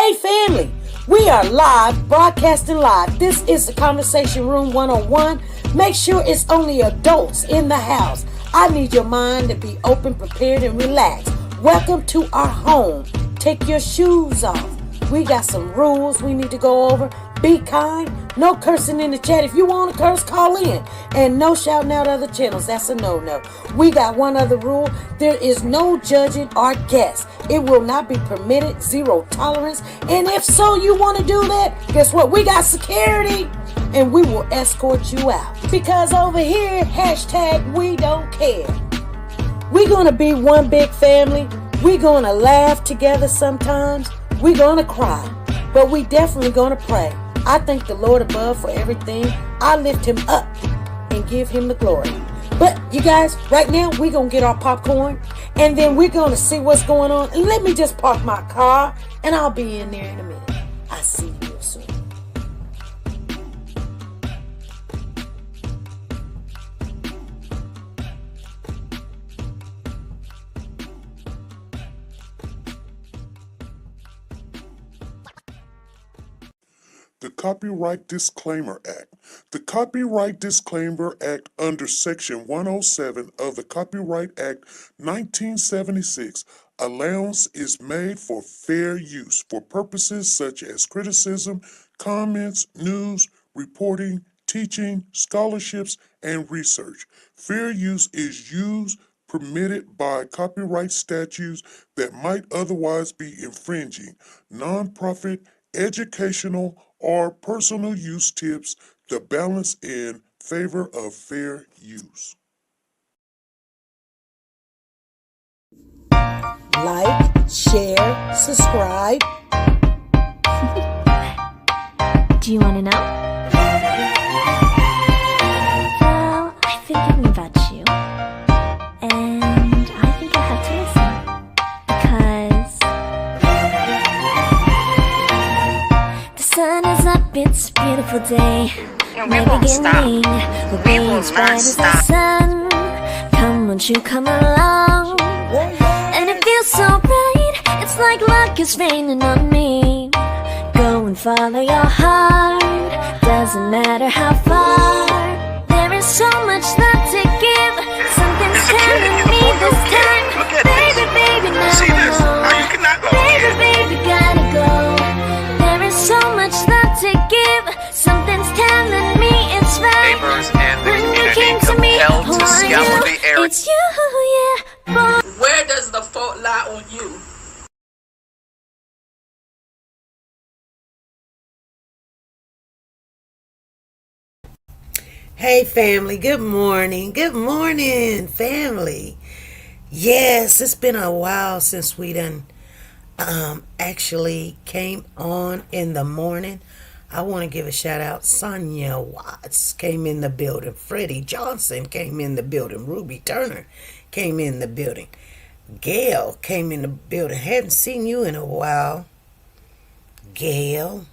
Hey family, we are live, broadcasting live. This is the Conversation Room 101. Make sure it's only adults in the house. I need your mind to be open, prepared, and relaxed. Welcome to our home. Take your shoes off. We got some rules we need to go over. Be kind. No cursing in the chat. If you want to curse, call in. And no shouting out other channels. That's a no-no. We got one other rule. There is no judging our guests. It will not be permitted. Zero tolerance. And if so, you want to do that, guess what? We got security. And we will escort you out. Because over here, hashtag we don't care. We're going to be one big family. We're going to laugh together sometimes. We're going to cry. But we definitely going to pray. I thank the Lord above for everything. I lift him up and give him the glory. But you guys, right now, we're going to get our popcorn. And then we're going to see what's going on. And let me just park my car. And I'll be in there in a minute. I'll see you soon. The Copyright Disclaimer Act. The Copyright Disclaimer Act under Section 107 of the Copyright Act 1976, allowance is made for fair use for purposes such as criticism, comments, news, reporting, teaching, scholarships, and research. Fair use is used permitted by copyright statutes that might otherwise be infringing. Nonprofit, educational, or personal use tips the balance in favor of fair use. Like, share, subscribe. Do you want to know? Well, I've been thinking about you, and I think I have to listen, because the sun is up, it's a beautiful day. And we won't stop. We will not stop. Sun. Come, won't you come along? And it feels so right, it's like luck is raining on me. Go and follow your heart, doesn't matter how far. There is so much love to give, something's telling me this time. Baby, baby, now See this? I How you cannot go? Baby, baby, gotta go. There is so much love to give, something's telling me it's right. Neighbors and the When you community came to me, compelled to who are scour you? the area. It's you, yeah, boy. Where does the fault lie on you? Hey family, good morning. Good morning, family. Yes, it's been a while since we done actually came on in the morning. I want to give a shout out. Sonia Watts came in the building. Freddie Johnson came in the building. Ruby Turner came in the building. Gail came in the building. Hadn't seen you in a while. Gail.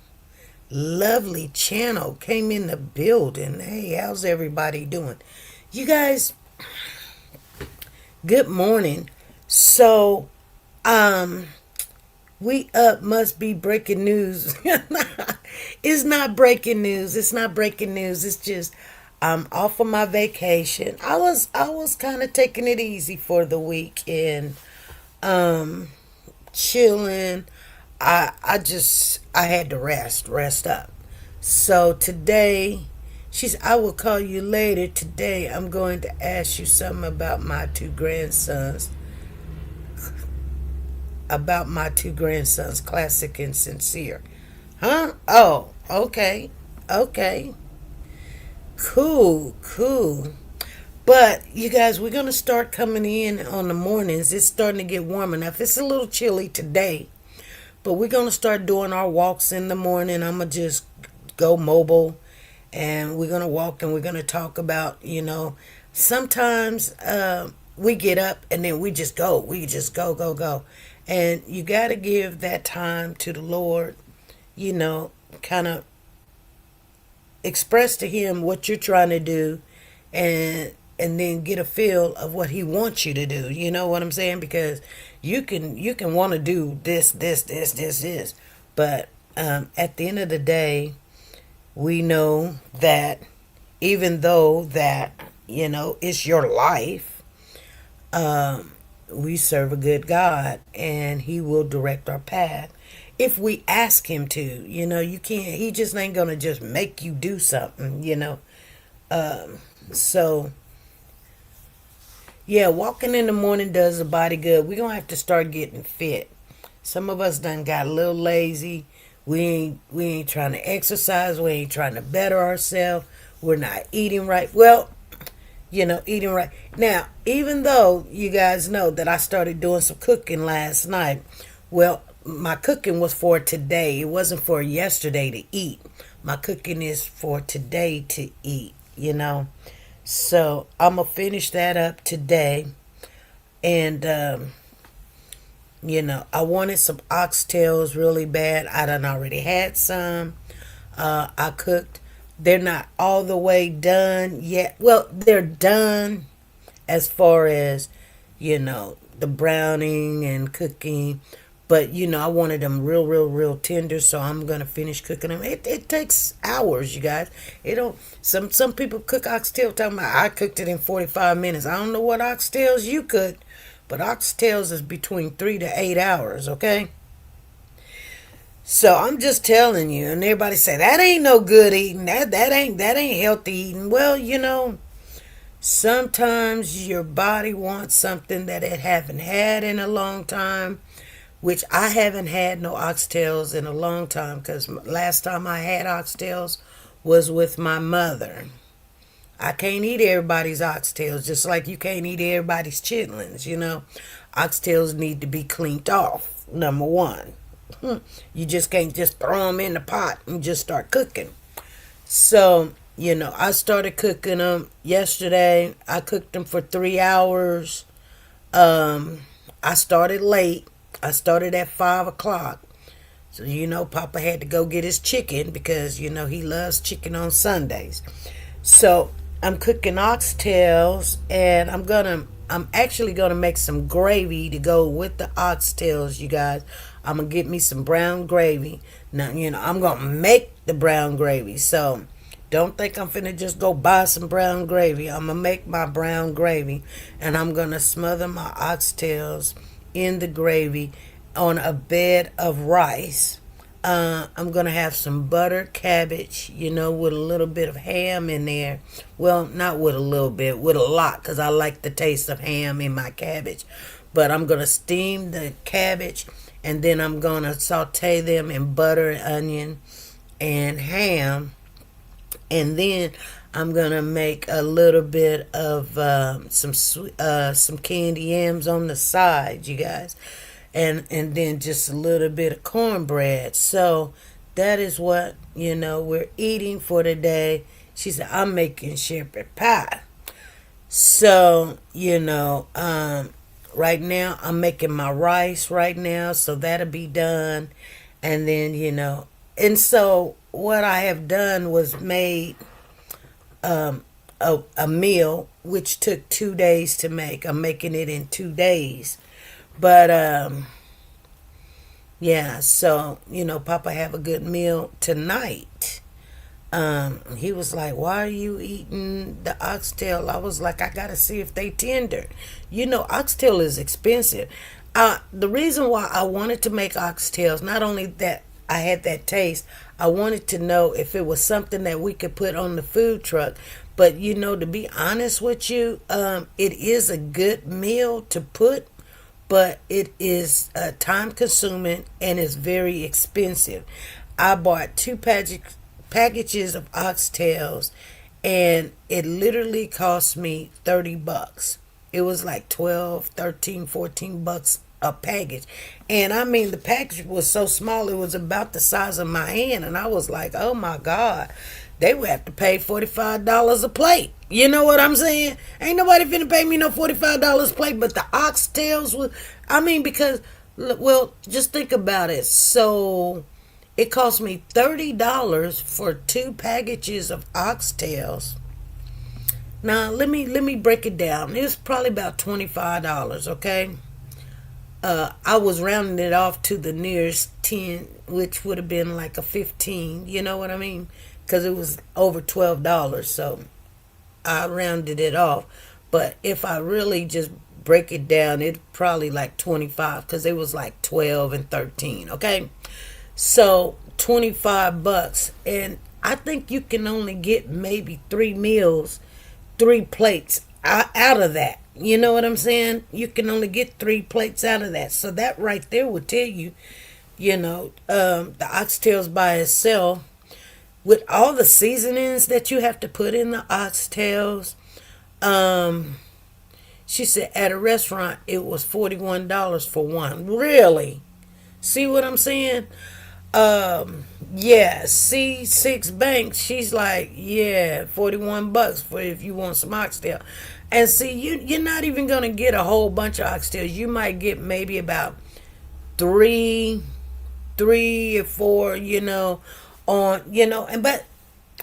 Lovely Channel came in the building. Hey, how's everybody doing? You guys, good morning. So, we up must be breaking news. It's not breaking news. It's not breaking news. It's just I'm off of my vacation. I was kind of taking it easy for the weekend. Chilling. I had to rest up. So today, I will call you later. Today, I'm going to ask you something about my two grandsons. Classic and Sincere. Huh? Oh, okay. Cool. But, you guys, we're going to start coming in on the mornings. It's starting to get warm enough. It's a little chilly today. But we're going to start doing our walks in the morning. I'm going to just go mobile. And we're going to walk and we're going to talk about, sometimes we get up and then we just go. We just go. And you got to give that time to the Lord, kind of express to him what you're trying to do and then get a feel of what he wants you to do. You know what I'm saying? Because you can want to do this, But at the end of the day, we know that even though that, it's your life, we serve a good God, and He will direct our path if we ask Him to. You can't, He just ain't gonna just make you do something, so yeah, walking in the morning does the body good. We're gonna have to start getting fit. Some of us done got a little lazy. We ain't trying to exercise. We ain't trying to better ourselves. We're not eating right. Well, eating right. Now, even though you guys know that I started doing some cooking last night, well, my cooking was for today. It wasn't for yesterday to eat. My cooking is for today to eat, So, I'm going to finish that up today. And, I wanted some oxtails really bad. I done already had some. I cooked. They're not all the way done yet. Well, they're done as far as, the browning and cooking. But, I wanted them real tender, so I'm going to finish cooking them. It takes hours, you guys. Some people cook oxtail, talking about I cooked it in 45 minutes. I don't know what oxtails you cook, but oxtails is between 3 to 8 hours, okay? So I'm just telling you, and everybody say that ain't no good eating. That ain't healthy eating. Well, sometimes your body wants something that it haven't had in a long time, which I haven't had no oxtails in a long time, because last time I had oxtails was with my mother. I can't eat everybody's oxtails, just like you can't eat everybody's chitlins, Oxtails need to be cleaned off, number one. You just can't just throw them in the pot and just start cooking. So, I started cooking them yesterday. I cooked them for 3 hours. I started late. I started at 5 o'clock. So, Papa had to go get his chicken because, he loves chicken on Sundays. So, I'm cooking oxtails, and I'm actually gonna make some gravy to go with the oxtails, you guys. I'm gonna get me some brown gravy. Now, I'm gonna make the brown gravy. So don't think I'm finna just go buy some brown gravy. I'm gonna make my brown gravy, and I'm gonna smother my oxtails in the gravy on a bed of rice. I'm gonna have some butter, cabbage, with a little bit of ham in there. Well, not with a little bit, with a lot, because I like the taste of ham in my cabbage. But I'm gonna steam the cabbage, and then I'm gonna saute them in butter and onion and ham, and then I'm gonna make a little bit of some candy yams on the side, you guys. And then just a little bit of cornbread. So that is what, we're eating for today. She said, I'm making shepherd pie. So, right now I'm making my rice right now. So that'll be done. And then, and so what I have done was made a meal, which took 2 days to make. I'm making it in 2 days. But, yeah, so, Papa have a good meal tonight. He was like, why are you eating the oxtail? I was like, I got to see if they tender. Oxtail is expensive. The reason why I wanted to make oxtails, not only that I had that taste, I wanted to know if it was something that we could put on the food truck. But, to be honest with you, it is a good meal to put. But it is time consuming and it's very expensive. I bought 2 packages of oxtails, and it literally cost me $30. It was like 12, 13, 14 bucks a package. And I mean, the package was so small, it was about the size of my hand. And I was like, oh my God, they would have to pay $45 a plate. You know what I'm saying? Ain't nobody finna pay me no $45 a plate. But the oxtails was, because, well, just think about it. So it cost me $30 for 2 packages of oxtails. Now let me break it down. It was probably about $25, okay? I was rounding it off to the nearest 10, which would have been like a 15. You know what I mean? Because it was over $12. So I rounded it off. But if I really just break it down, it's probably like 25 because it was like 12 and 13. Okay. So $25. And I think you can only get maybe 3 meals, 3 plates out of that. You know what I'm saying? You can only get 3 plates out of that. So that right there would tell you, the oxtails by itself, with all the seasonings that you have to put in the oxtails. She said at a restaurant it was $41 for one. Really? See what I'm saying? Yeah, C6 Bank, she's like, yeah, $41 for if you want some oxtail. And see, you're not even gonna get a whole bunch of oxtails. You might get maybe about three or four, but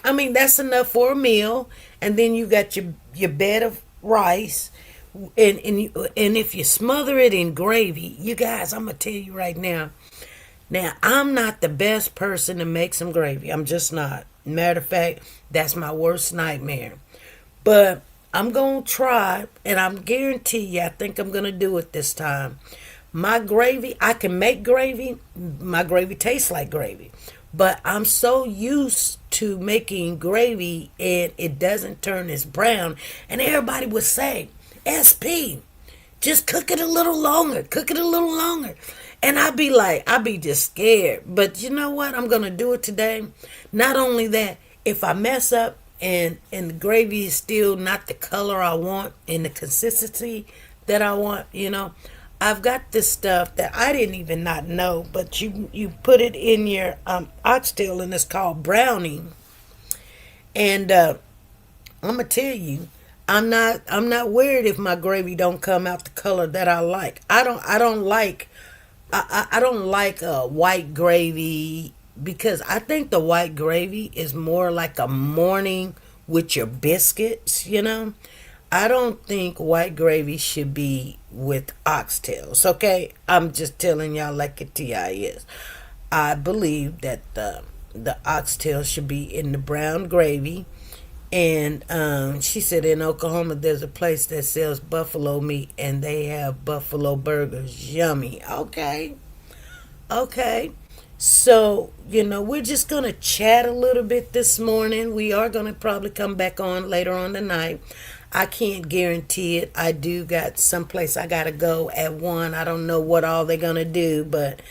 I mean that's enough for a meal. And then you got your bed of rice, and if you smother it in gravy, you guys, I'm gonna tell you right now. Now, I'm not the best person to make some gravy. I'm just not. Matter of fact, that's my worst nightmare. But I'm going to try, and I'm guarantee you, I think I'm going to do it this time. My gravy, I can make gravy. My gravy tastes like gravy. But I'm so used to making gravy, and it doesn't turn as brown. And everybody would say, SP, just cook it a little longer. Cook it a little longer. And I'd be just scared. But you know what? I'm going to do it today. Not only that, if I mess up and the gravy is still not the color I want and the consistency that I want, I've got this stuff that I didn't even not know. But you put it in your oxtail, and it's called browning. And I'm going to tell you, I'm not worried if my gravy don't come out the color that I like. I don't like white gravy, because I think the white gravy is more like a morning with your biscuits, I don't think white gravy should be with oxtails, okay? I'm just telling y'all like it is. I believe that the oxtail should be in the brown gravy. And she said in Oklahoma there's a place that sells buffalo meat, and they have buffalo burgers. Yummy. Okay. So, we're just going to chat a little bit this morning. We are going to probably come back on later on tonight. I can't guarantee it. I do got someplace I got to go at 1. I don't know what all they're going to do, but,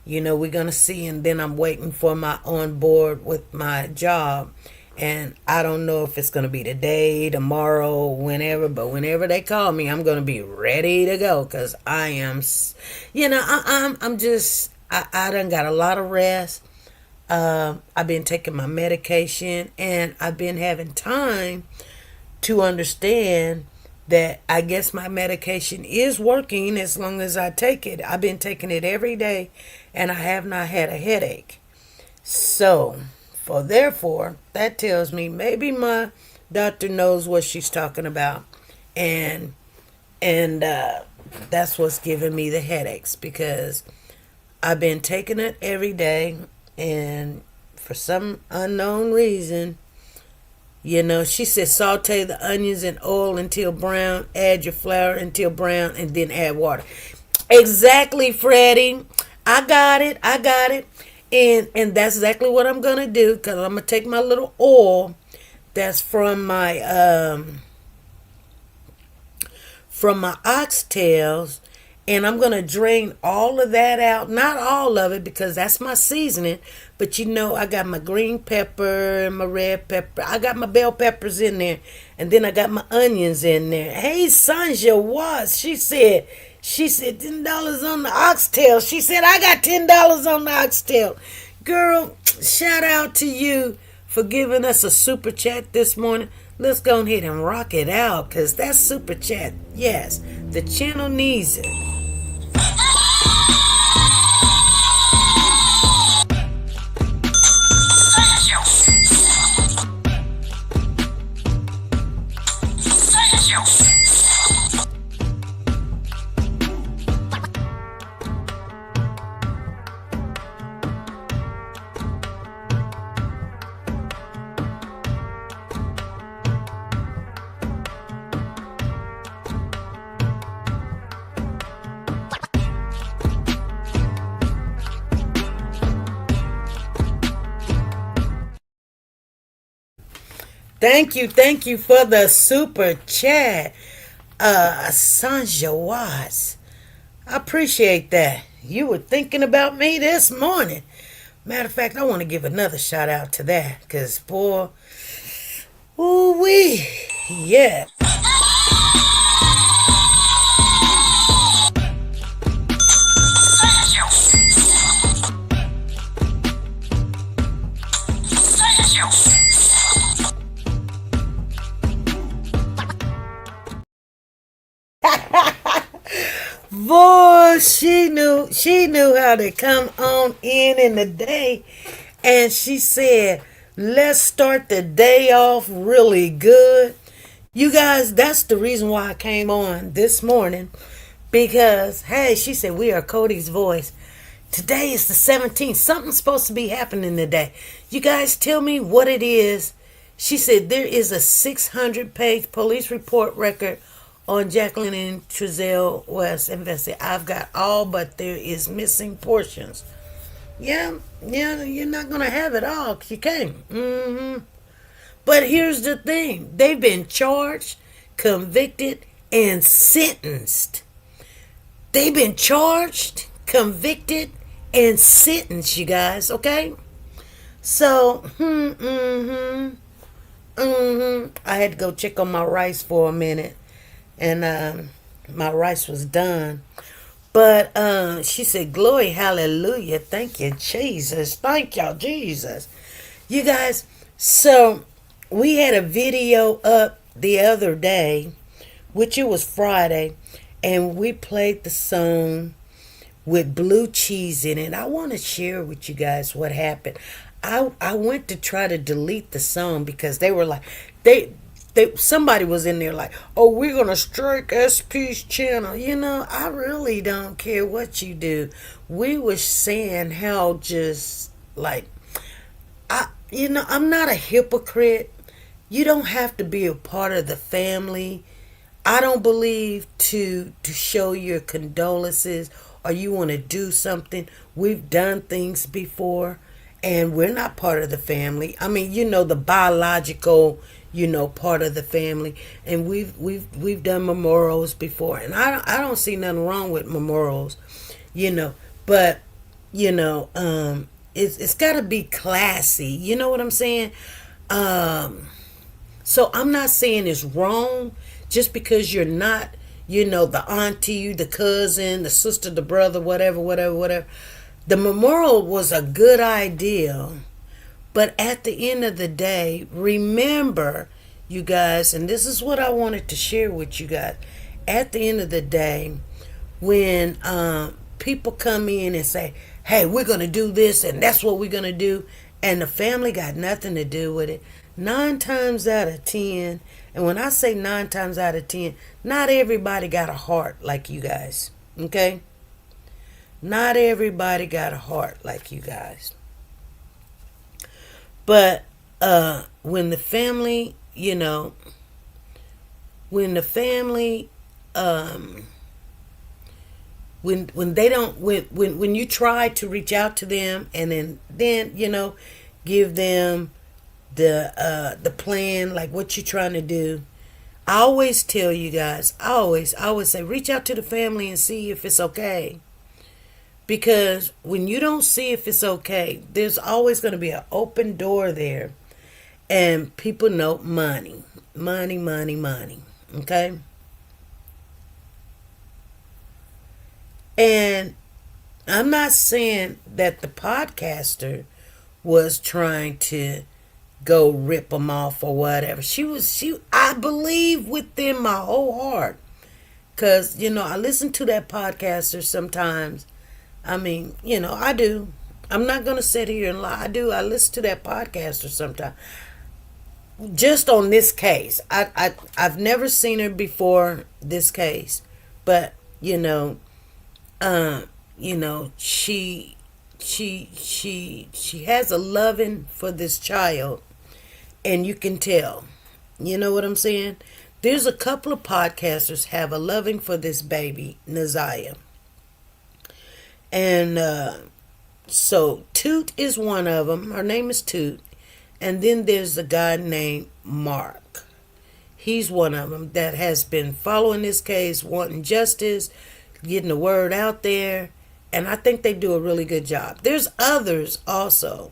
we're going to see. And then I'm waiting for my on board with my job. And I don't know if it's going to be today, tomorrow, whenever. But whenever they call me, I'm going to be ready to go. Because I am, I done got a lot of rest. I've been taking my medication. And I've been having time to understand that I guess my medication is working as long as I take it. I've been taking it every day. And I have not had a headache. So, therefore, that tells me maybe my doctor knows what she's talking about. And that's what's giving me the headaches, because I've been taking it every day, and for some unknown reason, she said saute the onions in oil until brown, add your flour until brown, and then add water. Exactly, Freddie. I got it. And that's exactly what I'm going to do, because I'm going to take my little oil that's from my oxtails, and I'm going to drain all of that out. Not all of it, because that's my seasoning. But I got my green pepper and my red pepper. I got my bell peppers in there. And then I got my onions in there. Hey, Sanja Watts, she said $10 on the oxtail. She said, I got $10 on the oxtail. Girl, shout out to you for giving us a super chat this morning. Let's go ahead and rock it out, because that super chat, yes, the channel needs it. Thank you for the super chat, Sanja Watts. I appreciate that. You were thinking about me this morning. Matter of fact, I want to give another shout out to that, cause boy, ooh wee, yeah. Boy, she knew how to come on in the day, and she said, let's start the day off really good. You guys, that's the reason why I came on this morning, because hey, she said, we are Cody's voice. Today is the 17th. Something's supposed to be happening today. You guys tell me what it is. She said there is a 600-page police report record on Jacqueline and Trezell West investigation. I've got all, but there is missing portions. Yeah, you're not going to have it all, 'cause you can't. But here's the thing. They've been charged, convicted, and sentenced. They've been charged, convicted, and sentenced, you guys, okay? So, I had to go check on my rice for a minute, and my rice was done. But she said, glory, hallelujah, thank you, Jesus, thank y'all, Jesus. You guys, so we had a video up the other day, which it was Friday, and we played the song with blue cheese in it. I want to share with you guys what happened. I went to try to delete the song because they were like, somebody was in there like, oh, we're gonna strike SP's channel. You know, I really don't care what you do. We were saying how just like, I'm not a hypocrite. You don't have to be a part of the family. I don't believe to show your condolences or you want to do something. We've done things before and we're not part of the family. I mean, the biological, part of the family, and we've done memorials before, and I don't see nothing wrong with memorials, but it's got to be classy. You know what I'm saying? So I'm not saying it's wrong just because you're not, the auntie, the cousin, the sister, the brother, whatever. The memorial was a good idea, but at the end of the day, remember, you guys, and this is what I wanted to share with you guys. At the end of the day, when people come in and say, hey, we're going to do this and that's what we're going to do, and the family got nothing to do with it, 9 times out of 10, and when I say 9 times out of 10, not everybody got a heart like you guys, okay? Not everybody got a heart like you guys. But when the family, when they don't, when you try to reach out to them and then give them the plan, like what you're trying to do, I always tell you guys, I always say, reach out to the family and see if it's okay. Because when you don't see if it's okay, there's always going to be an open door there. And people know money. Okay? And I'm not saying that the podcaster was trying to go rip them off or whatever. I believe within my whole heart. Because, I listen to that podcaster sometimes. I mean, I do. I'm not going to sit here and lie. I do. I listen to that podcaster sometimes. Just on this case. I've never seen her before this case. But, she has a loving for this child. And you can tell. You know what I'm saying? There's a couple of podcasters have a loving for this baby, Naziah. And so Toot is one of them. Her name is Toot. And then there's a guy named Mark. He's one of them that has been following this case, wanting justice, getting the word out there. And I think they do a really good job. There's others also.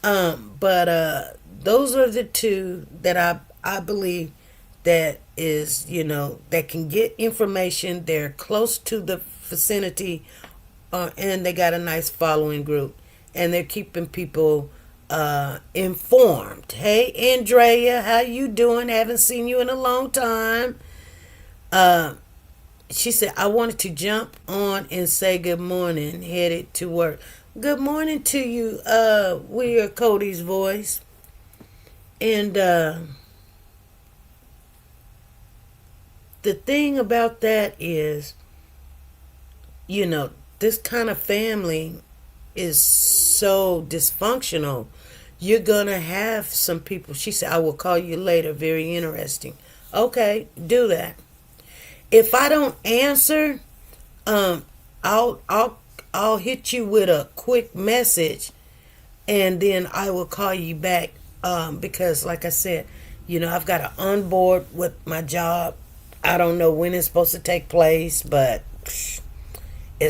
But those are the two that I believe that is, that can get information. They're close to the vicinity, and they got a nice following group, and they're keeping people informed. Hey, Andrea, how you doing? Haven't seen you in a long time. She said, I wanted to jump on and say good morning, headed to work. Good morning to you. We are Cody's voice. And the thing about that is, this kind of family is so dysfunctional. You're going to have some people. She said, I will call you later. Very interesting. Okay, do that. If I don't answer, I'll hit you with a quick message, and then I will call you back. Because like I said, I've got to onboard with my job. I don't know when it's supposed to take place, but it's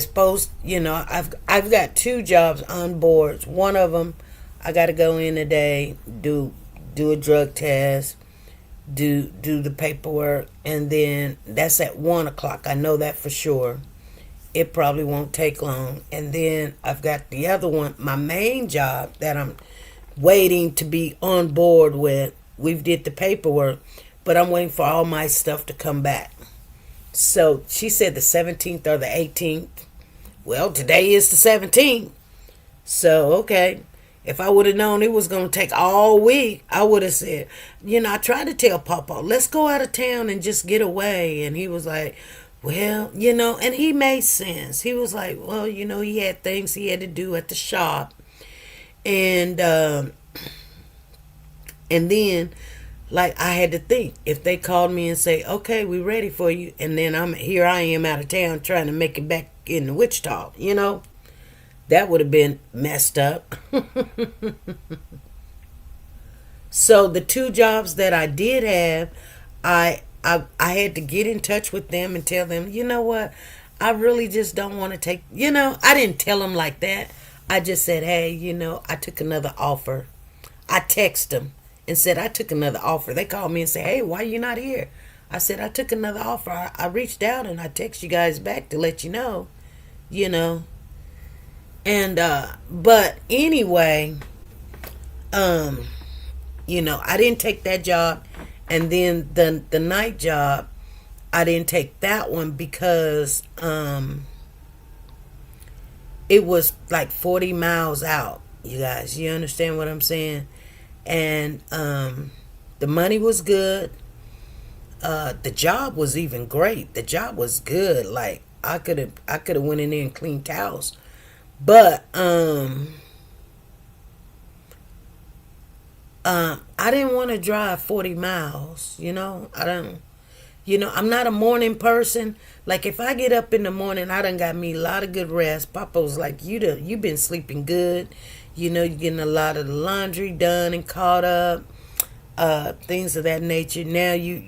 supposed, I've got 2 jobs on board. One of them, I got to go in today, do a drug test, do the paperwork, and then that's at 1 o'clock. I know that for sure. It probably won't take long. And then I've got the other one, my main job that I'm waiting to be on board with. We've did the paperwork, but I'm waiting for all my stuff to come back. So she said the 17th or the 18th. Well, today is the 17th. So, okay. If I would have known it was going to take all week, I would have said, I tried to tell Papa, let's go out of town and just get away. And he was like, well, and he made sense. He was like, well, he had things he had to do at the shop. And then, like, I had to think, if they called me and say, okay, we're ready for you, and then I am out of town trying to make it back in Wichita, that would have been messed up. So the 2 jobs that I did have, I had to get in touch with them and tell them, you know what, I really just don't want to take, I didn't tell them like that. I just said, hey, I took another offer. I texted them and said, I took another offer. They called me and said, hey, why are you not here? I said, I took another offer. I reached out and I texted you guys back to let you know, And, but anyway, I didn't take that job. And then the night job, I didn't take that one because, it was like 40 miles out, you guys. You understand what I'm saying? And the money was good. The job was even great. The job was good. Like, I could have went in there and cleaned towels. But I didn't want to drive 40 miles, I'm not a morning person. Like, if I get up in the morning, I done got me a lot of good rest. Papa was like, you've been sleeping good. You're getting a lot of the laundry done and caught up. Things of that nature. Now you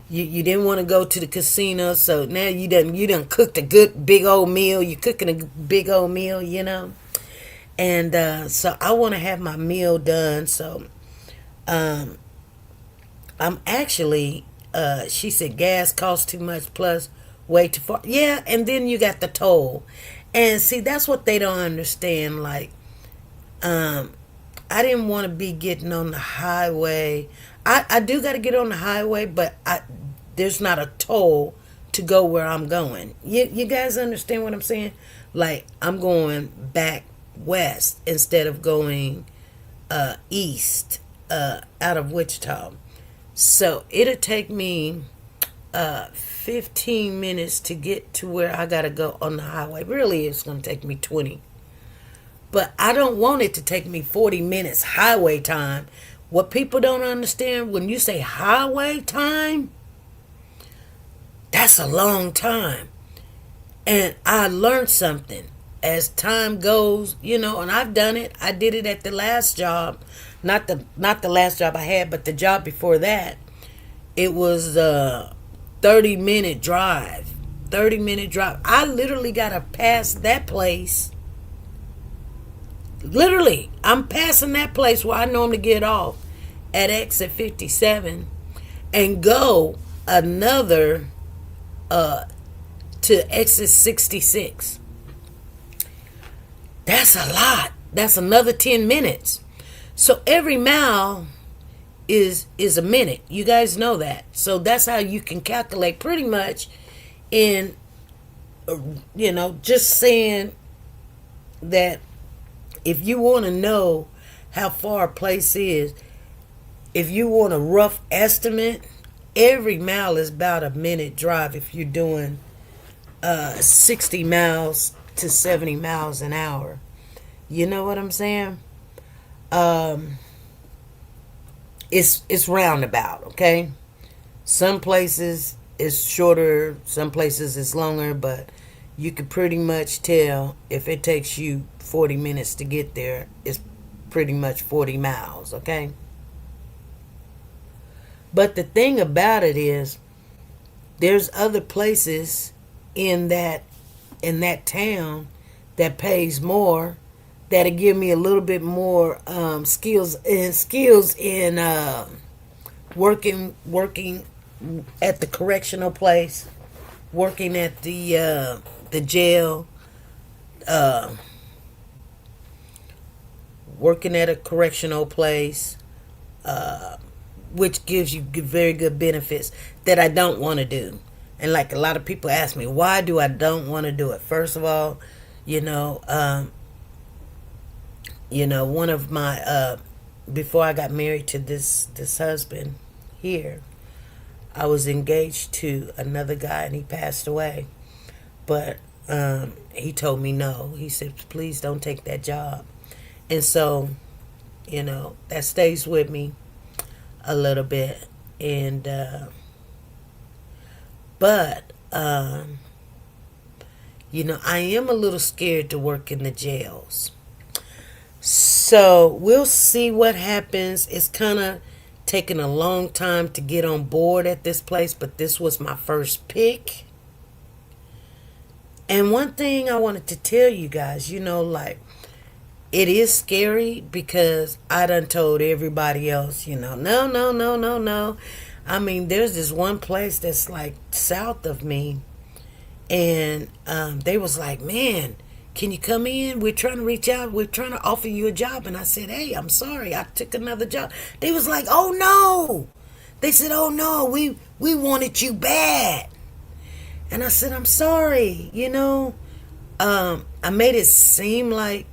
didn't want to go to the casino, so now you done cooked a good big old meal. You're cooking a big old meal, And so I want to have my meal done. So I'm actually, she said gas costs too much plus way too far. Yeah, and then you got the toll. And see, that's what they don't understand. Like, I didn't want to be getting on the highway. I do got to get on the highway, but there's not a toll to go where I'm going. You guys understand what I'm saying? Like, I'm going back west instead of going east out of Wichita. So it'll take me 15 minutes to get to where I got to go on the highway. Really, it's going to take me 20. But I don't want it to take me 40 minutes highway time. What people don't understand, when you say highway time, that's a long time. And I learned something. as time goes, you know, and I've done it. I did it at the last job, not the last job I had, but the job before that. It was a 30-minute drive. 30-minute drive. I literally got to pass that place. Literally, I'm passing that place where I normally get off at exit 57 and go another to exit 66. That's a lot. That's another 10 minutes. So every mile is a minute. You guys know that. So that's how you can calculate pretty much in, you know, just saying that if you want to know how far a place is, if you want a rough estimate, every mile is about a minute drive if you're doing 60 miles to 70 miles an hour. You know what I'm saying? It's roundabout, okay? Some places it's shorter, some places it's longer, but you can pretty much tell if it takes you 40 minutes to get there, it's pretty much 40 miles, okay? But the thing about it is, there's other places in that town that pays more, that'll give me a little bit more skills in working at the correctional place, working at the jail, working at a correctional place, which gives you very good benefits that I don't want to do. And like a lot of people ask me, why do I don't want to do it? First of all, one of my before I got married to this husband here, I was engaged to another guy and he passed away. But he told me no. He said, please don't take that job. And so, that stays with me a little bit. And but I am a little scared to work in the jails. So we'll see what happens. It's kind of taken a long time to get on board at this place, but this was my first pick. And one thing I wanted to tell you guys, it is scary because I done told everybody else, no. I mean, there's this one place that's like south of me, and they was like, man, can you come in? We're trying to reach out. We're trying to offer you a job. And I said, hey, I'm sorry. I took another job. They was like, oh, no. They said, oh, no, we wanted you bad. And I said, I'm sorry. I made it seem like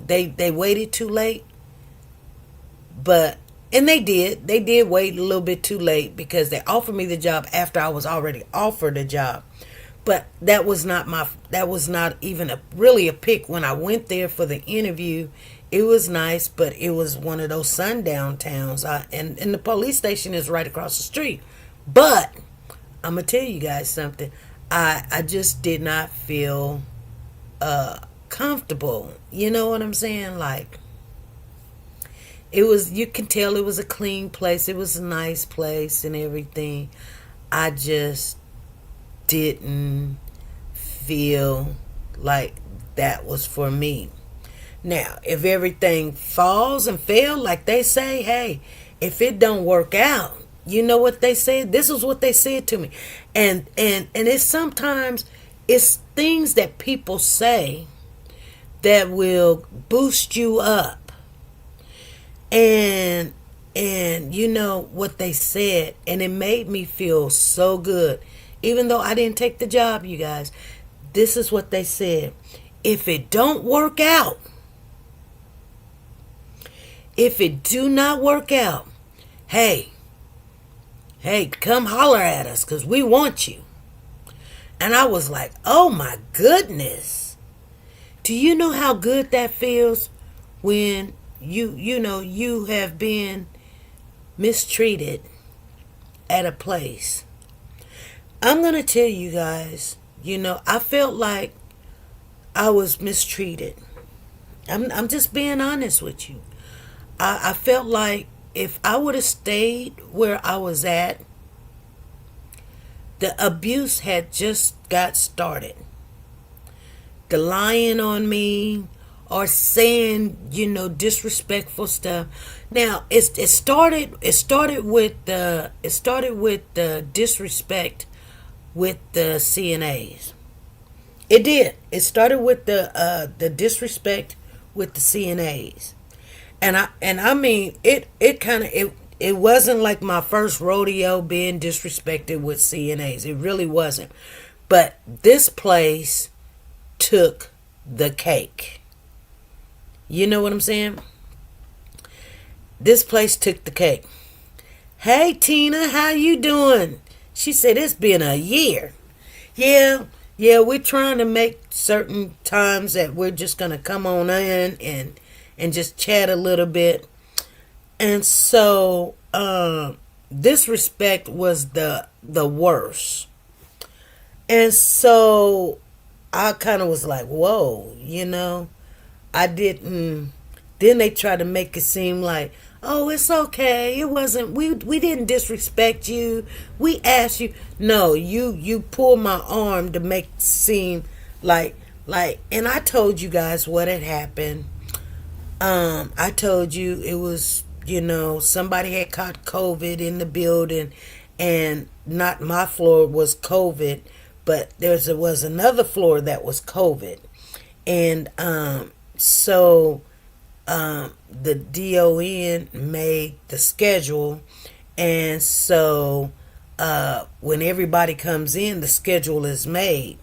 they waited too late. And they did. They did wait a little bit too late because they offered me the job after I was already offered a job. But that was not even really a pick. When I went there for the interview, it was nice, but it was one of those sundown towns. And the police station is right across the street. But I'm going to tell you guys something. I just did not feel comfortable. You know what I'm saying? Like, you can tell it was a clean place. It was a nice place and everything. I just didn't feel like that was for me. Now, if everything falls and fails, like they say, hey, if it don't work out, you know what they said? This is what they said to me. And it's sometimes it's things that people say that will boost you up. And you know what they said, and it made me feel so good. Even though I didn't take the job, you guys, this is what they said. If it don't work out, if it do not work out, hey, come holler at us because we want you. And I was like, oh my goodness. Do you know how good that feels when you have been mistreated at a place? I'm going to tell you guys, I felt like I was mistreated. I'm just being honest with you. I felt like if I would have stayed where I was at, the abuse had just got started. The lying on me or saying, disrespectful stuff. Now, it started with the disrespect with the CNAs. It did. It started with the disrespect with the CNAs. And I mean it wasn't like my first rodeo being disrespected with CNAs. It really wasn't. But this place took the cake. You know what I'm saying? This place took the cake. Hey Tina, how you doing? She said it's been a year. Yeah, we're trying to make certain times that we're just gonna come on in and just chat a little bit. And so disrespect was the worst. And so I kind of was like, whoa, I didn't. Then they tried to make it seem like, oh, it's okay. It wasn't. We didn't disrespect you. We asked you. No, you pulled my arm to make it seem like. And I told you guys what had happened. I told you it was, somebody had caught COVID in the building, and not my floor was COVID, but there was another floor that was COVID, and so the DON made the schedule, and so when everybody comes in, the schedule is made.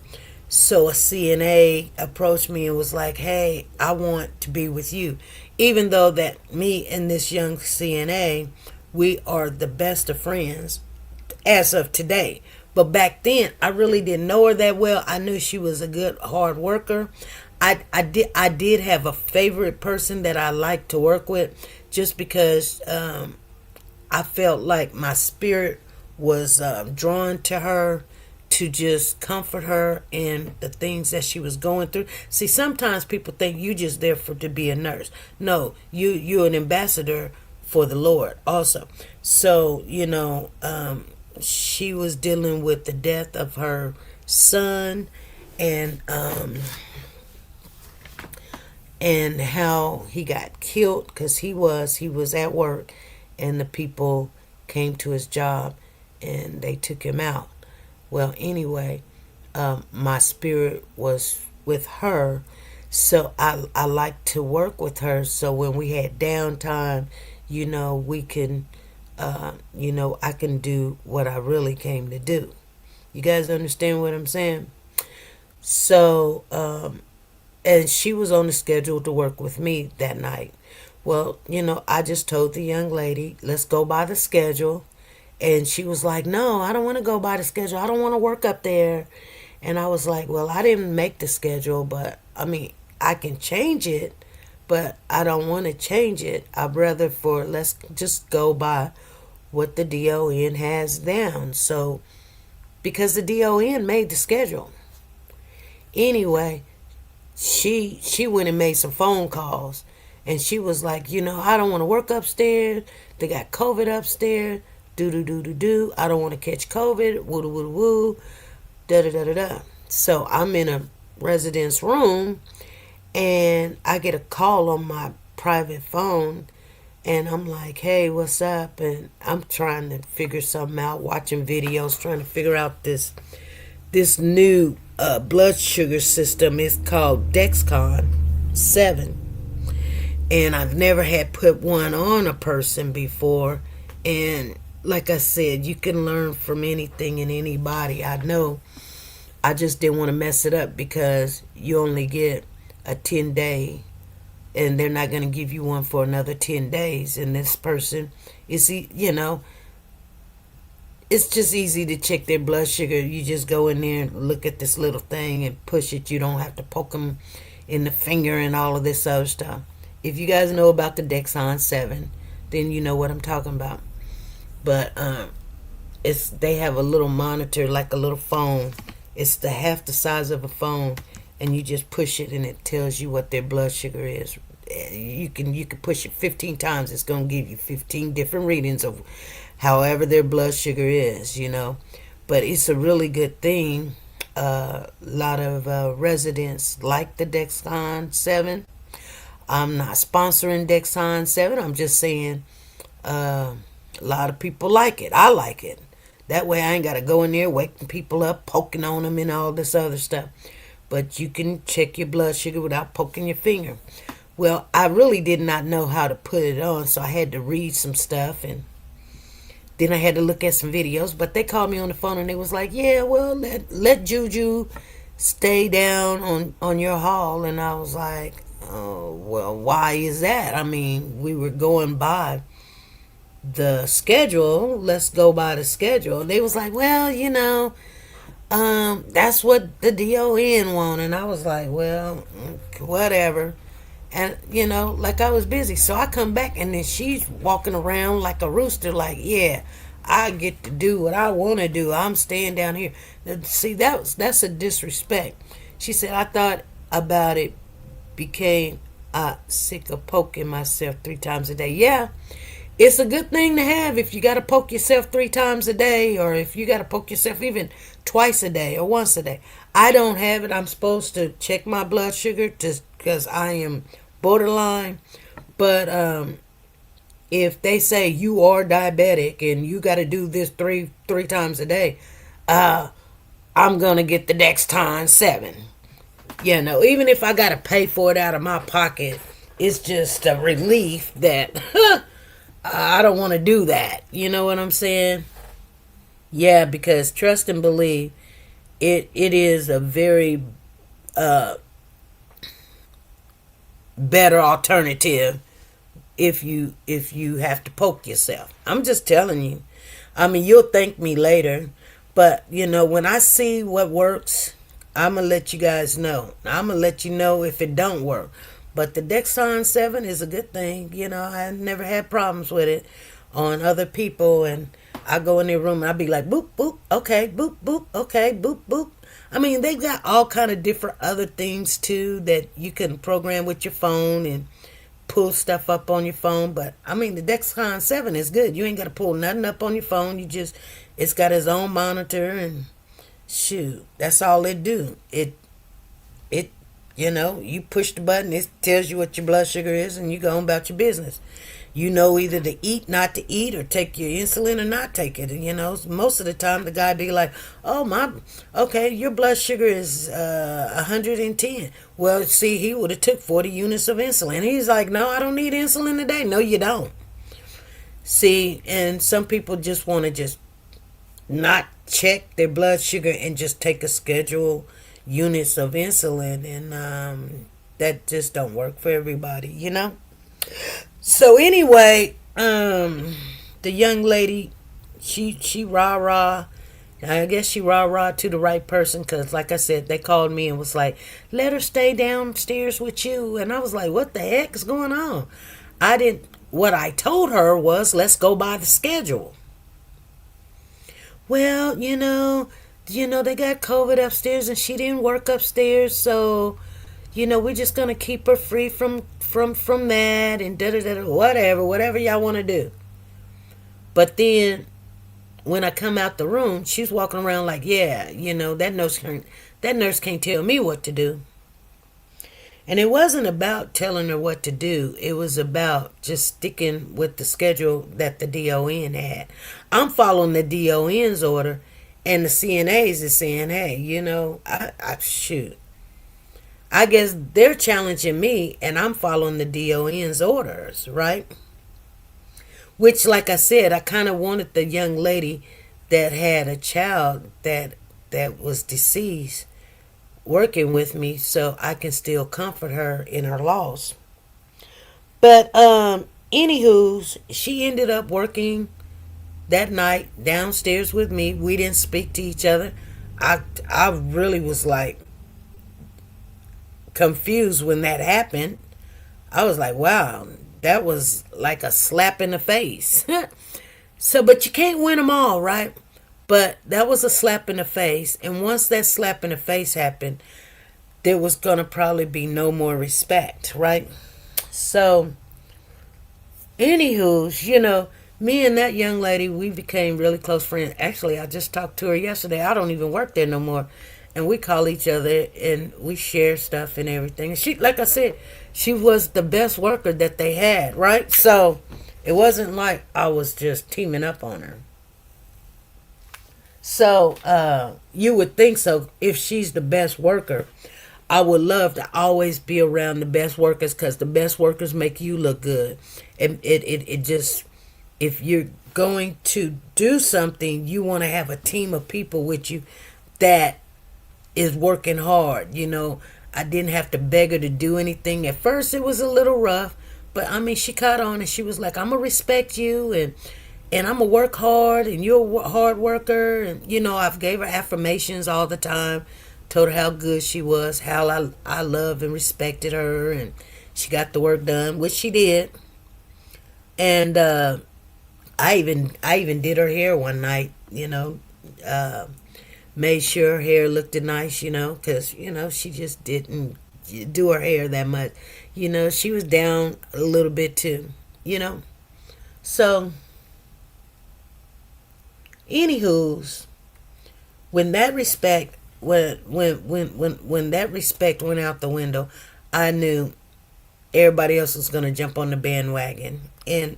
So a CNA approached me and was like, hey, I want to be with you. Even though that me and this young CNA, we are the best of friends as of today. But back then, I really didn't know her that well. I knew she was a good, hard worker. I did have a favorite person that I liked to work with, just because I felt like my spirit was drawn to her, to just comfort her in the things that she was going through. See, sometimes people think you just there to be a nurse. No, you're an ambassador for the Lord also. So, she was dealing with the death of her son, and how he got killed because he was at work, and the people came to his job and they took him out. Well, anyway, my spirit was with her, so I like to work with her. So when we had downtime, we can, I can do what I really came to do. You guys understand what I'm saying? So, and she was on the schedule to work with me that night. Well, I just told the young lady, let's go by the schedule. And she was like, no, I don't want to go by the schedule. I don't want to work up there. And I was like, well, I didn't make the schedule, but I can change it, but I don't want to change it. I'd rather let's just go by what the DON has down. So, because the DON made the schedule. Anyway, she went and made some phone calls, and she was like, I don't want to work upstairs. They got COVID upstairs. Do. I don't want to catch COVID. Woo. Da. So I'm in a residence room, and I get a call on my private phone, and I'm like, hey, what's up? And I'm trying to figure something out, watching videos, trying to figure out this new blood sugar system. It's called Dexcom 7, and I've never had put one on a person before. And like I said, you can learn from anything and anybody. I know. I just didn't want to mess it up, because you only get a 10-day, and they're not going to give you one for another 10 days. And this person is, it's just easy to check their blood sugar. You just go in there and look at this little thing and push it. You don't have to poke them in the finger and all of this other stuff. If you guys know about the Dexcom 7, then you know what I'm talking about. But they have a little monitor, like a little phone. It's half the size of a phone, and you just push it, and it tells you what their blood sugar is. You can push it 15 times. It's going to give you 15 different readings of however their blood sugar is, But it's a really good thing. A lot of residents like the Dexcom 7. I'm not sponsoring Dexcom 7. I'm just saying a lot of people like it. I like it. That way I ain't got to go in there waking people up, poking on them and all this other stuff. But you can check your blood sugar without poking your finger. Well, I really did not know how to put it on, so I had to read some stuff, and then I had to look at some videos. But they called me on the phone, and they was like, yeah, well, let Juju stay down on your hall. And I was like, oh, well, why is that? I mean, we were going by the schedule. Let's go by the schedule. And they was like, well, that's what the DON want. And I was like, well, whatever. And, like I was busy. So I come back, and then she's walking around like a rooster, like, yeah, I get to do what I want to do. I'm staying down here. See, that's a disrespect. She said, I thought about it, became sick of poking myself 3 times a day. Yeah, it's a good thing to have if you got to poke yourself 3 times a day, or if you got to poke yourself even twice a day or once a day. I don't have it. I'm supposed to check my blood sugar because I am borderline. But if they say you are diabetic and you got to do this three times a day, I'm going to get the Dexcom 7. Even if I got to pay for it out of my pocket, it's just a relief that I don't want to do that. You know what I'm saying? Yeah, because trust and believe, it is a very better alternative if you have to poke yourself. I'm just telling you. I mean, you'll thank me later, but when I see what works, I'm gonna let you guys know. I'm gonna let you know if it don't work. But the Dexcom 7 is a good thing. I never had problems with it on other people, and I go in their room and I be like, boop boop, okay, boop boop, okay, boop boop. I mean, they've got all kind of different other things too that you can program with your phone and pull stuff up on your phone. But I mean, the Dexcom 7 is good. You ain't got to pull nothing up on your phone. It's got its own monitor, and shoot, that's all it do. You push the button, it tells you what your blood sugar is, and you go on about your business. Either to eat, not to eat, or take your insulin or not take it. And, most of the time the guy be like, okay, your blood sugar is 110. Well, see, he would have took 40 units of insulin. He's like, no, I don't need insulin today. No, you don't. See, and some people just want to just not check their blood sugar and just take a schedule units of insulin, and that just don't work for everybody. So anyway, the young lady, she rah-rah. I guess she rah-rah to the right person, because like I said, they called me and was like, let her stay downstairs with you. And I was like, what the heck is going on? What I told her was, let's go by the schedule. Well, they got COVID upstairs and she didn't work upstairs, so we're just gonna keep her free from that, and whatever y'all want to do. But then when I come out the room, she's walking around like, yeah, that nurse can't tell me what to do. And it wasn't about telling her what to do. It was about just sticking with the schedule that the DON had. I'm following the DON's order, and the CNAs is saying, hey, shoot. I guess they're challenging me, and I'm following the DON's orders, right? Which, like I said, I kind of wanted the young lady that had a child that was deceased working with me, so I can still comfort her in her loss. But anywho, she ended up working that night downstairs with me. We didn't speak to each other. I really was like confused when that happened. I was like, wow, that was like a slap in the face. But you can't win them all, right? But that was a slap in the face. And once that slap in the face happened, there was going to probably be no more respect, right? So, anywho's, me and that young lady, we became really close friends. Actually, I just talked to her yesterday. I don't even work there no more. And we call each other and we share stuff and everything. And she, like I said, she was the best worker that they had, right? So it wasn't like I was just teaming up on her. So you would think so. If she's the best worker, I would love to always be around the best workers, because the best workers make you look good. And it just, if you're going to do something, you want to have a team of people with you that is working hard. I didn't have to beg her to do anything. At first it was a little rough, but I mean, she caught on and she was like, I'm gonna respect you, and I'm gonna work hard, and you're a hard worker. And I've gave her affirmations all the time, told her how good she was, how I loved and respected her, and she got the work done, which she did. And I even did her hair one night, made sure her hair looked nice, because, she just didn't do her hair that much. She was down a little bit too, So, anywho's, when that respect, when that respect went out the window, I knew everybody else was going to jump on the bandwagon. And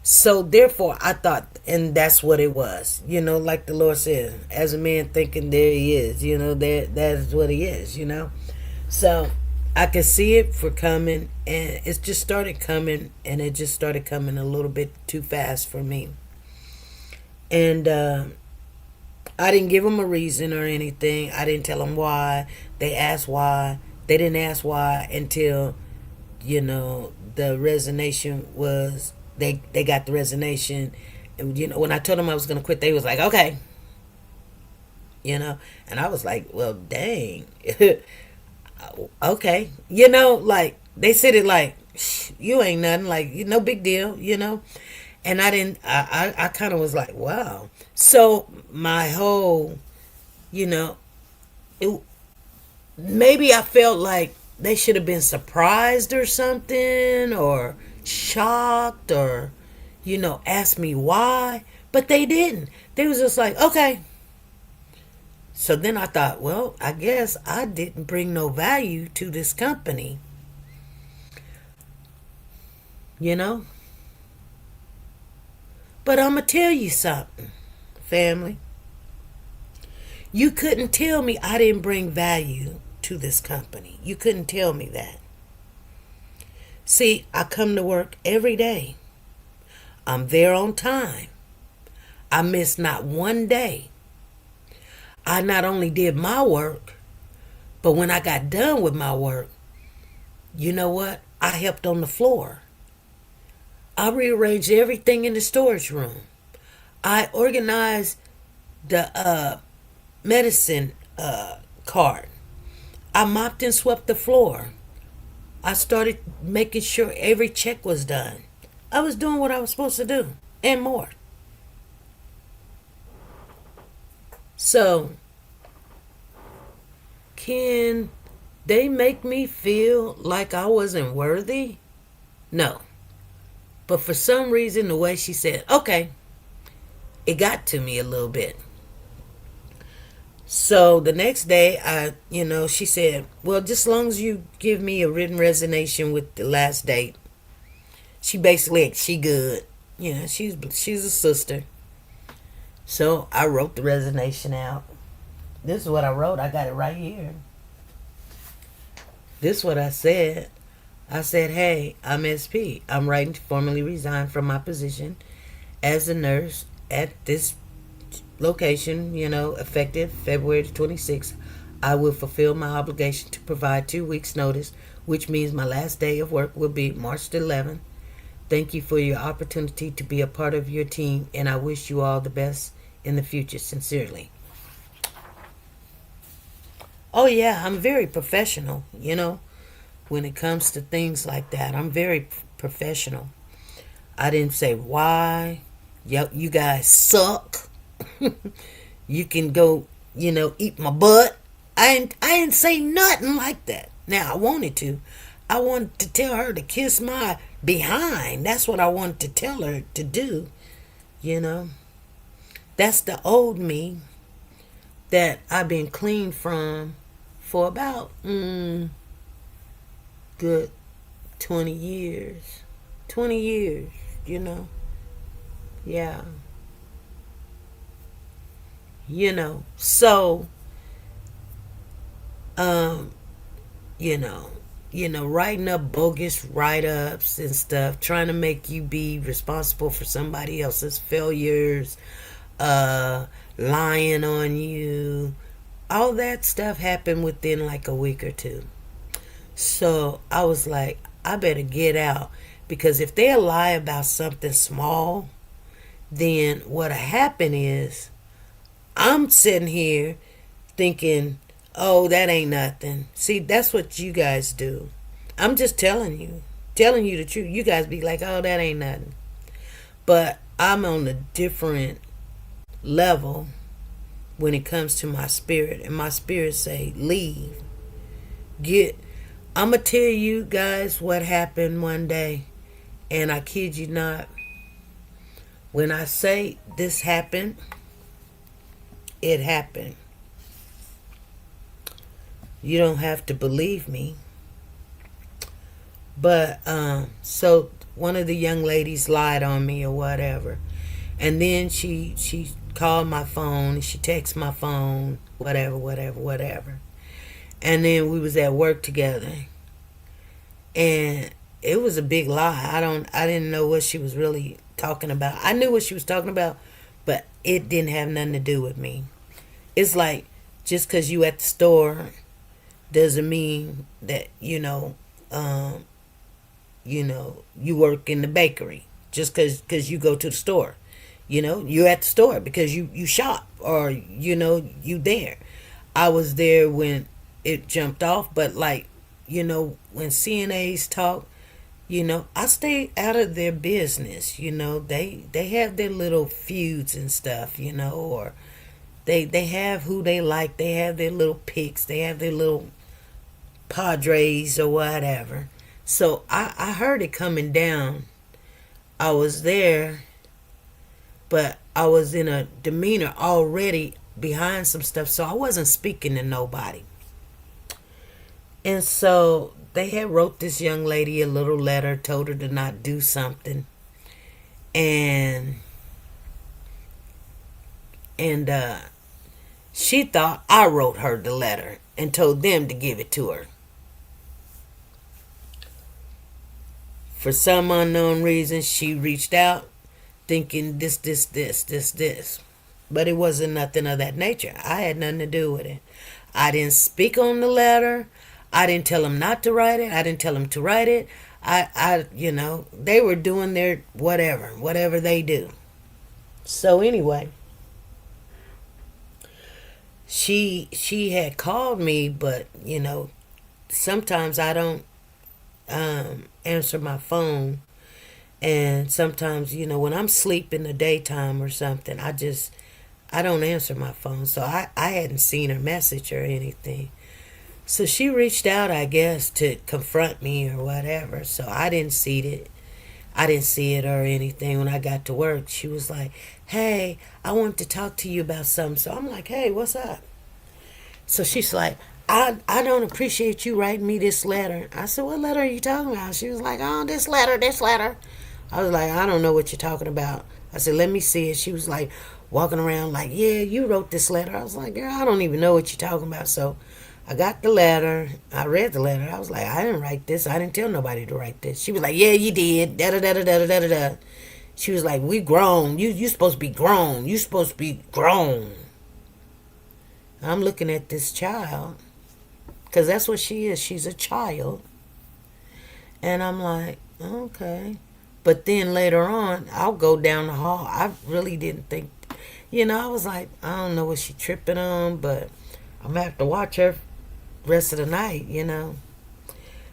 so therefore I thought, and that's what it was, like the Lord said, as a man thinking, there he is, that's what he is, So I could see it for coming, and it just started coming, and it just started coming a little bit too fast for me. And I didn't give them a reason or anything. I didn't tell them why. They asked why. They didn't ask why until, the resignation was, they got the resignation. And, when I told them I was going to quit, they was like, okay. And I was like, well, dang. Okay. Like, they said it like, you ain't nothing, like, no big deal, And I kind of was like, wow. So my whole, maybe I felt like they should have been surprised or something, or shocked, or, asked me why. But they didn't. They was just like, okay. So then I thought, well, I guess I didn't bring no value to this company. But I'm going to tell you something, family. You couldn't tell me I didn't bring value to this company. You couldn't tell me that. See, I come to work every day. I'm there on time. I miss not one day. I not only did my work, but when I got done with my work, you know what? I helped on the floor. I rearranged everything in the storage room. I organized the medicine cart. I mopped and swept the floor. I started making sure every check was done. I was doing what I was supposed to do and more. So, can they make me feel like I wasn't worthy? No. But for some reason, the way she said, okay, it got to me a little bit. So the next day, she said, well, just as long as you give me a written resignation with the last date. She good. She's a sister. So I wrote the resignation out. This is what I wrote. I got it right here. This is what I said. I said, hey, I'm SP. I'm writing to formally resign from my position as a nurse at this location, effective February 26th. I will fulfill my obligation to provide 2 weeks notice, which means my last day of work will be March 11th. Thank you for your opportunity to be a part of your team, and I wish you all the best in the future. Sincerely. Oh yeah, I'm very professional, when it comes to things like that. I'm very professional. I didn't say why. You guys suck. You can go, eat my butt. I didn't say nothing like that. Now, I wanted to. I wanted to tell her to kiss my behind. That's what I wanted to tell her to do, you know. That's the old me that I've been clean from for about good 20 years. 20 years, you know. Yeah. You know, so you know, writing up bogus write-ups and stuff, trying to make you be responsible for somebody else's failures, lying on you, all that stuff happened within like a week or two. So I was like, I better get out, because if they lie about something small, then what'll happen is I'm sitting here thinking, oh, that ain't nothing. See, that's what you guys do. I'm just telling you the truth. You guys be like, oh, that ain't nothing. But I'm on a different level when it comes to my spirit. And my spirit say, leave. I'm going to tell you guys what happened one day. And I kid you not. When I say this happened, it happened. You don't have to believe me. But, so one of the young ladies lied on me or whatever. And then she called my phone, she texted my phone, whatever. And then we was at work together. And it was a big lie. I didn't know what she was really talking about. I knew what she was talking about, but it didn't have nothing to do with me. It's like, just because you at the store doesn't mean that, you work in the bakery. Just because you go to the store. You're at the store because you shop, or, you there. I was there when it jumped off, but like, when CNAs talk, I stay out of their business. They have their little feuds and stuff, or they have who they like. They have their little picks. They have their little Padres or whatever. So I heard it coming down. I was there, but I was in a demeanor already behind some stuff, so I wasn't speaking to nobody. And so they had wrote this young lady a little letter, told her to not do something. And she thought I wrote her the letter and told them to give it to her. For some unknown reason, she reached out thinking this. But it wasn't nothing of that nature. I had nothing to do with it. I didn't speak on the letter. I didn't tell them not to write it. I didn't tell them to write it. They were doing their whatever they do. So anyway, she had called me, but, sometimes I don't answer my phone. And sometimes, when I'm asleep in the daytime or something, I don't answer my phone. So I hadn't seen her message or anything. So she reached out, I guess, to confront me or whatever. So I didn't see it. I didn't see it or anything. When I got to work, she was like, hey, I want to talk to you about something. So I'm like, hey, what's up? So she's like, I don't appreciate you writing me this letter. I said, what letter are you talking about? She was like, oh, this letter. I was like, I don't know what you're talking about. I said, let me see it. She was like walking around like, yeah, you wrote this letter. I was like, girl, I don't even know what you're talking about. So I got the letter. I read the letter. I was like, I didn't write this. I didn't tell nobody to write this. She was like, yeah, you did. Da-da-da-da-da-da-da-da. She was like, we grown. You supposed to be grown. You supposed to be grown. I'm looking at this child, because that's what she is. She's a child. And I'm like, okay. But then later on, I'll go down the hall. I really didn't think, I was like, I don't know what she tripping on, but I'm going to have to watch her rest of the night,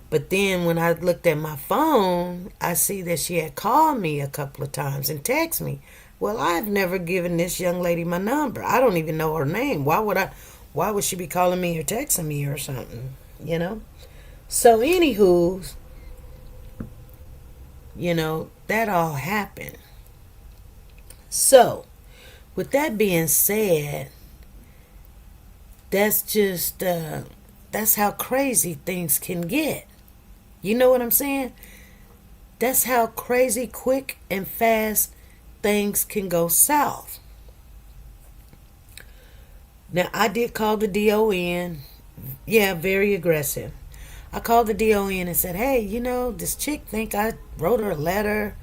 But then when I looked at my phone, I see that she had called me a couple of times and texted me. Well, I've never given this young lady my number. I don't even know her name. Why Why would she be calling me or texting me or something? You know? So, anywho, that all happened. So, with that being said, that's just, that's how crazy things can get. You know what I'm saying? That's how crazy, quick, and fast things can go south. Now, I did call the DON. Yeah, very aggressive. I called the DON and said, hey, this chick think I wrote her a letter.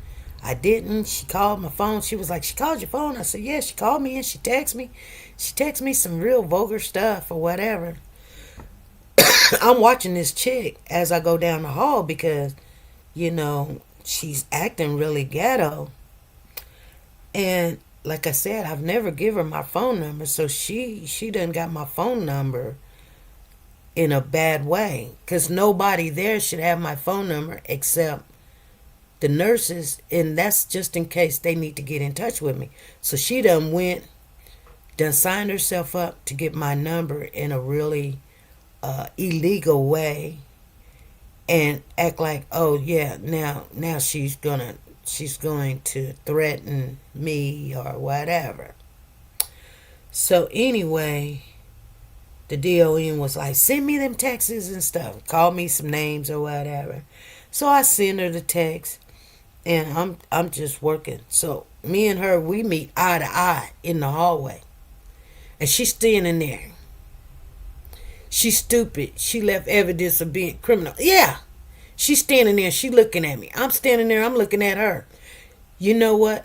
I didn't. She called my phone. She was like, she called your phone? I said, yeah, she called me and she texted me. She texted me some real vulgar stuff or whatever. I'm watching this chick as I go down the hall because, she's acting really ghetto. And like I said, I've never given her my phone number, so she done got my phone number in a bad way. Because nobody there should have my phone number except the nurses, and that's just in case they need to get in touch with me. So she done signed herself up to get my number in a really illegal way and act like, oh yeah, now she's going to threaten me or whatever. So anyway, the DON was like, send me them texts and stuff. Call me some names or whatever. So I send her the text, and I'm just working. So me and her, we meet eye to eye in the hallway. And she's standing there. She's stupid. She left evidence of being criminal. Yeah. She's standing there. She looking at me. I'm standing there. I'm looking at her. You know what?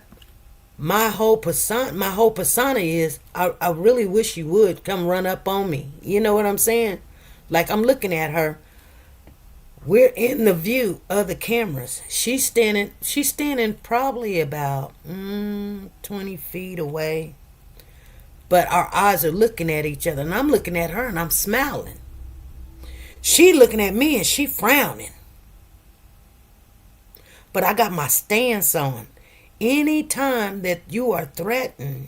My whole persona is, I really wish you would come run up on me. You know what I'm saying? Like, I'm looking at her. We're in the view of the cameras. She's standing probably about 20 feet away. But our eyes are looking at each other. And I'm looking at her and I'm smiling. She looking at me and she frowning. But I got my stance on. Anytime that you are threatened,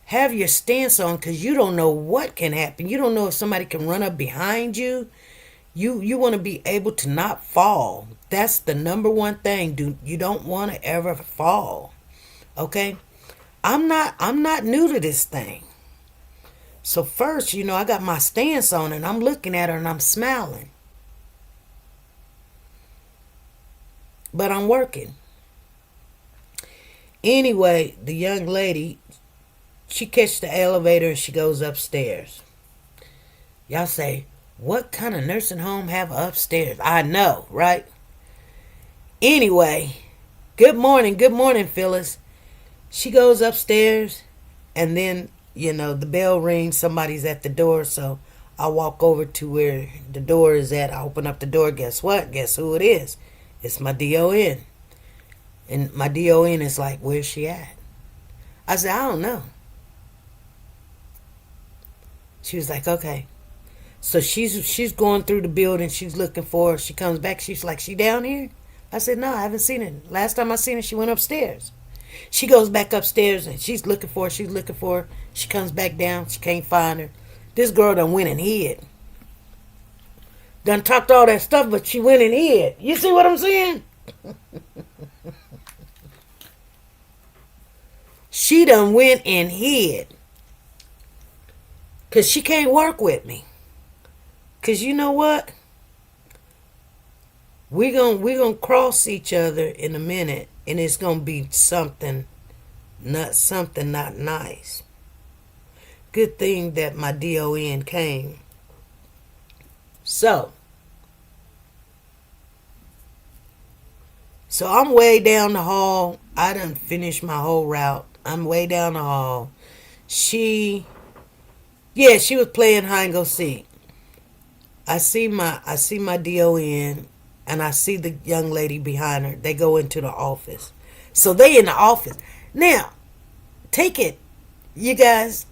have your stance on, because you don't know what can happen. You don't know if somebody can run up behind you. You want to be able to not fall. That's the number one thing. You don't want to ever fall. Okay? I'm not new to this thing. So first, I got my stance on and I'm looking at her and I'm smiling. But I'm working. Anyway, the young lady, she catches the elevator and she goes upstairs. Y'all say, what kind of nursing home have upstairs? I know, right? Anyway, good morning, Phyllis. She goes upstairs and then, the bell rings. Somebody's at the door. So I walk over to where the door is at. I open up the door. Guess what? Guess who it is? It's my DON. And my DON is like, where's she at? I said, I don't know. She was like, okay. So she's going through the building. She's looking for her. She comes back. She's like, she down here? I said, no, I haven't seen her. Last time I seen her, she went upstairs. She goes back upstairs and she's looking for her. She comes back down. She can't find her. This girl done went and hid. Done talked all that stuff, but she went and hid. You see what I'm saying? She done went and hid. Because she can't work with me. Because you know what? We're gonna cross each other in a minute. And it's going to be something not nice. Good thing that my DON came. So I'm way down the hall. I done finished my whole route. I'm way down the hall. She was playing hide and go seek. I see my DON. And I see the young lady behind her. They go into the office. So they in the office. Now, take it. You guys,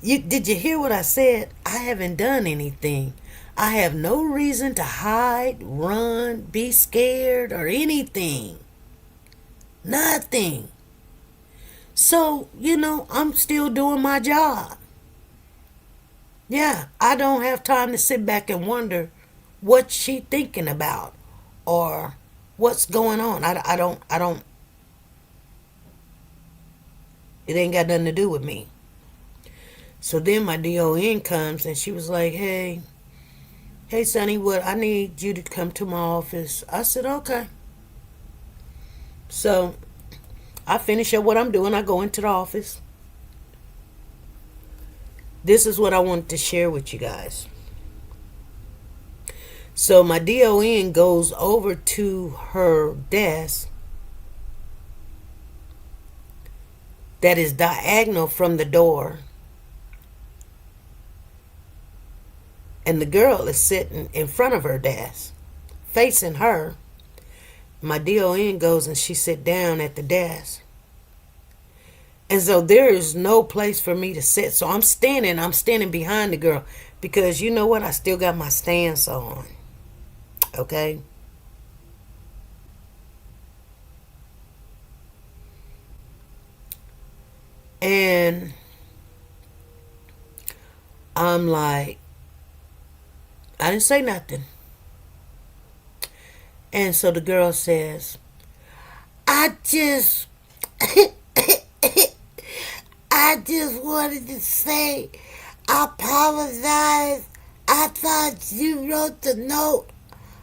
did you hear what I said? I haven't done anything. I have no reason to hide, run, be scared, or anything. Nothing. So, I'm still doing my job. Yeah, I don't have time to sit back and wonder what she thinking about or what's going on. I don't, it ain't got nothing to do with me. So then my DON comes and she was like, hey, Sonny, what, I need you to come to my office. I said, okay. So I finish up what I'm doing. I go into the office. This is what I wanted to share with you guys. So my DON goes over to her desk that is diagonal from the door. And the girl is sitting in front of her desk, facing her. My DON goes and she sit down at the desk. And so there is no place for me to sit. So I'm standing behind the girl because you know what? I still got my stance on. Okay? And I'm like, I didn't say nothing. And so the girl says, I just wanted to say, I apologize. I thought you wrote the note.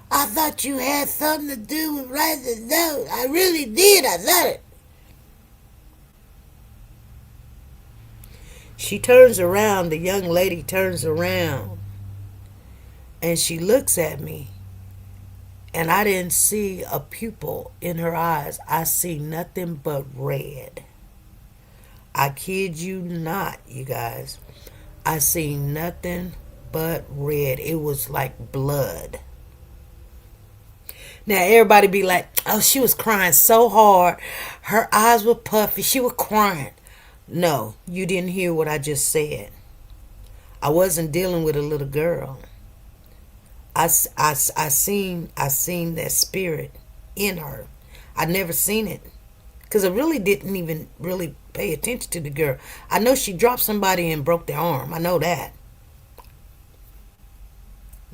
I thought you had something to do with writing the note. I really did. I thought it. She turns around. The young lady turns around. And she looks at me. And I didn't see a pupil in her eyes. I see nothing but red. I kid you not, you guys. I see nothing but red. It was like blood. Now everybody be like, oh, she was crying so hard. Her eyes were puffy. She was crying. No, you didn't hear what I just said. I wasn't dealing with a little girl. I seen that spirit in her. I never seen it. Because I really didn't even really pay attention to the girl. I know she dropped somebody and broke their arm. I know that.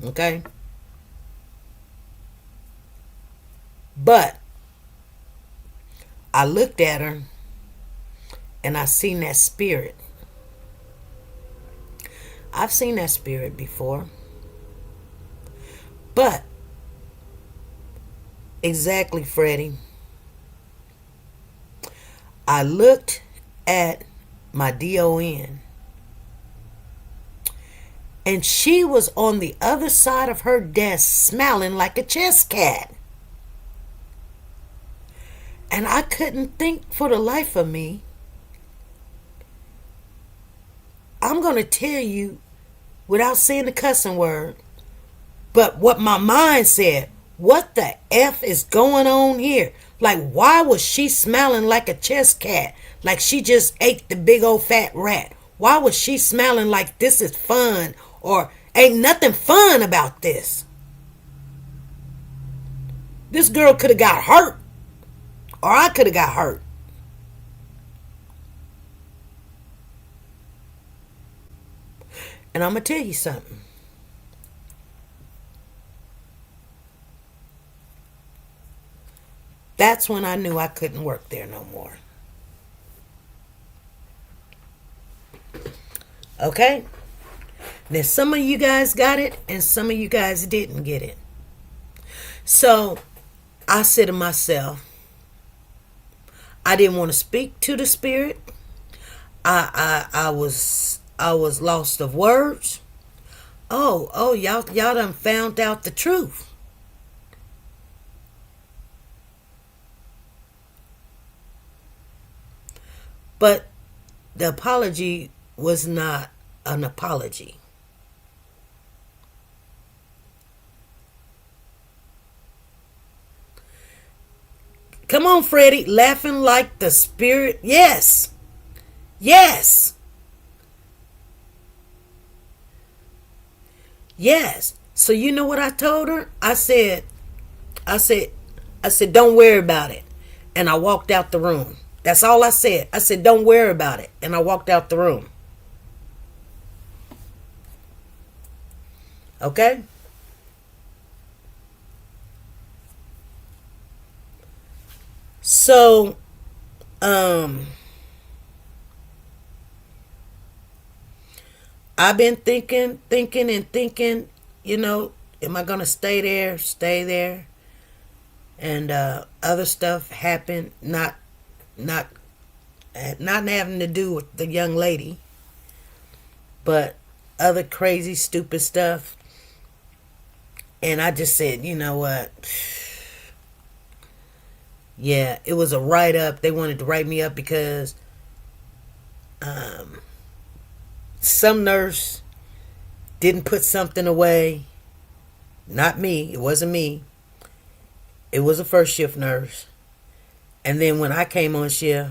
Okay? But I looked at her and I seen that spirit. I've seen that spirit before. But exactly, Freddie. I looked at my DON and she was on the other side of her desk smiling like a chess cat. And I couldn't think for the life of me. I'm going to tell you without saying the cussing word, but what my mind said, what the F is going on here? Like, why was she smiling like a chess cat? Like she just ate the big old fat rat. Why was she smiling like this is fun? Or ain't nothing fun about this? This girl could have got hurt. Or I could have got hurt. And I'm going to tell you something. That's when I knew I couldn't work there no more. Okay? Now some of you guys got it and some of you guys didn't get it. So I said to myself, I didn't want to speak to the spirit. I was lost of words. Oh, y'all done found out the truth. But the apology was not an apology. Come on, Freddie, laughing like the spirit. Yes. Yes. Yes. So you know what I told her? I said, don't worry about it. And I walked out the room. That's all I said. I said, don't worry about it. And I walked out the room. Okay? So, I've been thinking, you know, am I going to stay there, and other stuff happened, not having to do with the young lady, but other crazy, stupid stuff. And I just said, you know what? Yeah, it was a write-up. They wanted to write me up because some nurse didn't put something away. Not me. It wasn't me. It was a first shift nurse. And then when I came on shift,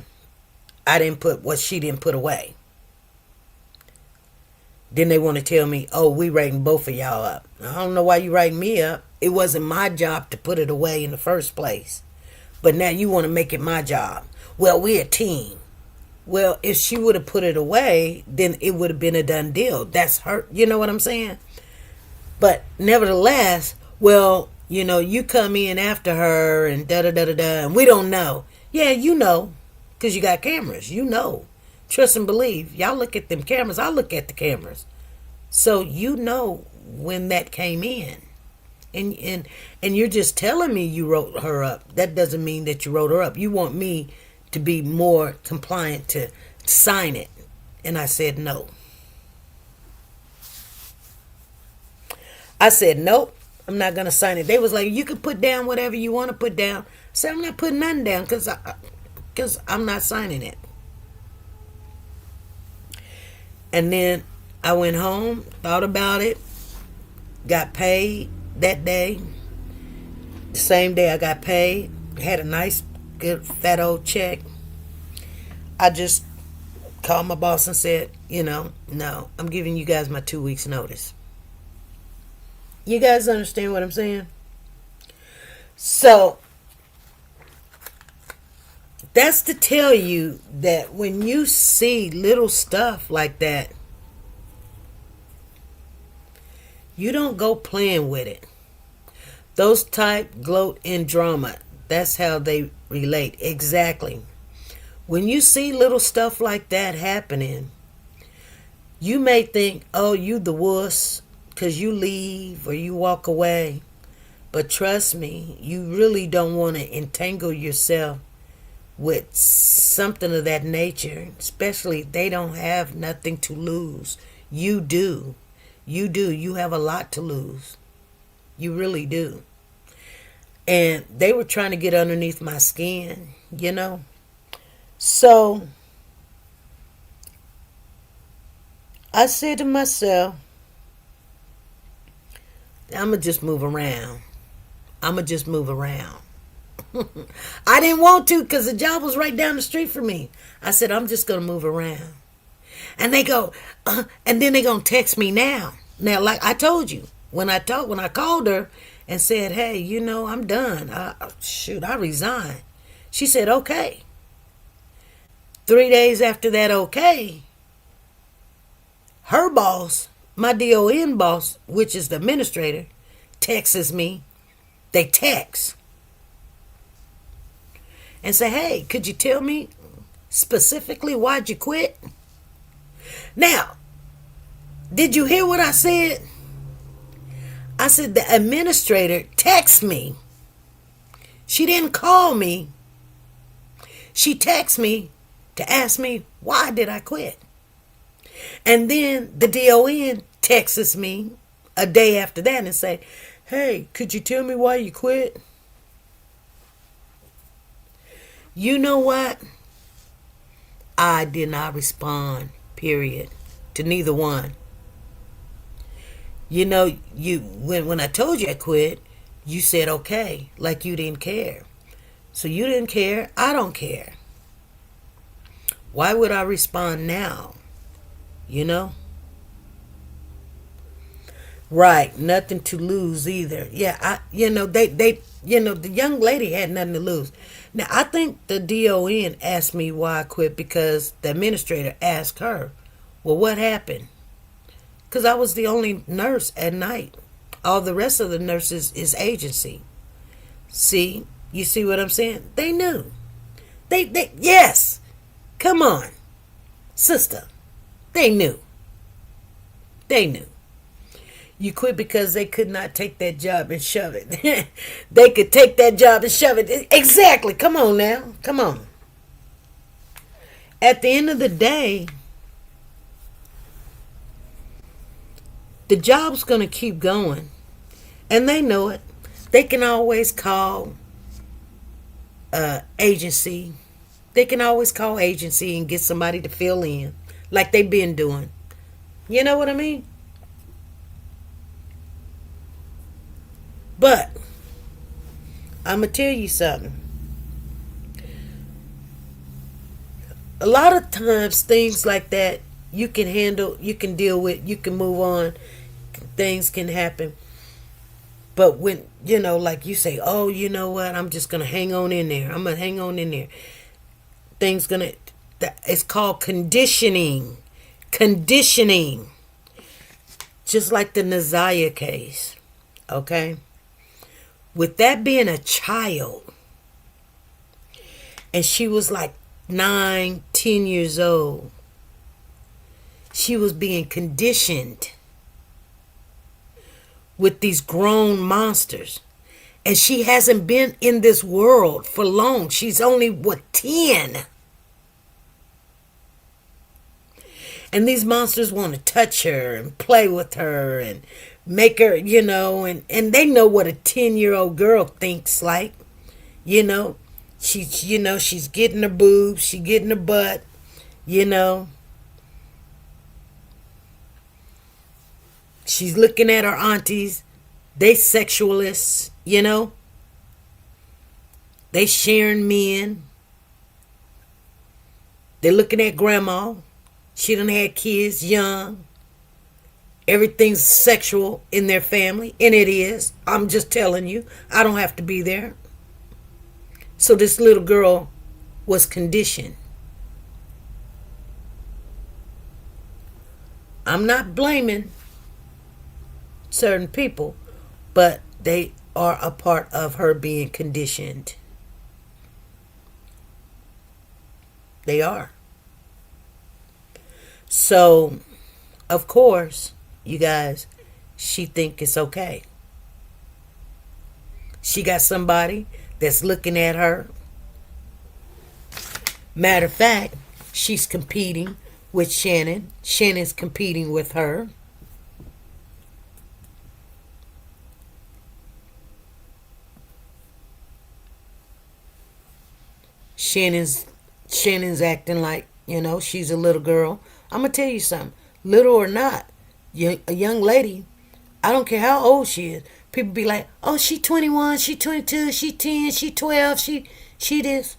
I didn't put what she didn't put away. Then they want to tell me, oh, we writing both of y'all up. I don't know why you writing me up. It wasn't my job to put it away in the first place. But now you want to make it my job. Well, we're a team. Well, if she would have put it away, then it would have been a done deal. That's her. You know what I'm saying? But nevertheless, well, you know, you come in after her and da-da-da-da-da, and we don't know. Yeah, you know, because you got cameras. You know. Trust and believe. Y'all look at them cameras. I look at the cameras. So you know when that came in. And you're just telling me you wrote her up. That doesn't mean that you wrote her up. You want me to be more compliant to sign it. And I said no. I said, nope, I'm not going to sign it. They was like, you can put down whatever you want to put down. I said, I'm not putting nothing down because I'm not signing it. And then I went home, thought about it, got paid that day. The same day I got paid, had a nice, good, fat old check. I just called my boss and said, you know, no, I'm giving you guys my 2 weeks notice. You guys understand what I'm saying? So, that's to tell you that when you see little stuff like that, you don't go playing with it. Those type gloat in drama, that's how they relate. Exactly. When you see little stuff like that happening, you may think, oh, you the wuss, because you leave or you walk away. But trust me, you really don't want to entangle yourself with something of that nature, especially if they don't have nothing to lose. You do. You do. You have a lot to lose. You really do. And they were trying to get underneath my skin, you know. So I said to myself, I'm going to just move around. I didn't want to because the job was right down the street from me. I said, I'm just going to move around. And they go, and then they're going to text me now. Now, like I told you, when I called her and said, hey, you know, I'm done. I resigned. She said, okay. 3 days after that, okay, her boss, my DON boss, which is the administrator, texts me. They text and say, hey, could you tell me specifically why'd you quit? Now, did you hear what I said? I said the administrator texted me. She didn't call me. She texted me to ask me, why did I quit? And then the DON texts me a day after that and say, hey, could you tell me why you quit? You know what? I did not respond, period, to neither one. You know, when I told you I quit, you said okay, like you didn't care. So you didn't care, I don't care. Why would I respond now? You know? Right, nothing to lose either. Yeah, the young lady had nothing to lose. Now, I think the DON asked me why I quit because the administrator asked her, well, what happened? Because I was the only nurse at night. All the rest of the nurses is agency. See? You see what I'm saying? They knew. Yes. Come on. Sister. They knew. They knew. You quit because they could not take that job and shove it. They could take that job and shove it. Exactly. Come on now. Come on. At the end of the day, the job's going to keep going. And they know it. They can always call agency. They can always call agency and get somebody to fill in like they've been doing. You know what I mean? But I'm going to tell you something. A lot of times things like that you can handle, you can deal with, you can move on. Things can happen. But when, like you say, oh, you know what? I'm just going to hang on in there. I'm going to hang on in there. It's called conditioning. Conditioning. Just like the Naziah case. Okay? With that being a child, and she was like 9, 10 years old, she was being conditioned with these grown monsters. And she hasn't been in this world for long. She's only, 10? And these monsters want to touch her and play with her and make her, and they know what a 10-year-old girl thinks like. She's getting her boobs, she's getting her butt, She's looking at her aunties. They sexualists, They sharing men. They're looking at grandma. She done had kids young. Everything's sexual in their family. And it is. I'm just telling you. I don't have to be there. So this little girl was conditioned. I'm not blaming certain people, but they are a part of her being conditioned. They are. So, of course, you guys, she think it's okay. She got somebody that's looking at her. Matter of fact, she's competing with Shannon. Shannon's competing with her. Shannon's acting like, she's a little girl. I'm going to tell you something. Little or not, a young lady, I don't care how old she is. People be like, oh, she 21, she 22, she 10, she 12, she this,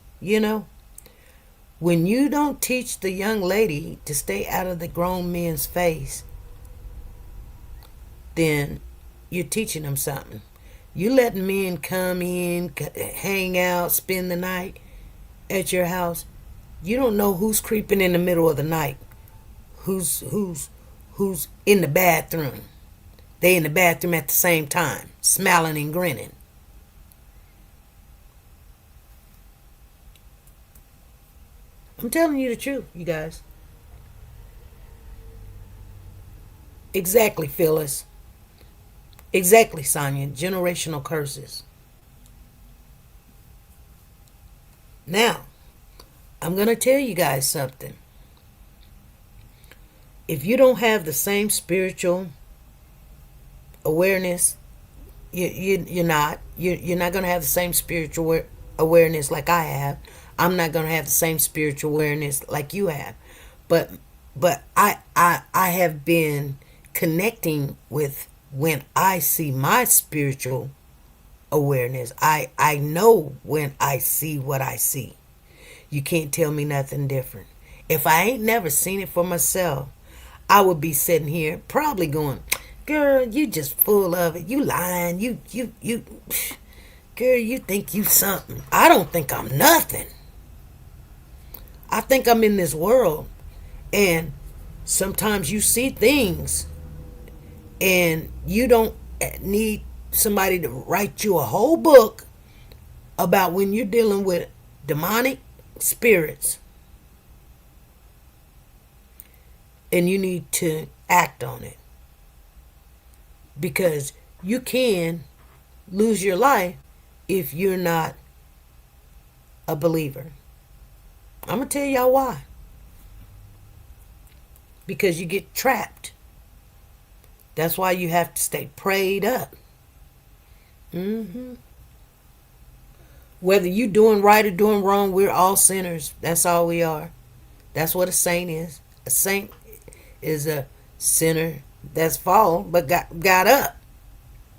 When you don't teach the young lady to stay out of the grown men's face, then you're teaching them something. You letting men come in, hang out, spend the night at your house. You don't know who's creeping in the middle of the night. Who's in the bathroom. They in the bathroom at the same time, smiling and grinning. I'm telling you the truth, you guys. Exactly, Phyllis. Exactly, Sonia. Generational curses. Now, I'm going to tell you guys something. If you don't have the same spiritual awareness, you're not going to have the same spiritual awareness like I have. I'm not going to have the same spiritual awareness like you have. But I have been connecting with when I see my spiritual awareness. I know when I see what I see. You can't tell me nothing different. If I ain't never seen it for myself, I would be sitting here probably going, girl, you just full of it. You lying. You, girl, you think you something. I don't think I'm nothing. I think I'm in this world. And sometimes you see things And you don't need somebody to write you a whole book about when you're dealing with demonic spirits. And you need to act on it. Because you can lose your life if you're not a believer. I'm going to tell y'all why. Because you get trapped. That's why you have to stay prayed up. Whether you doing right or doing wrong, we're all sinners. That's all we are. That's what a saint is. A saint is a sinner that's fallen but got up.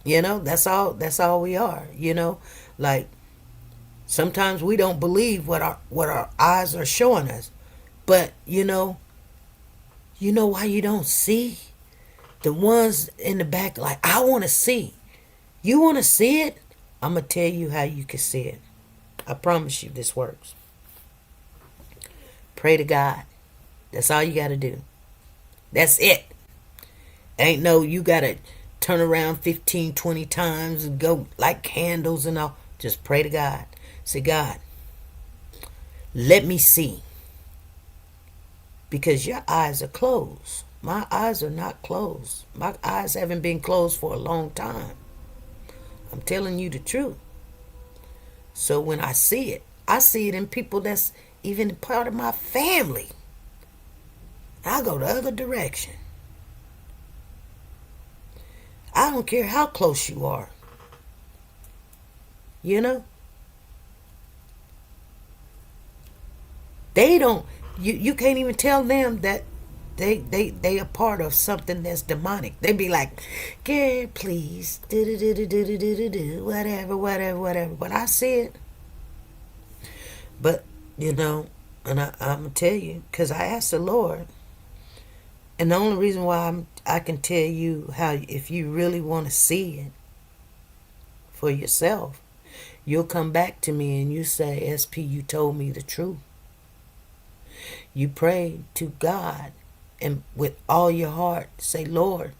You know, that's all we are. You know, like sometimes we don't believe what our eyes are showing us. But you know why you don't see? The ones in the back, like, I want to see. You want to see it? I'm going to tell you how you can see it. I promise you this works. Pray to God. That's all you got to do. That's it. Ain't no, you got to turn around 15, 20 times and go like candles and all. Just pray to God. Say, God, let me see. Because your eyes are closed. My eyes are not closed. My eyes haven't been closed for a long time. I'm telling you the truth. So when I see it in people that's even part of my family. I go the other direction. I don't care how close you are. You know? They don't, you can't even tell them that they are part of something that's demonic. They be like, "God, please, whatever." But I see it. But you know, and I'm gonna tell you, because I asked the Lord, and the only reason why I can tell you how, if you really want to see it for yourself, you'll come back to me and you say, "SP, you told me the truth." You pray to God. And with all your heart, say, "Lord,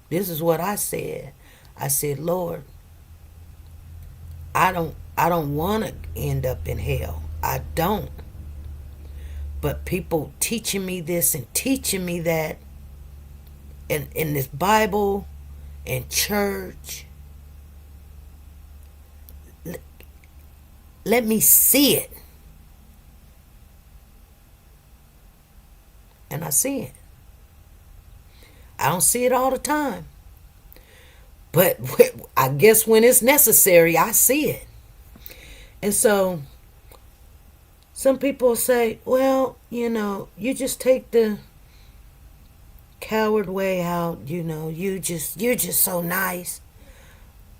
this is what I said." I said, "Lord, I don't want to end up in hell. I don't. But people teaching me this and teaching me that in this Bible and church, let me see it." And I see it. I don't see it all the time. But I guess when it's necessary, I see it. And so, some people say, "Well, you know, you just take the coward way out, you know, you're just so nice."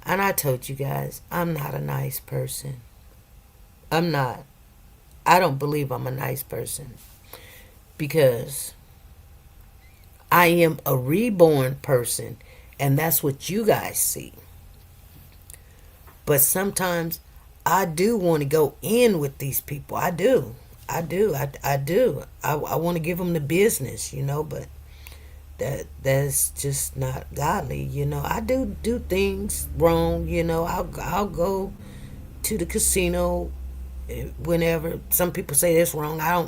And I told you guys, I'm not a nice person. I'm not. I don't believe I'm a nice person. Because I am a reborn person, and that's what you guys see. But sometimes I do want to go in with these people. I do. I want to give them the business, you know, but that's just not godly, you know. I do things wrong, you know. I'll go to the casino whenever. Some people say it's wrong. I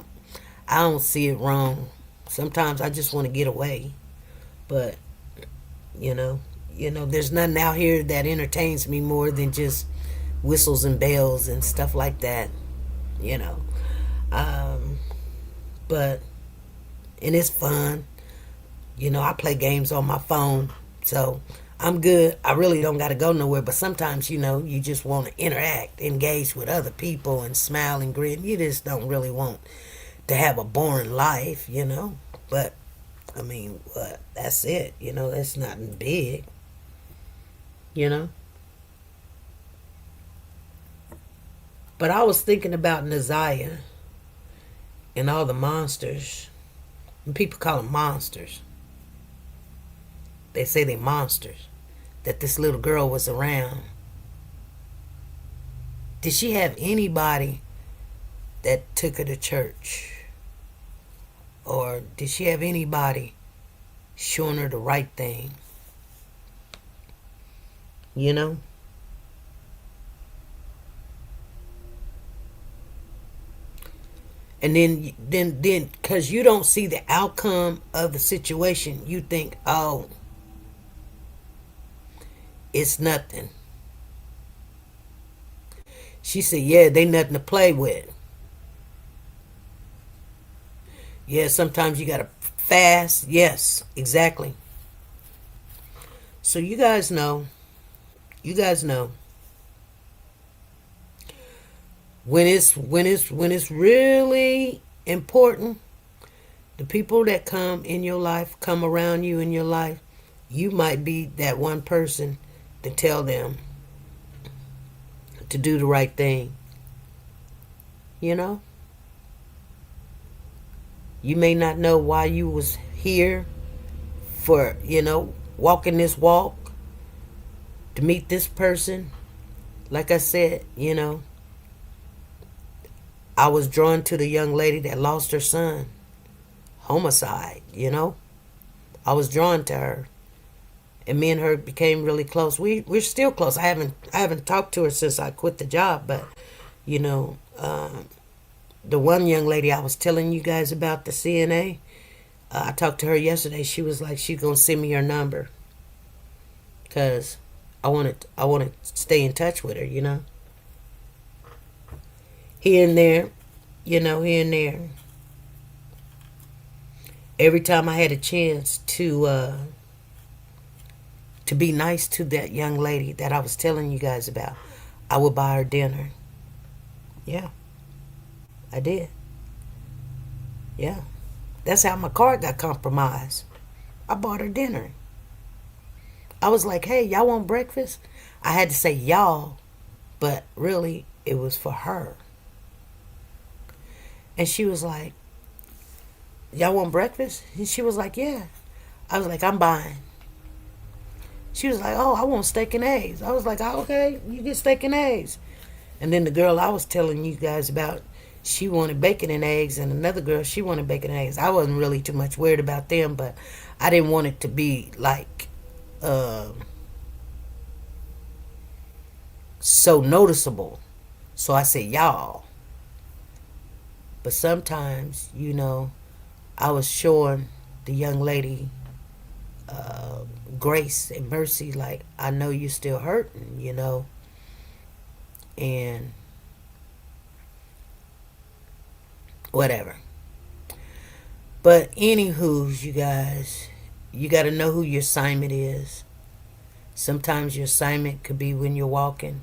don't see it wrong. Sometimes I just want to get away. But, you know, there's nothing out here that entertains me more than just whistles and bells and stuff like that, you know. But, and it's fun. You know, I play games on my phone, so I'm good. I really don't got to go nowhere. But sometimes, you know, you just want to interact, engage with other people and smile and grin. You just don't really want to have a boring life, you know. But I mean, that's it, you know. That's nothing big, you know. But I was thinking about Naziah and all the monsters. And people call them monsters. They say they're monsters. That this little girl was around. Did she have anybody that took her to church? Or did she have anybody showing her the right thing. You know? And then, because you don't see the outcome of the situation, you think, oh, it's nothing. She said, yeah, they nothing to play with. Yeah, sometimes you gotta fast. Yes, exactly. So you guys know. When it's really important, the people that come in your life, come around you in your life, you might be that one person to tell them to do the right thing. You know? You may not know why you was here for, walking this walk to meet this person. Like I said, I was drawn to the young lady that lost her son. Homicide, I was drawn to her. And me and her became really close. We're still close. I haven't talked to her since I quit the job, but the one young lady I was telling you guys about, the CNA, I talked to her yesterday. She was like, she's gonna send me her number, cause I want to stay in touch with her, Here and there, here and there. Every time I had a chance to be nice to that young lady that I was telling you guys about, I would buy her dinner. Yeah, I did. Yeah, that's how my car got compromised. I bought her dinner. I was like, hey, y'all want breakfast? I had to say y'all, but really it was for her. And she was like, y'all want breakfast? And she was like, yeah. I was like, I'm buying. She was like, oh, I want steak and eggs. I was like, oh, okay, you get steak and eggs. And then the girl I was telling you guys about, she wanted bacon and eggs, and another girl, she wanted bacon and eggs. I wasn't really too much worried about them, but I didn't want it to be like so noticeable. So I said, y'all. But sometimes, I was showing the young lady grace and mercy, like, I know you're still hurting, and whatever. But anywho, you guys, you got to know who your assignment is. Sometimes your assignment could be when you're walking.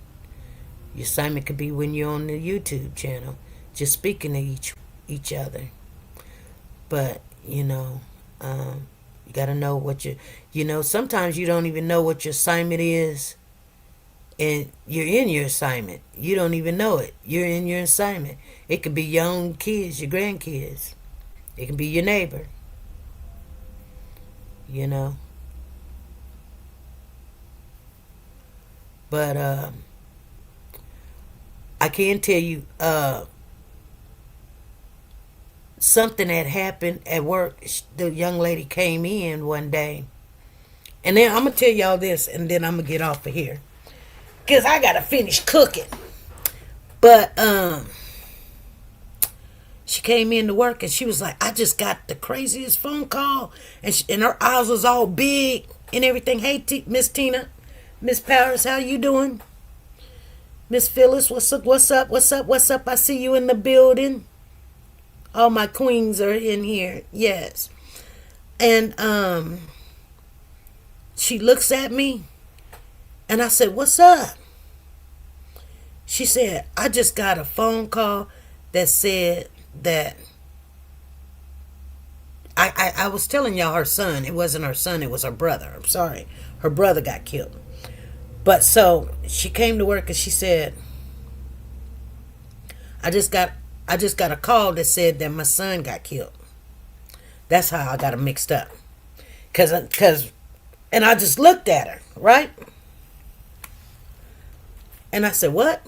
Your assignment could be when you're on the YouTube channel, just speaking to each other. But, you got to know what sometimes you don't even know what your assignment is. And you're in your assignment. You don't even know it. You're in your assignment. It could be your own kids, your grandkids. It can be your neighbor. But I can tell you something that happened at work. The young lady came in one day. And then I'm going to tell y'all this, and then I'm going to get off of here, because I got to finish cooking. But she came in to work, and she was like, I just got the craziest phone call. And her eyes was all big and everything. Hey, Miss Tina, Miss Powers, how you doing? Miss Phyllis, what's up? I see you in the building. All my queens are in here. Yes. And she looks at me, and I said, what's up? She said, I just got a phone call that said that I was telling y'all her son. It wasn't her son, it was her brother. I'm sorry. Her brother got killed. But so she came to work, and she said, I just got a call that said that my son got killed. That's how I got them mixed up. And I just looked at her, right? And I said, what?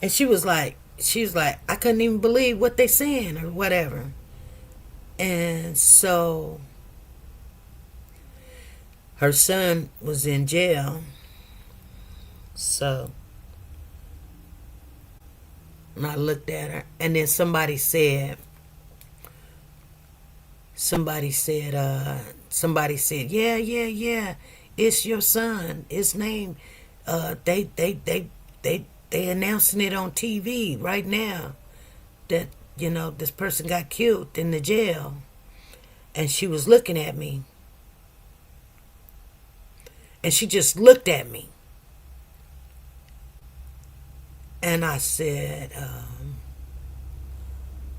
And she was like, I couldn't even believe what they saying or whatever. And so her son was in jail. So and I looked at her, and then somebody said, yeah, it's your son. His name, they announcing it on TV right now that, this person got killed in the jail. And she was looking at me. And she just looked at me. And I said,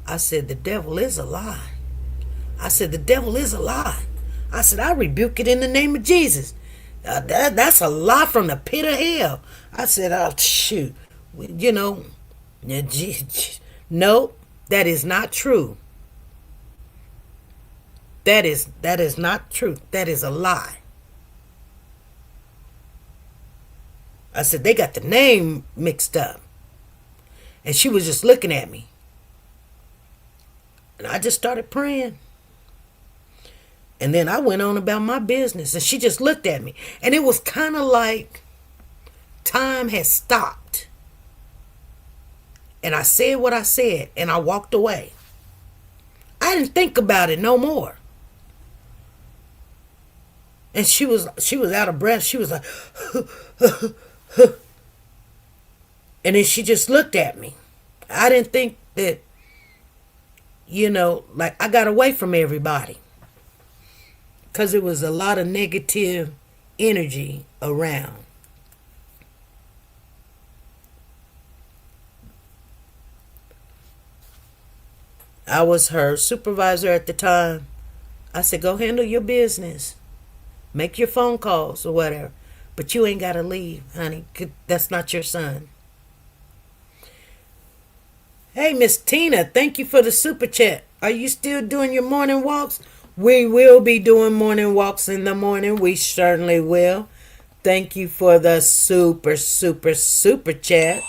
the devil is a lie. I said, the devil is a lie. I said, I rebuke it in the name of Jesus. That's a lie from the pit of hell. I said, oh, shoot. No, that is not true. That is not true. That is a lie. I said, they got the name mixed up. And she was just looking at me. And I just started praying. And then I went on about my business. And she just looked at me. And it was kind of like time had stopped. And I said what I said. And I walked away. I didn't think about it no more. And she was out of breath. She was like, and then she just looked at me. I didn't think that, like I got away from everybody. Because there was a lot of negative energy around. I was her supervisor at the time. I said, go handle your business. Make your phone calls or whatever. But you ain't got to leave, honey. That's not your son. Hey, Miss Tina, thank you for the super chat. Are you still doing your morning walks? We will be doing morning walks in the morning. We certainly will. Thank you for the super chat.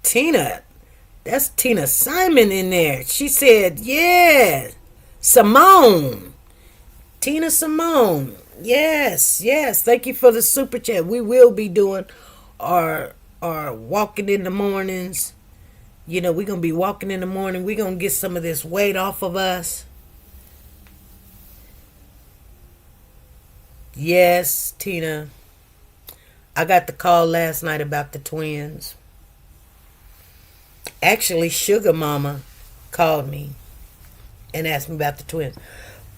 Tina. That's Tina Simon in there. She said, yeah. Simone. Tina Simone. Yes. Thank you for the super chat. We will be doing our walking in the mornings. We're going to be walking in the morning. We're going to get some of this weight off of us. Yes, Tina. I got the call last night about the twins. Actually, Sugar Mama called me and asked me about the twins.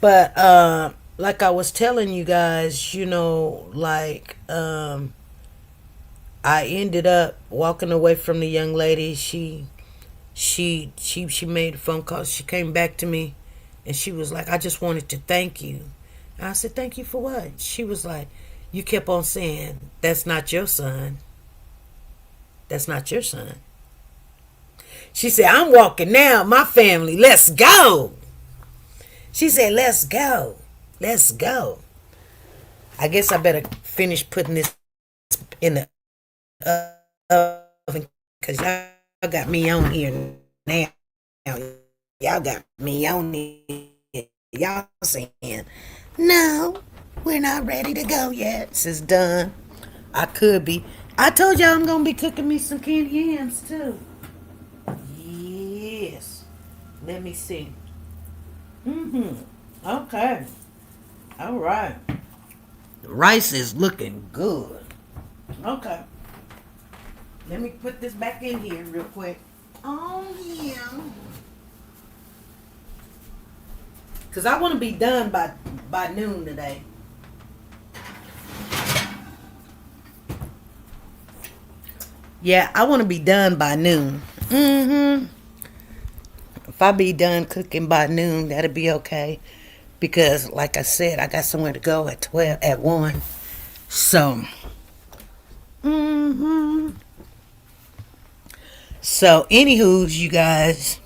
But like I was telling you guys, I ended up walking away from the young lady. She made a phone call. She came back to me and she was like, I just wanted to thank you. And I said, thank you for what? She was like, you kept on saying, that's not your son. That's not your son. She said, I'm walking now, my family, let's go. She said, let's go. I guess I better finish putting this in the oven because y'all got me on here now. Y'all got me on here. Y'all saying, no, we're not ready to go yet. This is done. I could be. I told y'all I'm going to be cooking me some canned yams too. Yes. Let me see. Okay. All right. The rice is looking good. Okay. Let me put this back in here real quick. Oh, yeah. Because I want to be done by noon today. Yeah, I want to be done by noon. If I be done cooking by noon, that'll be okay. because, like I said, I got somewhere to go at 1. So, So, anywho, you guys,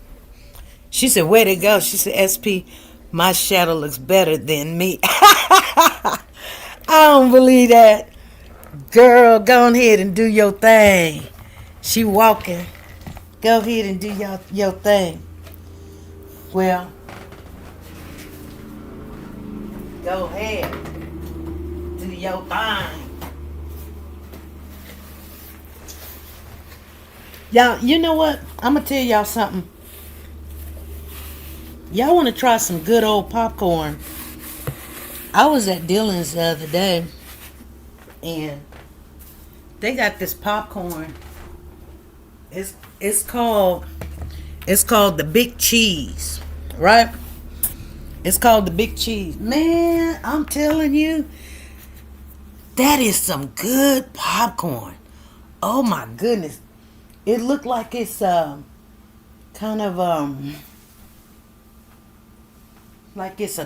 she said, where'd it go? She said, SP, my shadow looks better than me. I don't believe that. Girl, go ahead and do your thing. She walking. Go ahead and do your thing. Well, go ahead. Do your thing. Y'all, you know what? I'm going to tell y'all something. Y'all want to try some good old popcorn? I was at Dillon's the other day, and they got this popcorn. It's called the Big Cheese, right? It's called the Big Cheese. Man, I'm telling you, that is some good popcorn. Oh my goodness. It looked like it's kind of like it's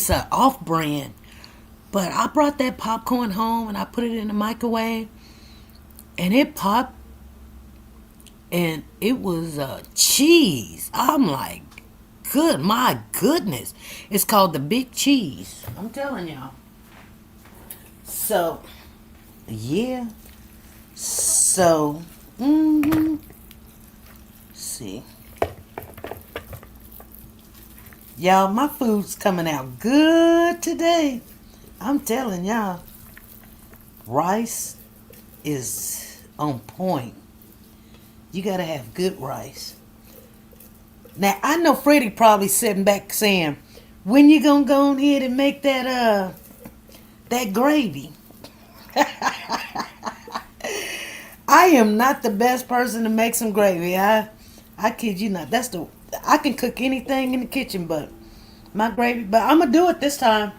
a off brand. But I brought that popcorn home and I put it in the microwave and it popped and it was cheese. I'm like, my goodness. It's called the Big Cheese. I'm telling y'all. So, yeah. So, see. Y'all, my food's coming out good today. I'm telling y'all. Rice is on point. You gotta have good rice. Now, I know Freddie probably sitting back saying, when you gonna go ahead and make that gravy? I am not the best person to make some gravy. I kid you not. I can cook anything in the kitchen, but my gravy. But I'm gonna do it this time.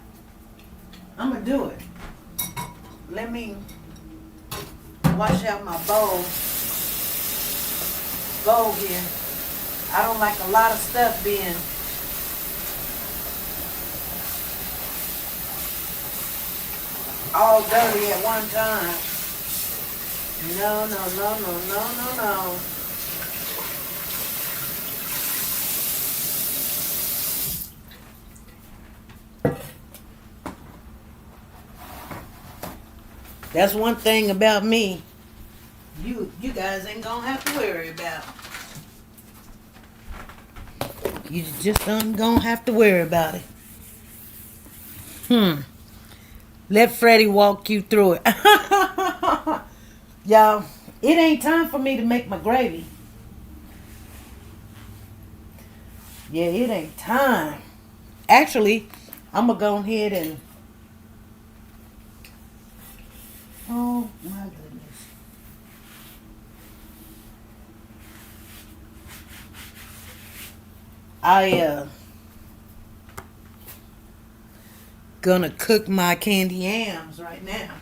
I'm gonna do it. Let me wash out my bowl here. I don't like a lot of stuff being all dirty at one time. No. That's one thing about me. You guys ain't gonna have to worry about. You just ain't gonna have to worry about it. Let Freddie walk you through it. Y'all, it ain't time for me to make my gravy. Yeah, it ain't time. Actually, I'm gonna go ahead and... Oh, my goodness. Gonna cook my candy yams right now.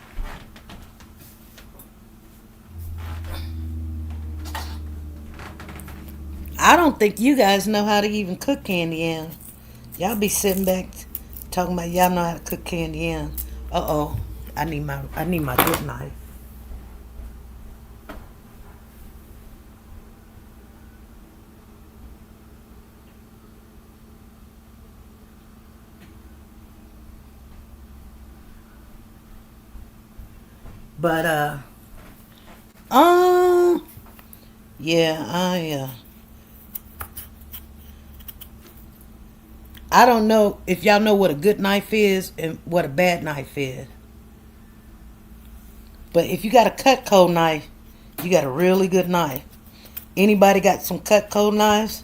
I don't think you guys know how to even cook candy yams. Y'all be sitting back talking about y'all know how to cook candy yams. Uh-oh. I need my good knife. But yeah, I don't know if y'all know what a good knife is and what a bad knife is. But if you got a Cutco knife, you got a really good knife. Anybody got some Cutco knives?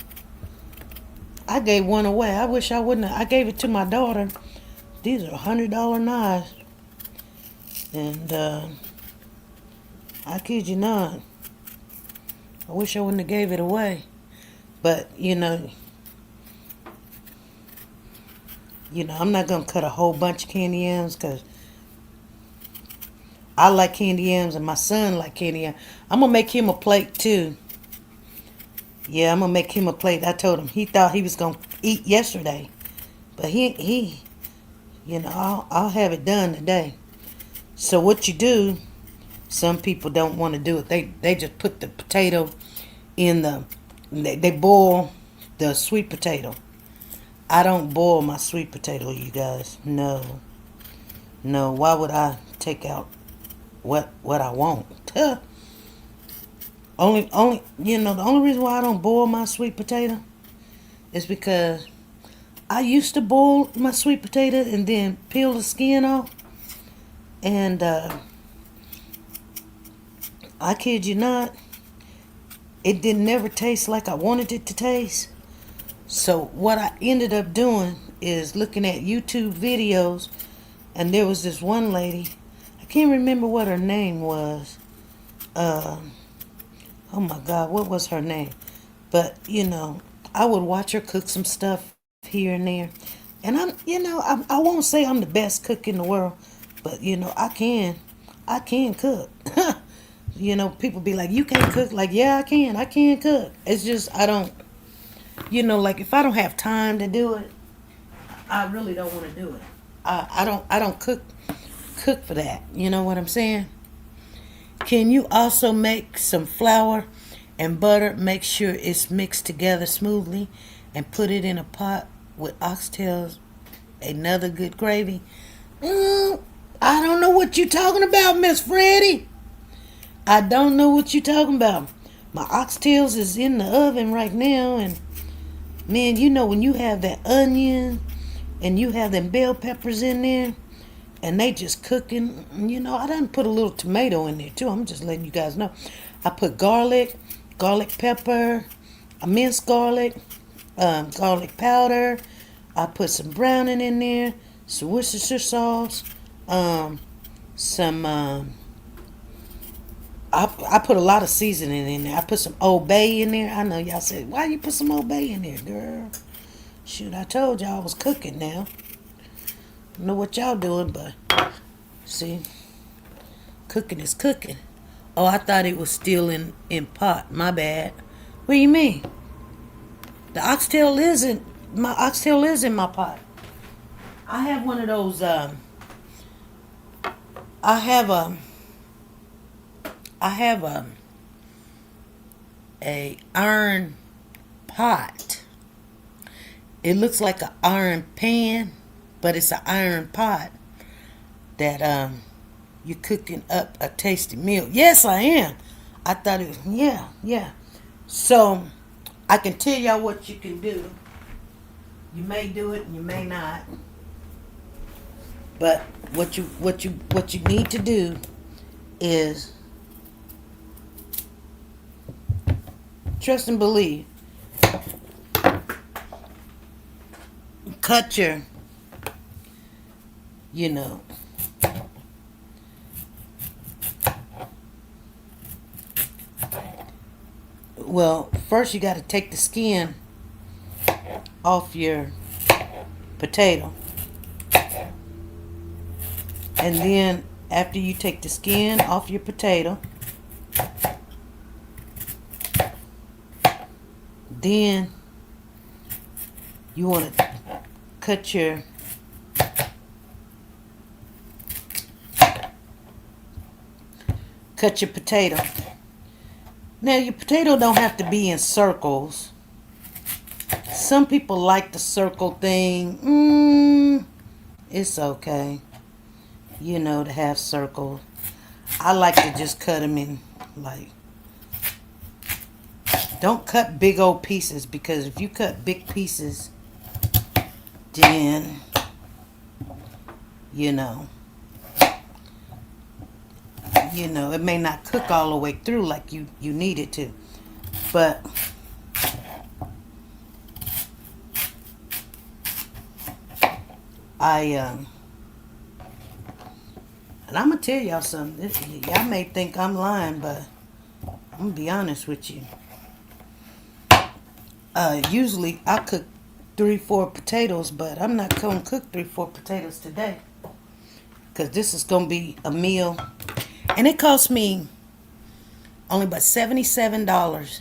I gave one away. I wish I wouldn't have. I gave it to my daughter. These are $100 knives. And I kid you not. I wish I wouldn't have gave it away. But, you know, I'm not going to cut a whole bunch of candy yams because I like candy yams and my son like candy yams. I'm going to make him a plate too. Yeah, I'm going to make him a plate. I told him he thought he was going to eat yesterday. But I'll have it done today. So what you do, some people don't want to do it. They just put the potato in they boil the sweet potato. I don't boil my sweet potato, you guys. No. Why would I take out what I want? only the only reason why I don't boil my sweet potato is because I used to boil my sweet potato and then peel the skin off, and I kid you not, it didn't never taste like I wanted it to taste. So what I ended up doing is looking at YouTube videos, and there was this one lady, I can't remember what her name was. Oh my God, what was her name? But I would watch her cook some stuff here and there, and I won't say I'm the best cook in the world, but I can cook. People be like, you can't cook. Like, yeah, I can cook. It's just I don't. Like if I don't have time to do it, I really don't want to do it. I don't cook for that. You know what I'm saying? Can you also make some flour and butter? Make sure it's mixed together smoothly and put it in a pot with oxtails, another good gravy. I don't know what you're talking about, Miss Freddie. I don't know what you're talking about. My oxtails is in the oven right now, and man, when you have that onion and you have them bell peppers in there and they just cooking, I done put a little tomato in there too. I'm just letting you guys know. I put garlic pepper, minced garlic, garlic powder. I put some browning in there, some Worcestershire sauce, some I put a lot of seasoning in there. I put some Old Bay in there. I know y'all said, why you put some Old Bay in there, girl? Shoot, I told y'all I was cooking now. I know what y'all doing, but see, cooking is cooking. Oh, I thought it was still in pot. My bad. What do you mean? My oxtail is in my pot. I have one of those. I have a iron pot. It looks like an iron pan, but it's an iron pot that you're cooking up a tasty meal. Yes, I am. I thought it was, yeah. So I can tell y'all what you can do. You may do it and you may not. But what you need to do is trust and believe. Cut your, well, first you got to take the skin off your potato. And then after you take the skin off your potato, then you want to cut your potato. Now your potato don't have to be in circles. Some people like the circle thing. It's okay, to have circles. I like to just cut them in don't cut big old pieces, because if you cut big pieces, then it may not cook all the way through like you need it to. But and I'm gonna tell y'all something. Y'all may think I'm lying, but I'm gonna be honest with you. Usually I cook 3-4 potatoes, but I'm not gonna cook 3-4 potatoes today, because this is gonna be a meal, and it cost me only about $77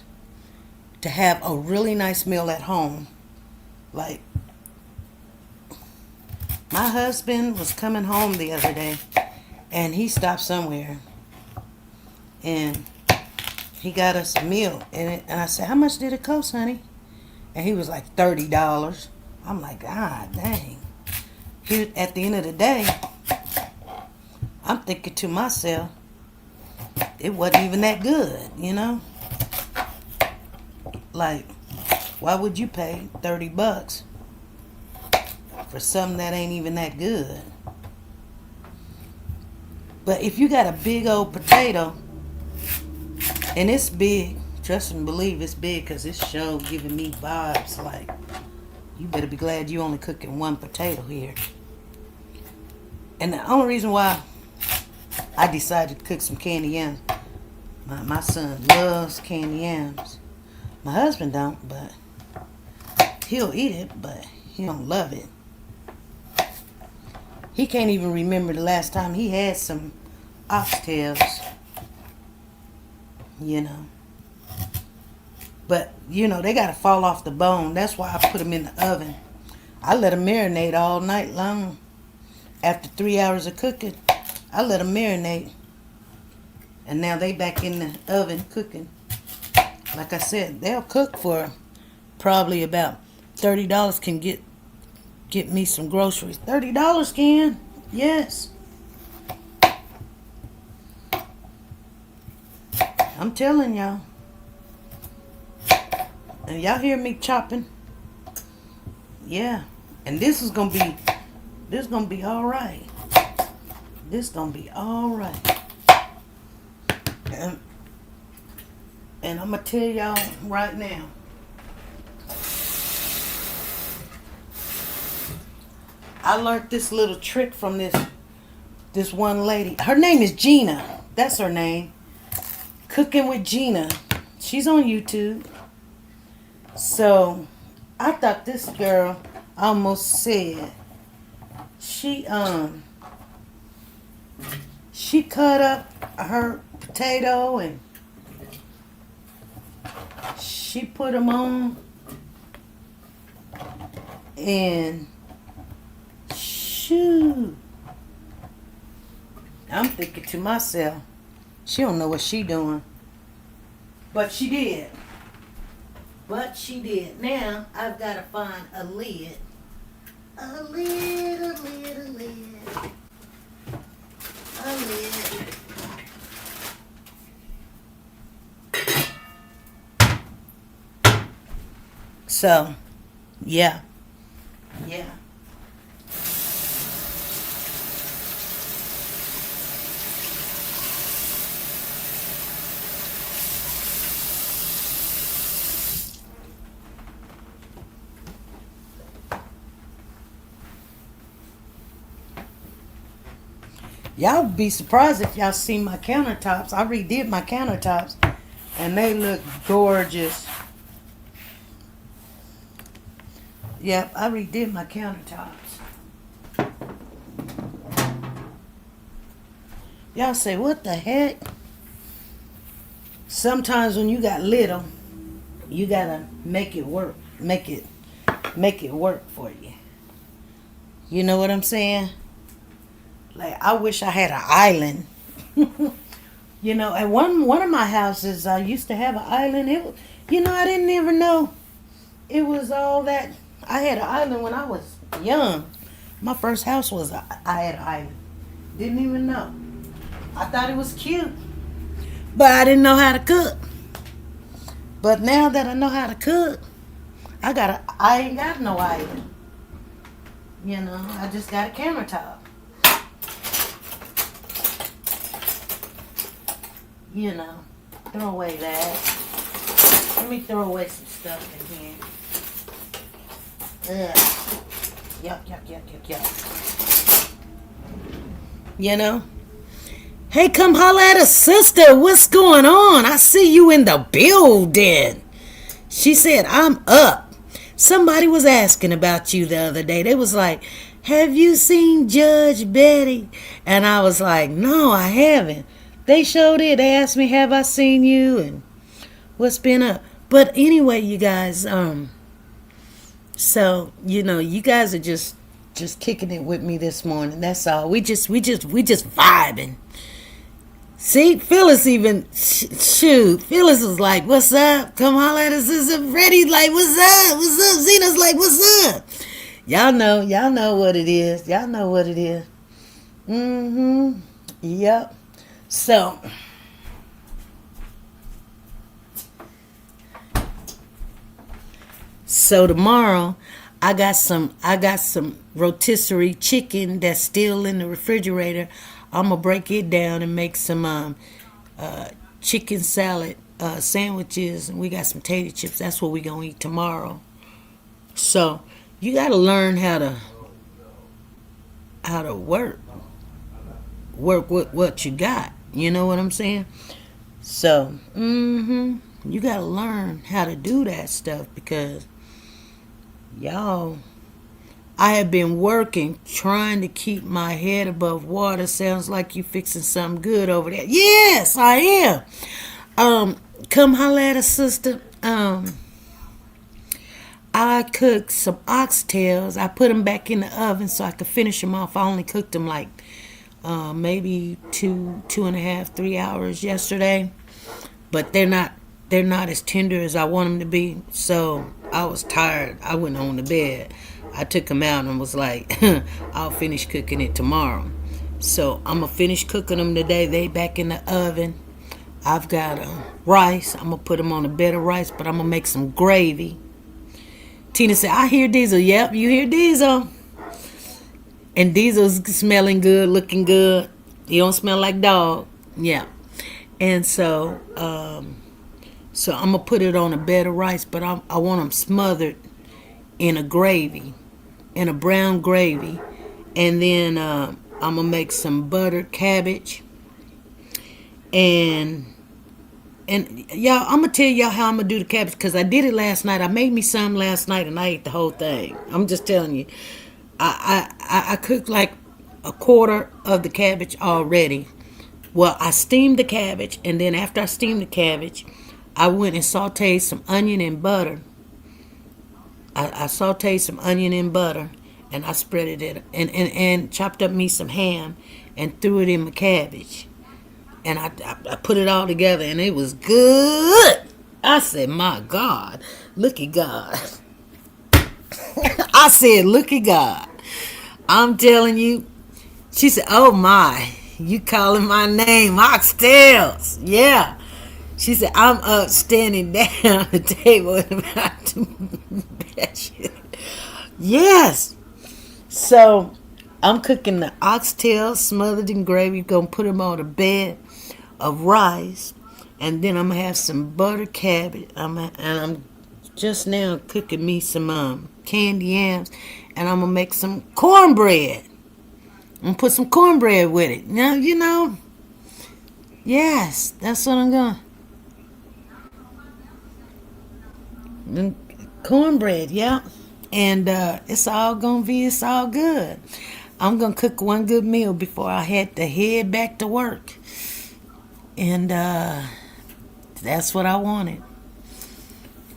to have a really nice meal at home. Like, My husband was coming home the other day, and he stopped somewhere, and he got us a meal. And I said, how much did it cost, honey? And he was like, $30. I'm like, God dang. At the end of the day, I'm thinking to myself, it wasn't even that good, you know? Like, why would you pay $30 for something that ain't even that good? But if you got a big old potato, and it's big, trust and believe it's big, because this show giving me vibes like, you better be glad you only cooking one potato here. And the only reason why I decided to cook some candy yams, my son loves candy yams. My husband don't, but he'll eat it, but he don't love it. He can't even remember the last time he had some oxtails, you know. But, you know, they got to fall off the bone. That's why I put them in the oven. I let them marinate all night long. After 3 hours of cooking, I let them marinate. And now they back in the oven cooking. Like I said, they'll cook for probably about $30 can get me some groceries. $30 can? Yes. I'm telling y'all. And y'all hear me chopping? Yeah. And this is gonna be all right. This gonna be all right. And I'm gonna tell y'all right now. I learned this little trick from this one lady. Her name is Gina. That's her name. Cooking with Gina. She's on YouTube. So I thought this girl almost said she cut up her potato and she put them on, and shoot, I'm thinking to myself, she don't know what she doing. But she did. Now I've got to find a lid. A lid. So, yeah. Y'all be surprised if y'all see my countertops. I redid my countertops, and they look gorgeous. Yep, I redid my countertops. Y'all say, what the heck? Sometimes when you got little, you gotta make it work. Make it work for you. You know what I'm saying? Like, I wish I had an island. You know, at one of my houses, I used to have an island. I didn't even know it was all that. I had an island when I was young. My first house I had an island. Didn't even know. I thought it was cute. But I didn't know how to cook. But now that I know how to cook, I ain't got no island. You know, I just got a countertop. You know, throw away that. Let me throw away some stuff in here. Ugh. Yuck. You know? Hey, come holler at a sister. What's going on? I see you in the building. She said, I'm up. Somebody was asking about you the other day. They was like, have you seen Judge Betty? And I was like, no, I haven't. They showed it. They asked me, have I seen you? And what's been up? But anyway, you guys, so, you know, you guys are just just kicking it with me this morning. That's all. We just vibing. See, Phyllis even shoot. Phyllis was like, "What's up? Come holler at us." Freddie's like, "What's up? What's up?" Zena's like, "What's up?" Y'all know what it is. Y'all know what it is. Yep. So tomorrow, I got some rotisserie chicken that's still in the refrigerator. I'm gonna break it down and make some chicken salad sandwiches, and we got some tater chips. That's what we gonna eat tomorrow. So you gotta learn how to work with what you got. You know what I'm saying? So you gotta learn how to do that stuff, because y'all, I have been working, trying to keep my head above water. Sounds like you fixing something good over there. Yes, I am. Come holler at us, sister. I cooked some oxtails. I put them back in the oven so I could finish them off. I only cooked them like maybe 2.5, 3 hours yesterday, but they're not as tender as I want them to be. So I was tired. I went on to bed. I took them out and was like, I'll finish cooking it tomorrow. So I'm going to finish cooking them today. They back in the oven. I've got rice. I'm going to put them on a bed of rice, but I'm going to make some gravy. Tina said, I hear Diesel. Yep, you hear Diesel. And Diesel's smelling good, looking good. He don't smell like dog. Yeah. And so I'm going to put it on a bed of rice, but I want them smothered in a gravy, in a brown gravy. And then I'm going to make some buttered cabbage. And y'all, I'm going to tell y'all how I'm going to do the cabbage, because I did it last night. I made me some last night, and I ate the whole thing. I'm just telling you. I cooked like a quarter of the cabbage already. Well, I steamed the cabbage, and then after I steamed the cabbage, I went and sauteed some onion and butter. I sauteed some onion and butter, and I spread it and chopped up me some ham and threw it in my cabbage. And I put it all together, and it was good. I said, my God, look at God. I said, look at God. I'm telling you. She said, oh my, you calling my name, oxtails. Yeah. She said, I'm up standing down at the table and about to bet you. Yes. So I'm cooking the oxtails smothered in gravy. Gonna put them on a bed of rice, and then I'm gonna have some butter cabbage. I'm just now cooking me some candy yams, and I'm gonna make some cornbread. I'm gonna put some cornbread with it. Now, you know, yes, that's what I'm going. Cornbread, yeah. And it's all good. I'm gonna cook one good meal before I had to head back to work. And that's what I wanted.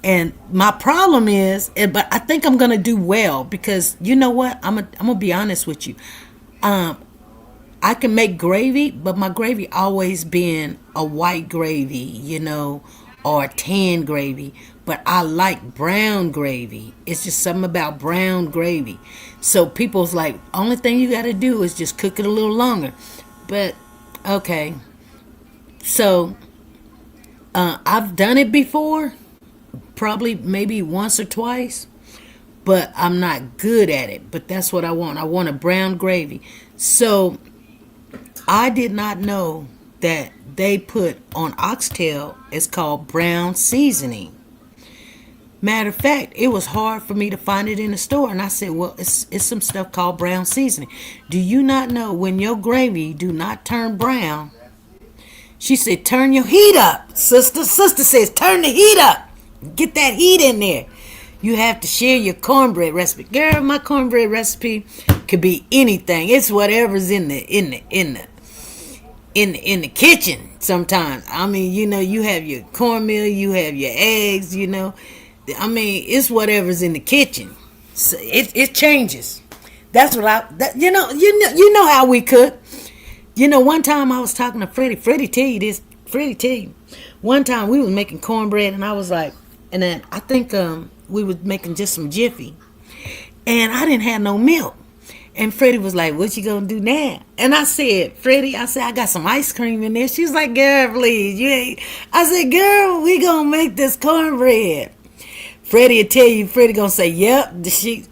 And my problem is, but I think I'm gonna do well, because you know what? I'm gonna be honest with you. I can make gravy, but my gravy always been a white gravy, you know, or a tan gravy. But I like brown gravy. It's just something about brown gravy. So people's like, only thing you got to do is just cook it a little longer. But okay. So I've done it before. Probably maybe once or twice, but I'm not good at it. But that's what I want. I want a brown gravy. So I did not know that they put on oxtail, it's called brown seasoning. Matter of fact, it was hard for me to find it in the store, and I said, well, it's some stuff called brown seasoning. Do you not know when your gravy do not turn brown? She said, turn your heat up, sister. Sister says, turn the heat up. Get that heat in there. You have to share your cornbread recipe. Girl, my cornbread recipe could be anything. It's whatever's in the kitchen sometimes. I mean, you know, you have your cornmeal, you have your eggs, you know. I mean, it's whatever's in the kitchen. So it changes. That's what you know how we cook. You know, one time I was talking to Freddie. Freddie tell you this. Freddie tell you. One time we was making cornbread, and I was like, and then I think we was making just some Jiffy, and I didn't have no milk. And Freddie was like, what you gonna do now? And I said, Freddie, I got some ice cream in there. She was like, girl, please, you ain't. I said, girl, we gonna make this cornbread. Freddie will tell you, Freddie gonna say, yep,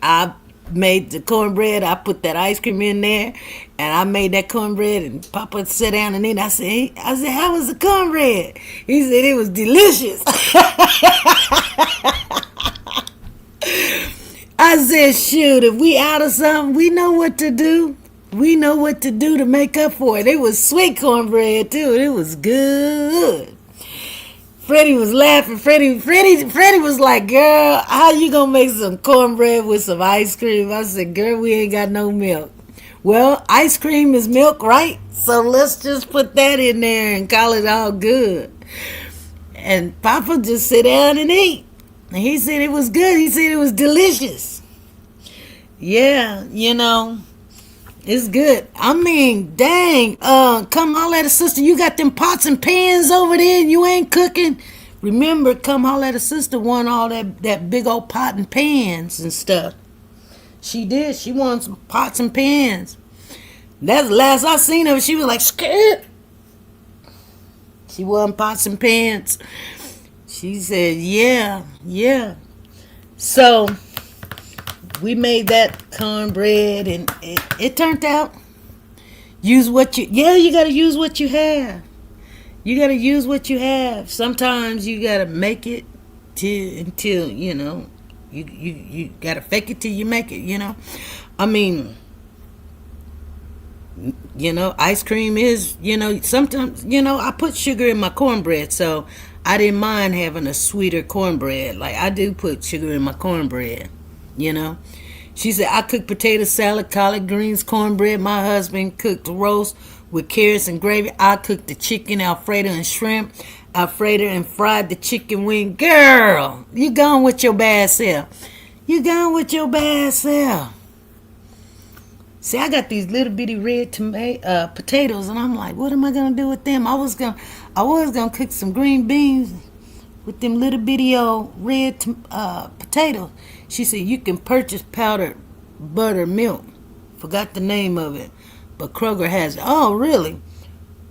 I made the cornbread, I put that ice cream in there, and I made that cornbread, and Papa sat down and then I said, how was the cornbread? He said, it was delicious. I said, shoot, if we out of something, we know what to do. We know what to do to make up for it. It was sweet cornbread, too. It was good. Freddie was laughing. Freddie was like, girl, how you gonna make some cornbread with some ice cream? I said, girl, we ain't got no milk. Well, ice cream is milk, right? So let's just put that in there and call it all good. And Papa just sit down and eat. And he said it was good. He said it was delicious. Yeah, you know, it's good. I mean, dang, come holler at a sister. You got them pots and pans over there and you ain't cooking. Remember, come holler at a sister won all that big old pot and pans and stuff. She did. She won some pots and pans. That's the last I seen of her. She was like, scared. She won pots and pans. She said, yeah. So we made that cornbread and it turned out. You got to use what you have. You got to use what you have. Sometimes you got to make it until, you know, you got to fake it till you make it, you know. I mean, you know, ice cream is, you know, sometimes, you know, I put sugar in my cornbread, so I didn't mind having a sweeter cornbread. Like, I do put sugar in my cornbread, you know. She said, I cook potato salad, collard greens, cornbread. My husband cooked roast with carrots and gravy. I cooked the chicken, Alfredo, and shrimp. Alfredo and fried the chicken wing. Girl, you gone with your bad self. See, I got these little bitty red potatoes, and I'm like, what am I gonna do with them? I was gonna cook some green beans with them little bitty old red potatoes. She said you can purchase powdered buttermilk. Forgot the name of it, but Kroger has it. Oh, really?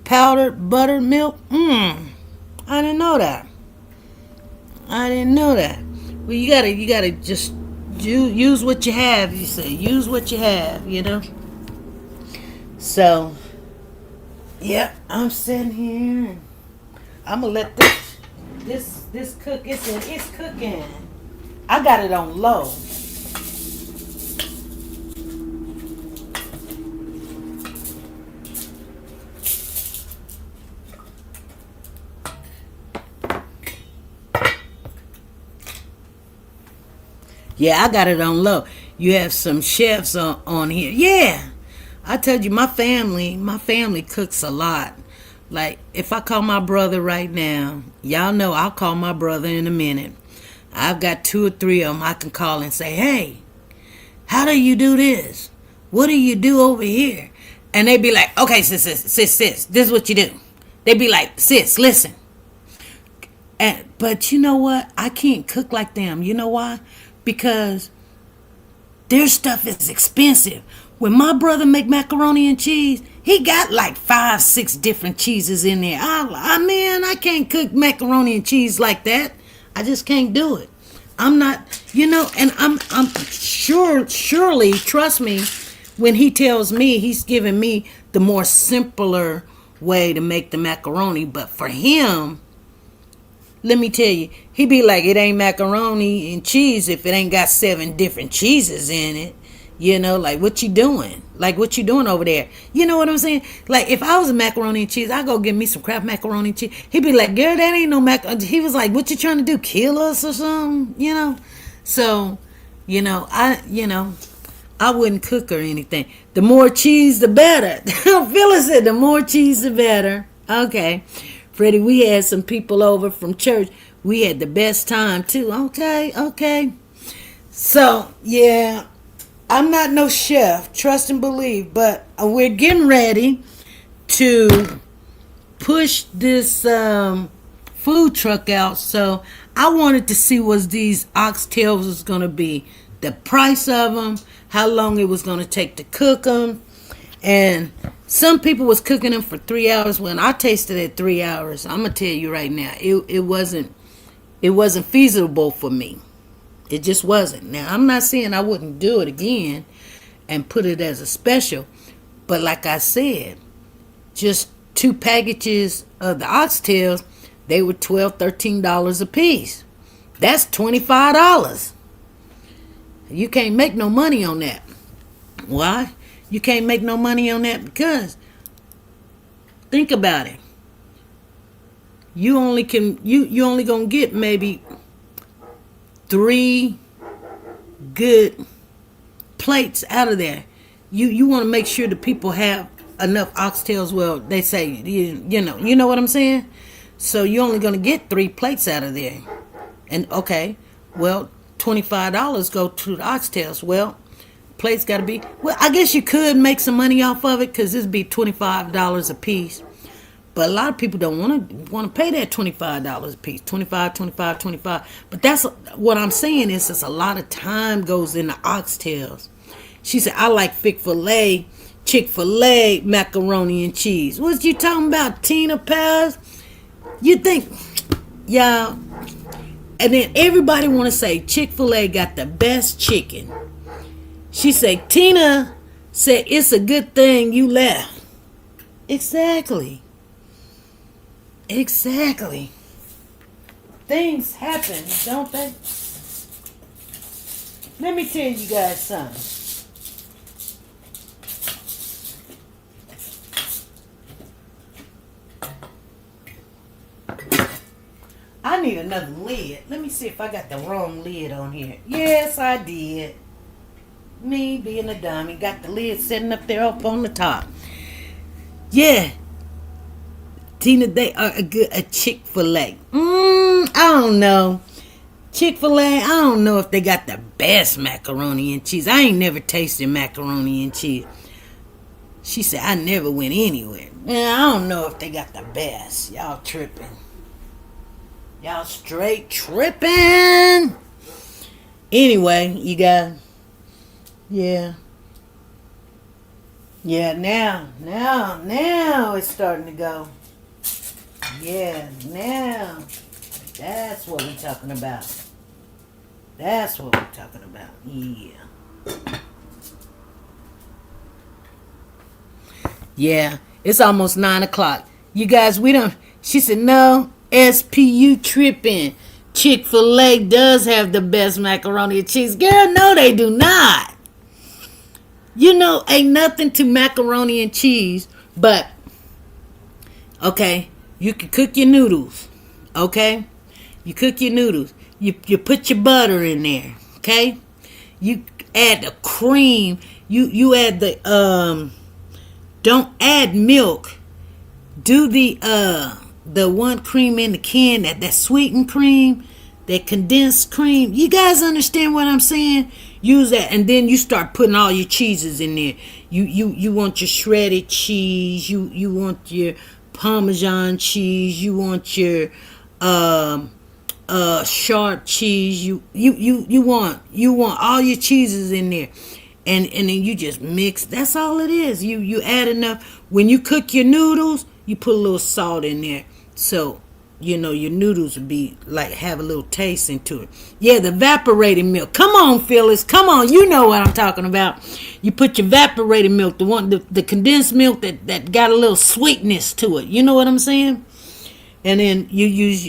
Powdered buttermilk? I didn't know that. Well, you gotta just use what you have. You say use what you have, you know. So, yeah, I'm sitting here. And I'm gonna let this cook. It's cooking. I got it on low. Yeah, I got it on low. You have some chefs on here. Yeah, I told you my family cooks a lot. Like, if I call my brother right now, y'all know I'll call my brother in a minute. I've got 2 or 3 of them I can call and say, hey, how do you do this? What do you do over here? And they be like, okay, sis, this is what you do. They be like, sis, listen. But you know what? I can't cook like them. You know why? Because their stuff is expensive. When my brother make macaroni and cheese, he got like 5, 6 different cheeses in there. I can't cook macaroni and cheese like that. I just can't do it. I'm not, you know, and I'm surely, trust me, when he tells me he's giving me the more simpler way to make the macaroni. But for him, let me tell you, he be like, it ain't macaroni and cheese if it ain't got 7 different cheeses in it. You know, like, what you doing? Like, what you doing over there? You know what I'm saying? Like, if I was a macaroni and cheese, I'd go get me some Kraft macaroni and cheese. He'd be like, girl, that ain't no macaroni. He was like, what you trying to do? Kill us or something? You know? So, you know, I wouldn't cook or anything. The more cheese, the better. Phyllis said, the more cheese, the better. Okay. Freddie, we had some people over from church. We had the best time, too. Okay. So, yeah. I'm not no chef, trust and believe, but we're getting ready to push this food truck out. So I wanted to see what these oxtails was going to be, the price of them, how long it was going to take to cook them. And some people was cooking them for 3 hours. When I tasted it 3 hours, I'm going to tell you right now, it wasn't feasible for me. It just wasn't. Now, I'm not saying I wouldn't do it again and put it as a special. But like I said, just 2 packages of the oxtails, they were $12, $13 a piece. That's $25. You can't make no money on that. Why? You can't make no money on that because think about it. You only gonna get maybe 3 good plates out of there. You want to make sure the people have enough oxtails. Well, they say you know what I'm saying. So you're only gonna get 3 plates out of there, and okay, well, $25 go to the oxtails. Well, plates got to be. Well, I guess you could make some money off of it because this be $25 a piece. But a lot of people don't want to pay that $25 a piece. 25, 25, 25. But that's what I'm saying is a lot of time goes into oxtails. She said, I like Chick-fil-A macaroni and cheese. What you talking about, Tina Powers? You think, y'all, and then everybody want to say Chick-fil-A got the best chicken. She said, Tina said, it's a good thing you left. Exactly. Things happen, don't they? Let me tell you guys something. I need another lid. Let me see if I got the wrong lid on here. Yes, I did. Me being a dummy. Got the lid sitting up there up on the top. Yeah. Tina, they are a Chick-fil-A. I don't know. Chick-fil-A, I don't know if they got the best macaroni and cheese. I ain't never tasted macaroni and cheese. She said, I never went anywhere. Man, I don't know if they got the best. Y'all tripping. Y'all straight tripping. Anyway, you guys. Yeah. Yeah, now it's starting to go. Yeah, now. That's what we're talking about. Yeah. Yeah, it's almost 9 o'clock. You guys, she said, no, SPU tripping. Chick-fil-A does have the best macaroni and cheese. Girl, no, they do not. You know, ain't nothing to macaroni and cheese, but, okay, you can cook your noodles, okay? You cook your noodles. You put your butter in there, okay? You add the cream. You add the, don't add milk. Do the one cream in the can, that sweetened cream, that condensed cream. You guys understand what I'm saying? Use that, and then you start putting all your cheeses in there. You want your shredded cheese. You want your Parmesan cheese. You want your sharp cheese. You want all your cheeses in there, and then you just mix. That's all it is. You add enough. When you cook your noodles, you put a little salt in there, so you know your noodles will be like have a little taste into it. Yeah, the evaporated milk. Come on, Phyllis. Come on, you know what I'm talking about. You put your evaporated milk, the condensed milk that got a little sweetness to it. You know what I'm saying? And then you use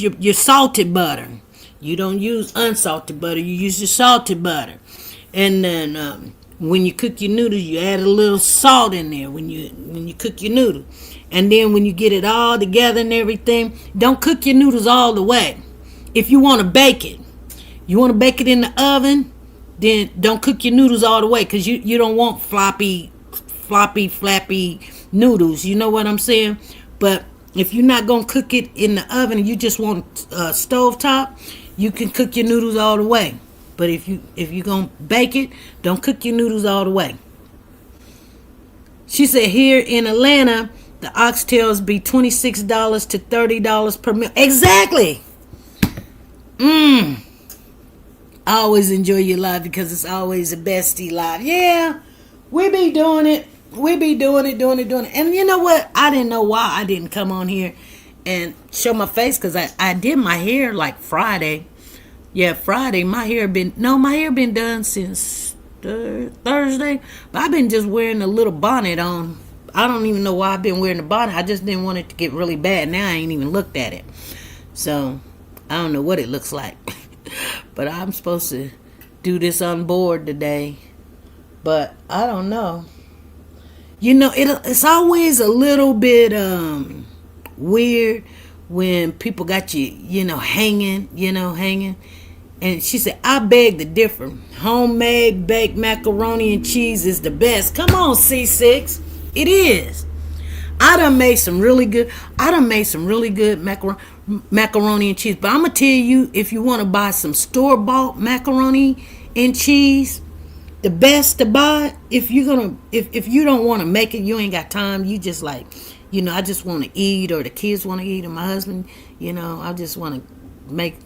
your salted butter. You don't use unsalted butter. You use your salted butter. And then when you cook your noodles, you add a little salt in there when you cook your noodles. And then when you get it all together and everything, don't cook your noodles all the way. If you want to bake it, in the oven, then don't cook your noodles all the way because you don't want floppy, flappy noodles. You know what I'm saying? But if you're not going to cook it in the oven and you just want stovetop, you can cook your noodles all the way. But if you gonna bake it, don't cook your noodles all the way. She said here in Atlanta, the oxtails be $26 to $30 per meal. Exactly. I always enjoy your live because it's always the bestie live. Yeah, we be doing it. We be doing it. And you know what? I didn't know why I didn't come on here and show my face because I did my hair like Friday. Yeah, Friday. My hair been done since Thursday. But I've been just wearing a little bonnet on. I don't even know why I've been wearing the bonnet. I just didn't want it to get really bad. Now I ain't even looked at it. So I don't know what it looks like. But I'm supposed to do this on board today. But I don't know. You know, it's always a little bit weird when people got you, hanging. And she said, I beg to differ. Homemade baked macaroni and cheese is the best. Come on, C6. It is. I done made some really good macaroni and cheese. But I'm going to tell you, if you want to buy some store-bought macaroni and cheese, the best to buy, if you don't want to make it, you ain't got time, you just like, I just want to eat, or the kids want to eat, or my husband, I just want to make,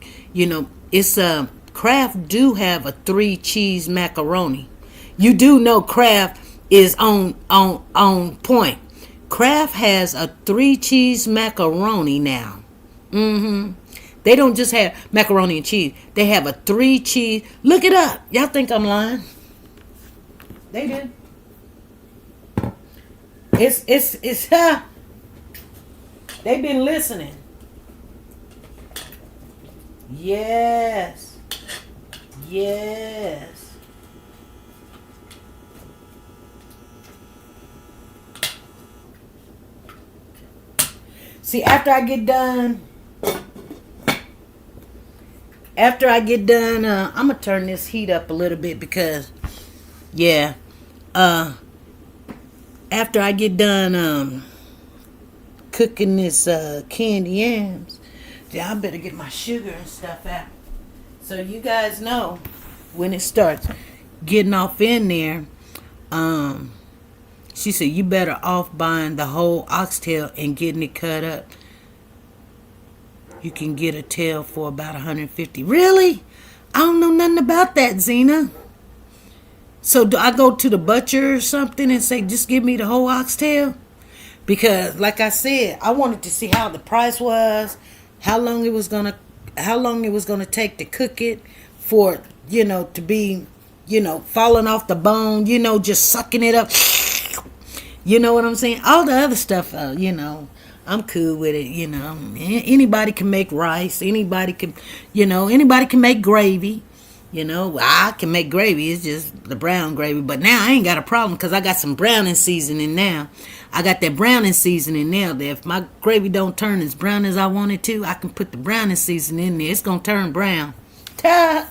it's Kraft do have a 3 cheese macaroni. You do know Kraft is on point. Kraft has a 3 cheese macaroni now. They don't just have macaroni and cheese. They have a 3 cheese. Look it up. Y'all think I'm lying? They do. It's they've been listening. Yes. See, after I get done, I'm gonna turn this heat up a little bit because, after I get done cooking this candy yams, I better get my sugar and stuff out. So you guys know when it starts getting off in there, she said, you better off buying the whole oxtail and getting it cut up. You can get a tail for about $150. Really? I don't know nothing about that, Zena. So do I go to the butcher or something and say, just give me the whole oxtail? Because, like I said, I wanted to see how the price was, how long it was gonna take to cook it for, to be, falling off the bone, just sucking it up. You know what I'm saying? All the other stuff, I'm cool with it, Anybody can make rice. Anybody can make gravy. I can make gravy. It's just the brown gravy. But now I ain't got a problem because I got some browning seasoning now. I got that browning seasoning now that if my gravy don't turn as brown as I want it to, I can put the browning seasoning in there. It's going to turn brown. Ta!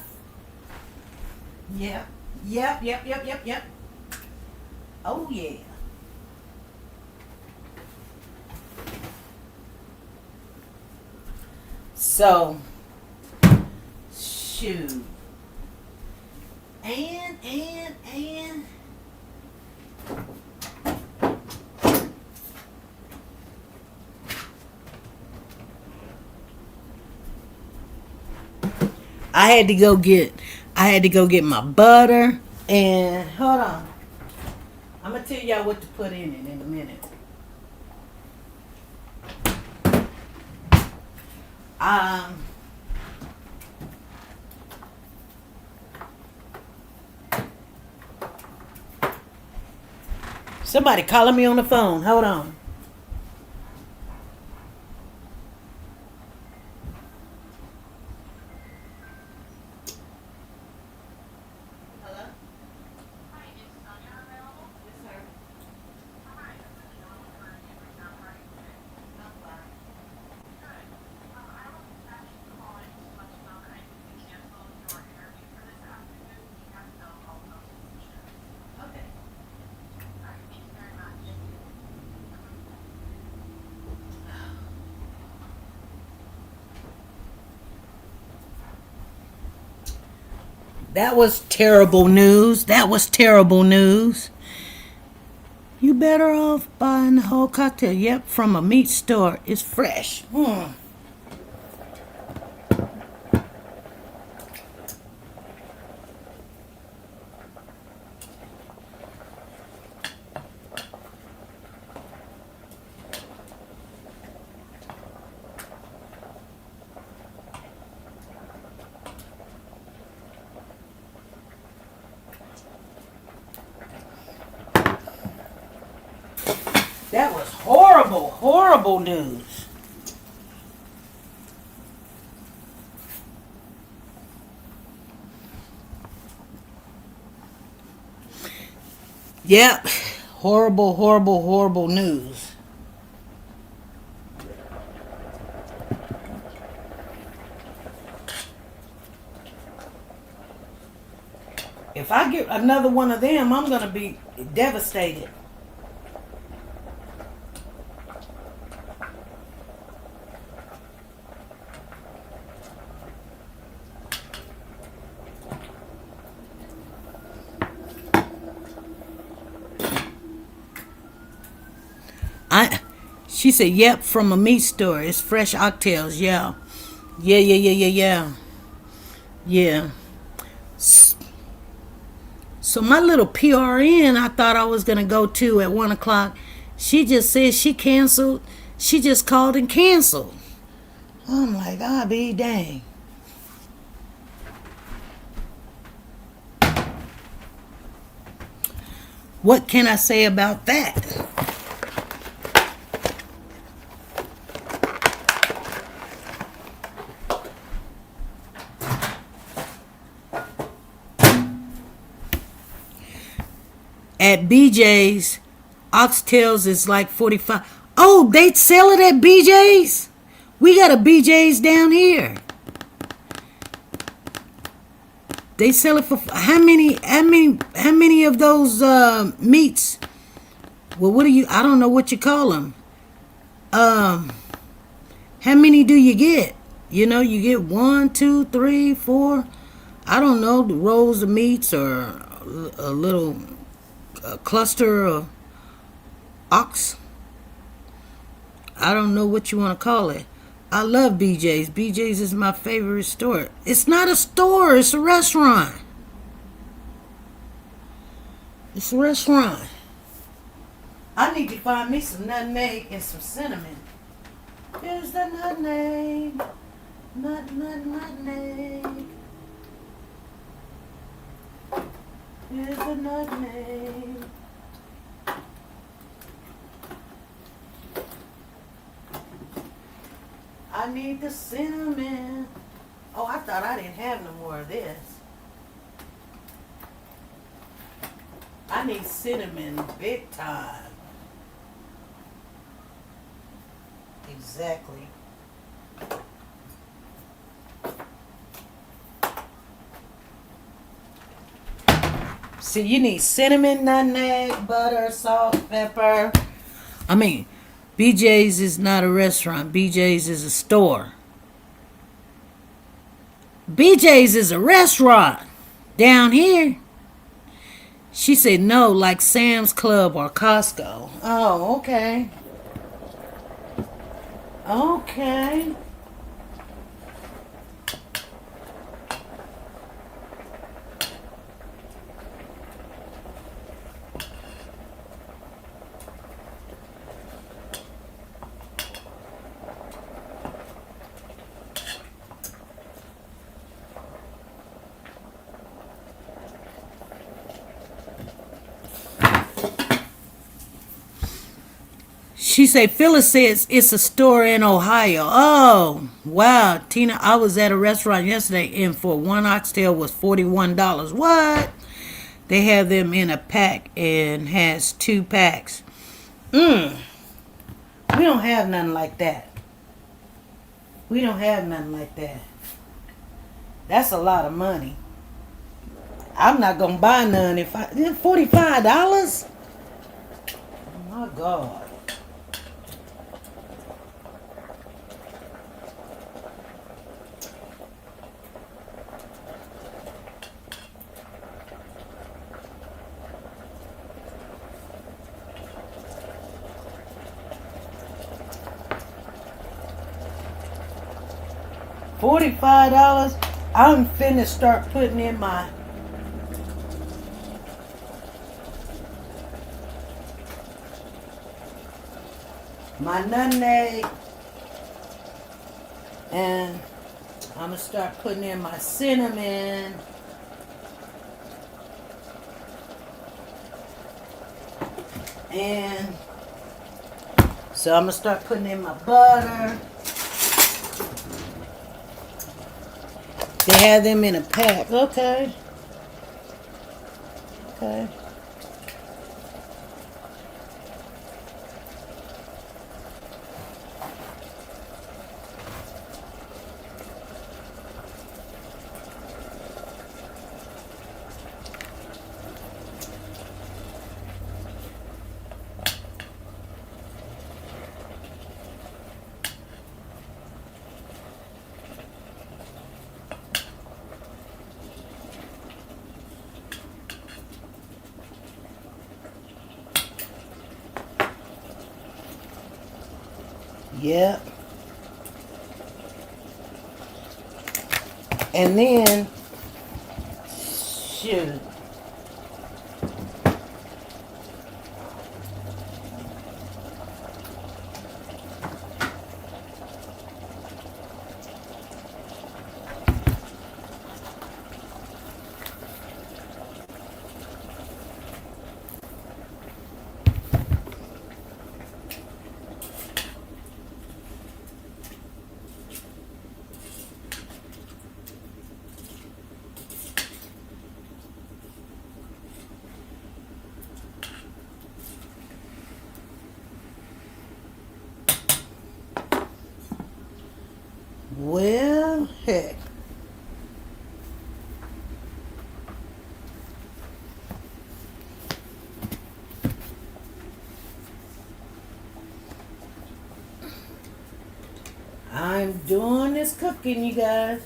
Yep. Oh, yeah. So, shoot. And. I had to go get my butter, and hold on. I'm gonna tell y'all what to put in it in a minute. Somebody calling me on the phone. Hold on. That was terrible news. That was terrible news. You better off buying the whole cocktail. Yep, from a meat store. It's fresh. That was horrible, horrible news. Yep, horrible, horrible, horrible news. If I get another one of them, I'm going to be devastated. She said, yep, from a meat store. It's fresh oxtails. Yeah. Yeah. So my little PRN I thought I was going to go to at 1 o'clock. She just said she canceled. She just called and canceled. I'm like, I'll be dang. What can I say about that? At BJ's, oxtails is like 45. Oh, they sell it at BJ's? We got a BJ's down here. They sell it for how many of those meats? Well, I don't know what you call them. How many do you get? You know, you get 1, 2, 3, 4. I don't know, the rolls of meats or a little cluster of ox. I don't know what you want to call it. I love BJ's. BJ's is my favorite store. It's not a store, it's a restaurant. It's a restaurant. I need to find me some nutmeg and some cinnamon. Here's the nutmeg. Nutmeg. Here's the nutmeg. I need the cinnamon. Oh, I thought I didn't have no more of this. I need cinnamon big time. Exactly. See, you need cinnamon, nutmeg, butter, salt, pepper. I mean, BJ's is not a restaurant. BJ's is a store. BJ's is a restaurant down here. She said no, like Sam's Club or Costco. Oh, okay. Okay. She said, Phyllis says it's a store in Ohio. Oh, wow. Tina, I was at a restaurant yesterday and for one oxtail was $41. What? They have them in a pack and has 2 packs. We don't have nothing like that. We don't have nothing like that. That's a lot of money. I'm not going to buy none if $45? Oh, my God. $45. I'm finna start putting in my nutmeg, and I'm gonna start putting in my cinnamon. And so I'm gonna start putting in my butter. They have them in a pack. Okay. Okay. Yep. And then, shoot. Well, heck. I'm doing this cooking, you guys.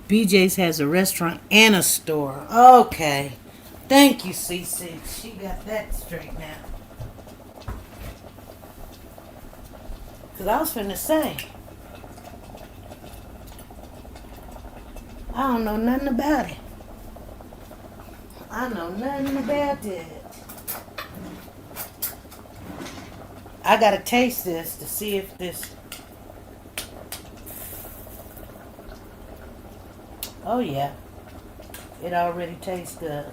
BJ's has a restaurant and a store. Okay. Thank you, Cece. She got that straight now. Because I was finna say, I don't know nothing about it. I know nothing about it. I gotta taste this to see if this... Oh yeah. It already tastes good.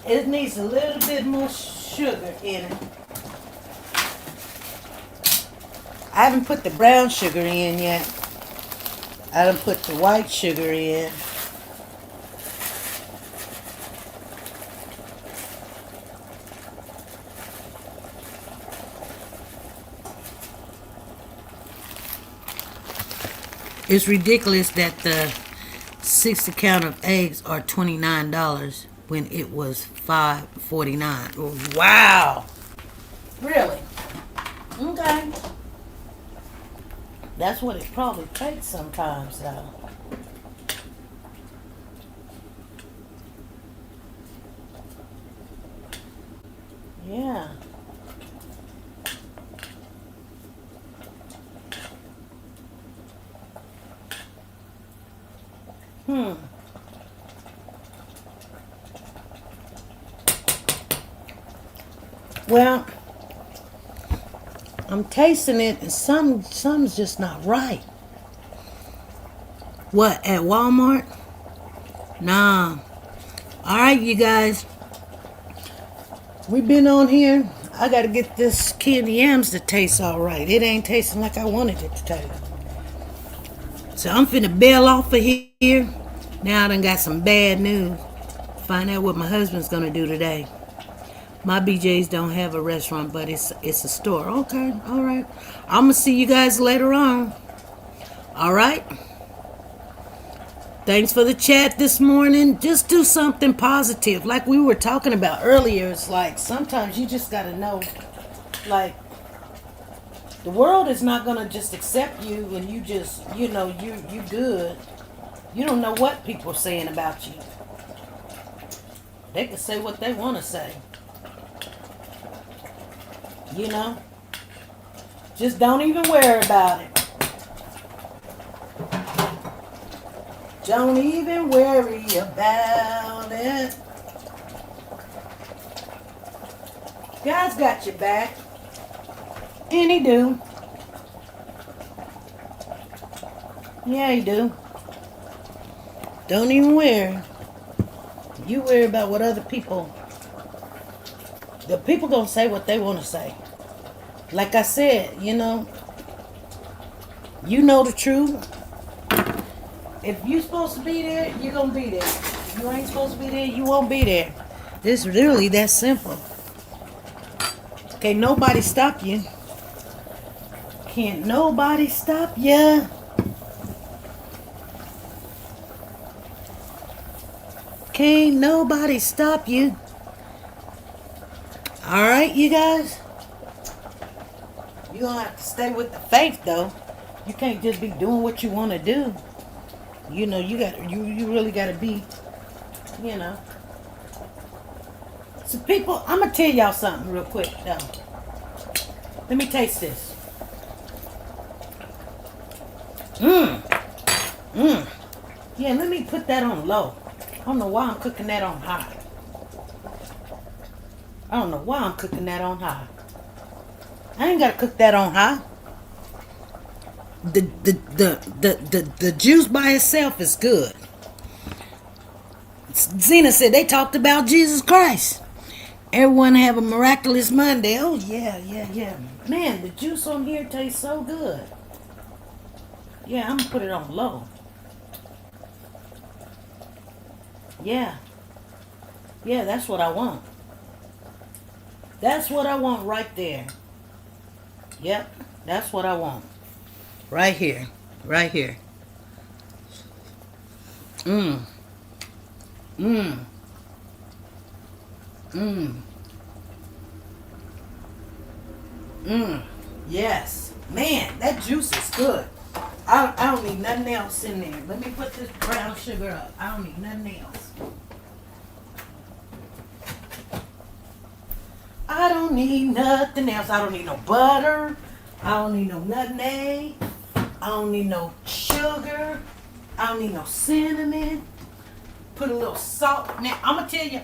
It needs a little bit more sugar in it. I haven't put the brown sugar in yet. I done put the white sugar in. It's ridiculous that the 60 count of eggs are $29 when it was $5.49. Wow. Really? Okay. That's what it probably takes sometimes, though. Yeah. Well, I'm tasting it and something's just not right. What, at Walmart? Nah. Alright, you guys. We've been on here. I gotta get this candy yams to taste alright. It ain't tasting like I wanted it to taste. So I'm finna bail off of here. Now I done got some bad news. Find out what my husband's gonna do today. My BJ's don't have a restaurant, but it's a store. Okay, all right. I'm going to see you guys later on. All right? Thanks for the chat this morning. Just do something positive. Like we were talking about earlier, it's like sometimes you just got to know, like, The world is not gonna just accept you and you just, you know, you good. You don't know what people are saying about you. They can say what they want to say. You know? Just don't even worry about it. Don't even worry about it. God's got your back. And he do. Yeah, he do. Don't even worry. You worry about what other people. The people gonna say what they want to say. Like I said, you know the truth. If you supposed to be there, you're gonna be there. If you ain't supposed to be there, you won't be there. It's really that simple. Can't nobody stop you. Can't nobody stop ya. Can't nobody stop you. Alright, you guys? You're gonna have to stay with the faith though. You can't just be doing what you want to do. You know, you really gotta be, you know. So people, I'm gonna tell y'all something real quick though. Let me taste this. Yeah, let me put that on low. I don't know why I'm cooking that on high. I don't know why I'm cooking that on high. I ain't gotta cook that on high. The juice by itself is good. Zena said they talked about Jesus Christ. Everyone have a miraculous Monday. Oh yeah. Man, the juice on here tastes so good. Yeah, I'm gonna put it on low. Yeah, that's what I want. That's what I want right there. Yep, that's what I want. Right here. Yes. Man, that juice is good. I don't need nothing else in there. Let me put this brown sugar up. I don't need nothing else. I don't need nothing else. I don't need no butter. I don't need no nutmeg. I don't need no sugar. I don't need no cinnamon. Put a little salt. Now, I'm going to tell you.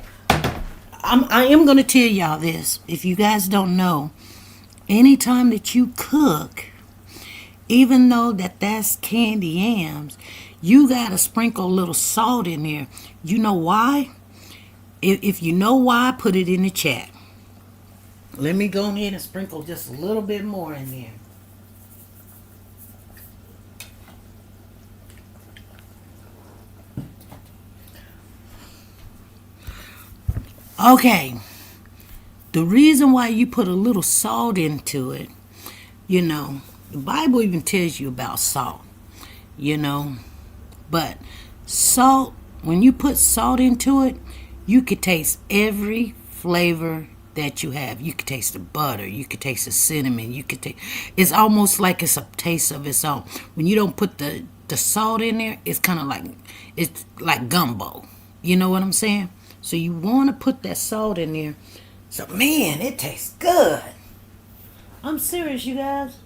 I am going to tell y'all this. If you guys don't know, anytime that you cook, even though that's candy yams, you got to sprinkle a little salt in there. You know why? If you know why, put it in the chat. Let me go ahead and sprinkle just a little bit more in there. Okay. The reason why you put a little salt into it, you know, the Bible even tells you about salt, you know. But salt, when you put salt into it, you could taste every flavor that you have. You could taste the butter, you could taste the cinnamon, you could taste, it's almost like it's a taste of its own. When you don't put the salt in there, it's kind of like, it's like gumbo. You know what I'm saying? So you want to put that salt in there. So man, it tastes good. I'm serious, you guys.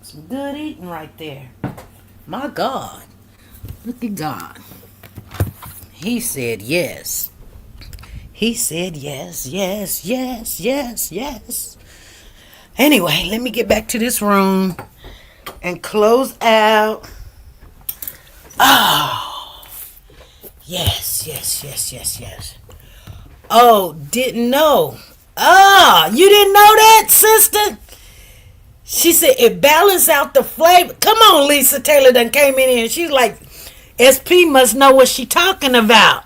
Some good eating right there. My God. Look at God. He said yes. He said yes. Anyway, let me get back to this room and close out. Oh, yes. Oh, didn't know. Ah, you didn't know that, sister? She said it balanced out the flavor. Come on, Lisa Taylor done came in here and she's like, SP must know what she talking about.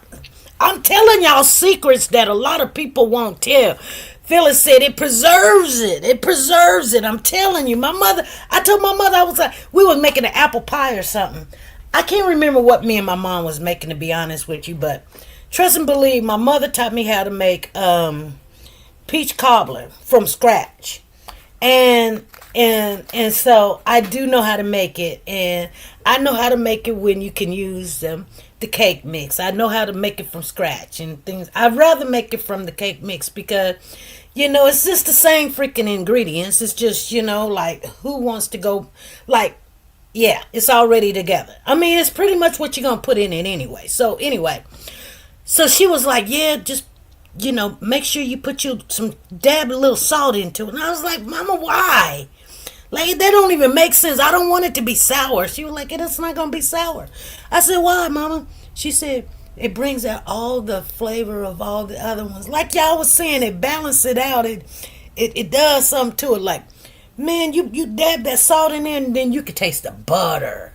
I'm telling y'all secrets that a lot of people won't tell. Phyllis said it preserves it. It preserves it. I'm telling you. I told my mother, I was like, we was making an apple pie or something. I can't remember what me and my mom was making, to be honest with you, but trust and believe, my mother taught me how to make peach cobbler from scratch. And And so I do know how to make it, and I know how to make it when you can use the cake mix. I know how to make it from scratch and things. I'd rather make it from the cake mix because it's just the same freaking ingredients. It's just like who wants to go like yeah, it's already together. I mean, it's pretty much what you're gonna put in it anyway. So anyway, so she was like, yeah, just make sure you put some dab a little salt into it. And I was like, Mama, why? Like, that don't even make sense. I don't want it to be sour. She was like, it's not going to be sour. I said, why, Mama? She said, it brings out all the flavor of all the other ones. Like y'all was saying, it balances it out. It does something to it. Like, man, you dab that salt in there, and then you can taste the butter,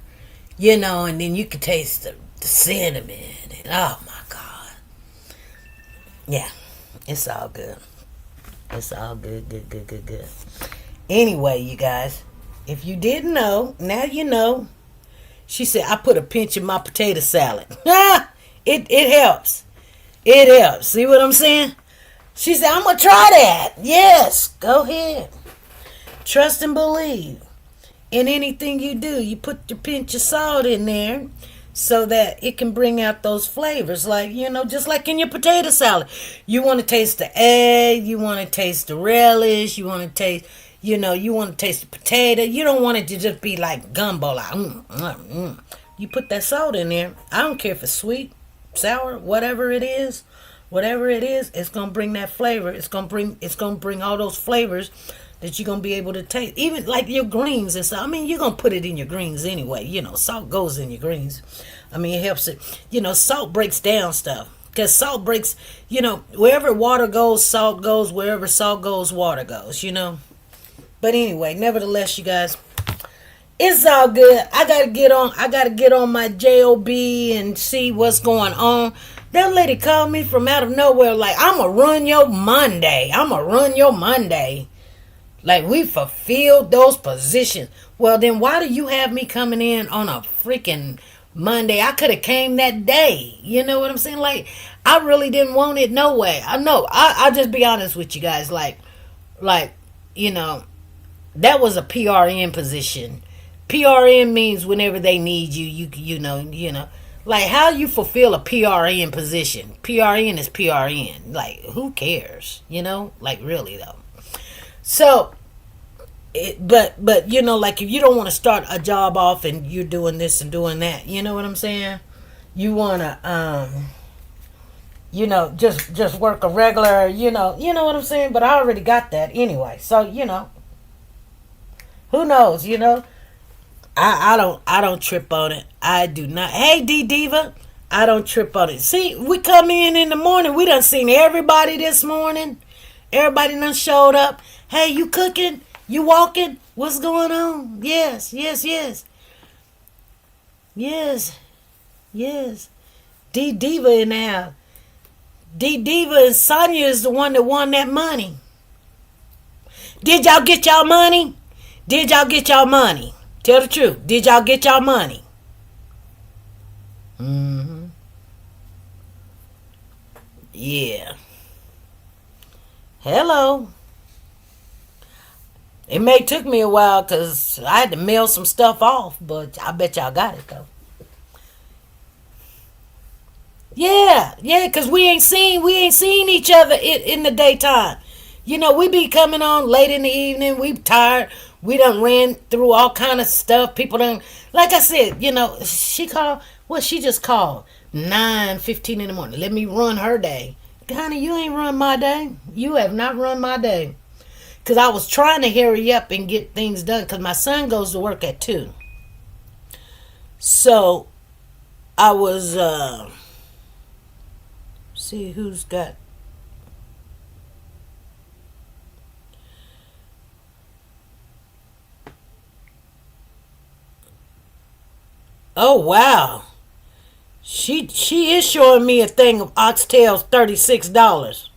and then you can taste the cinnamon. And, oh, my God. Yeah, it's all good. It's all good, good. Anyway, you guys, if you didn't know, now you know. She said, I put a pinch in my potato salad. It helps. It helps. See what I'm saying? She said, I'm going to try that. Yes, go ahead. Trust and believe. In anything you do, you put your pinch of salt in there so that it can bring out those flavors. Like, just like in your potato salad. You want to taste the egg. You want to taste the relish. You want to taste... you want to taste the potato. You don't want it to just be like gumbo. Like, You put that salt in there. I don't care if it's sweet, sour, whatever it is. It's going to bring that flavor. It's going to bring all those flavors that you're going to be able to taste. Even like your greens and stuff. I mean, you're going to put it in your greens anyway. Salt goes in your greens. I mean, it helps it. Salt breaks down stuff. Because salt breaks, wherever water goes, salt goes. Wherever salt goes, water goes, But anyway, nevertheless, you guys, it's all good. I gotta get on my JOB and see what's going on. That lady called me from out of nowhere like, I'ma run your Monday. Like, we fulfilled those positions. Well, then why do you have me coming in on a freaking Monday? I could have came that day. You know what I'm saying? Like, I really didn't want it no way. I know. I'll just be honest with you guys. Like, that was a PRN position. PRN means whenever they need you, you know. Like, how you fulfill a PRN position? PRN is PRN. Like, who cares? Like, really though. So, but like, if you don't want to start a job off and you're doing this and doing that, you know what I'm saying? You want to just work a regular, you know what I'm saying? But I already got that anyway. So, who knows, I don't trip on it. I do not. Hey, D Diva, I don't trip on it. See, we come in the morning. We done seen everybody this morning. Everybody done showed up. Hey, you cooking? You walking? What's going on? Yes. D Diva in the house. D Diva and Sonya is the one that won that money. Did y'all get y'all money? Tell the truth. Did y'all get y'all money? Yeah. Hello. It may took me a while because I had to mail some stuff off, but I bet y'all got it though. Yeah, because we ain't seen each other in the daytime. We be coming on late in the evening. We tired. We done ran through all kind of stuff. People done, like I said, she called, she just called 9:15 in the morning. Let me run her day. Honey, you ain't run my day. You have not run my day. Because I was trying to hurry up and get things done because my son goes to work at 2. So, I was, see who's got. Oh, wow. She is showing me a thing of oxtails, $36.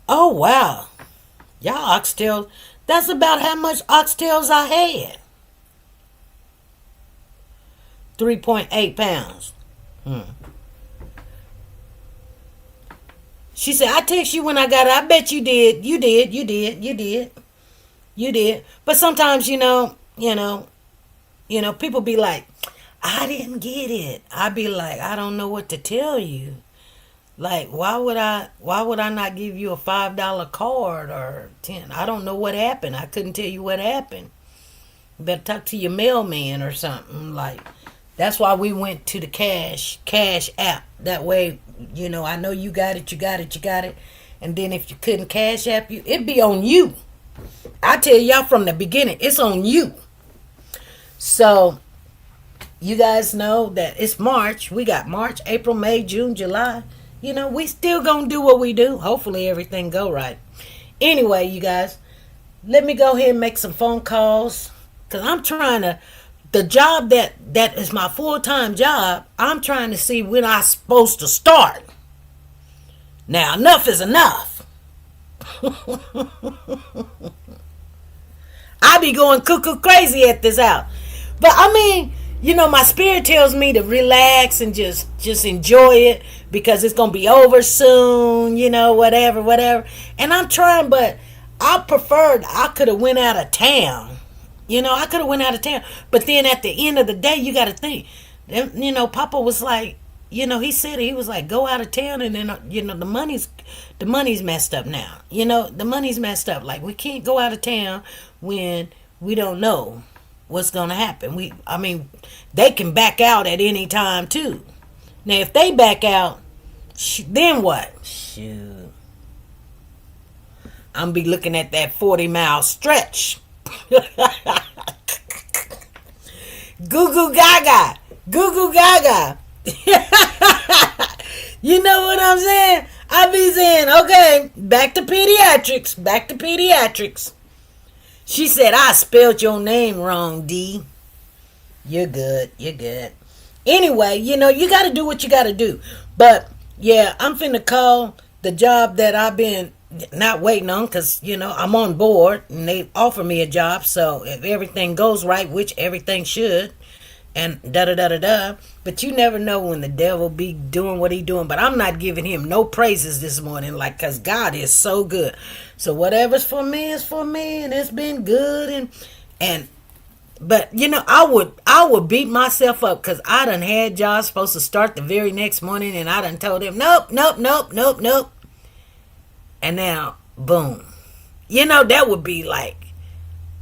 Oh, wow. Y'all oxtails, that's about how much oxtails I had. 3.8 pounds. She said, I text you when I got it. I bet you did. You did. You did. You did. You did. But sometimes, people be like, I didn't get it. I be like, I don't know what to tell you. Like, why would I not give you a $5 card or 10? I don't know what happened. I couldn't tell you what happened. You better talk to your mailman or something. Like, that's why we went to the cash app. That way, I know you got it. And then if you couldn't cash app you, it'd be on you. I tell y'all from the beginning, it's on you. So, you guys know that it's March. We got March, April, May, June, July. We still gonna do what we do. Hopefully everything go right. Anyway, you guys, let me go ahead and make some phone calls. Because I'm trying to, the job that is my full-time job, I'm trying to see when I'm supposed to start. Now, enough is enough. I be going cuckoo crazy at this house. But I mean, my spirit tells me to relax and just enjoy it because it's going to be over soon, whatever. And I'm trying, but I preferred I could have went out of town. I could have went out of town. But then at the end of the day, you got to think. Papa was like, he said he was like, go out of town and then, the money's messed up now. The money's messed up. Like, we can't go out of town when we don't know what's going to happen. They can back out at any time too. Now, if they back out, then what? Shoot. I'm be looking at that 40-mile stretch. Goo goo gaga. Goo goo gaga. You know what I'm saying? I be saying, okay, back to pediatrics. She said, I spelled your name wrong, D. You're good. Anyway, you got to do what you got to do. But, yeah, I'm finna call the job that I've been not waiting on because, I'm on board and they offer me a job. So if everything goes right, which everything should, and da-da-da-da-da. But you never know when the devil be doing what he doing. But I'm not giving him no praises this morning, because God is so good. So whatever's for me is for me, and it's been good. But I would beat myself up because I done had jobs supposed to start the very next morning, and I done told him nope. And now, boom. That would be like,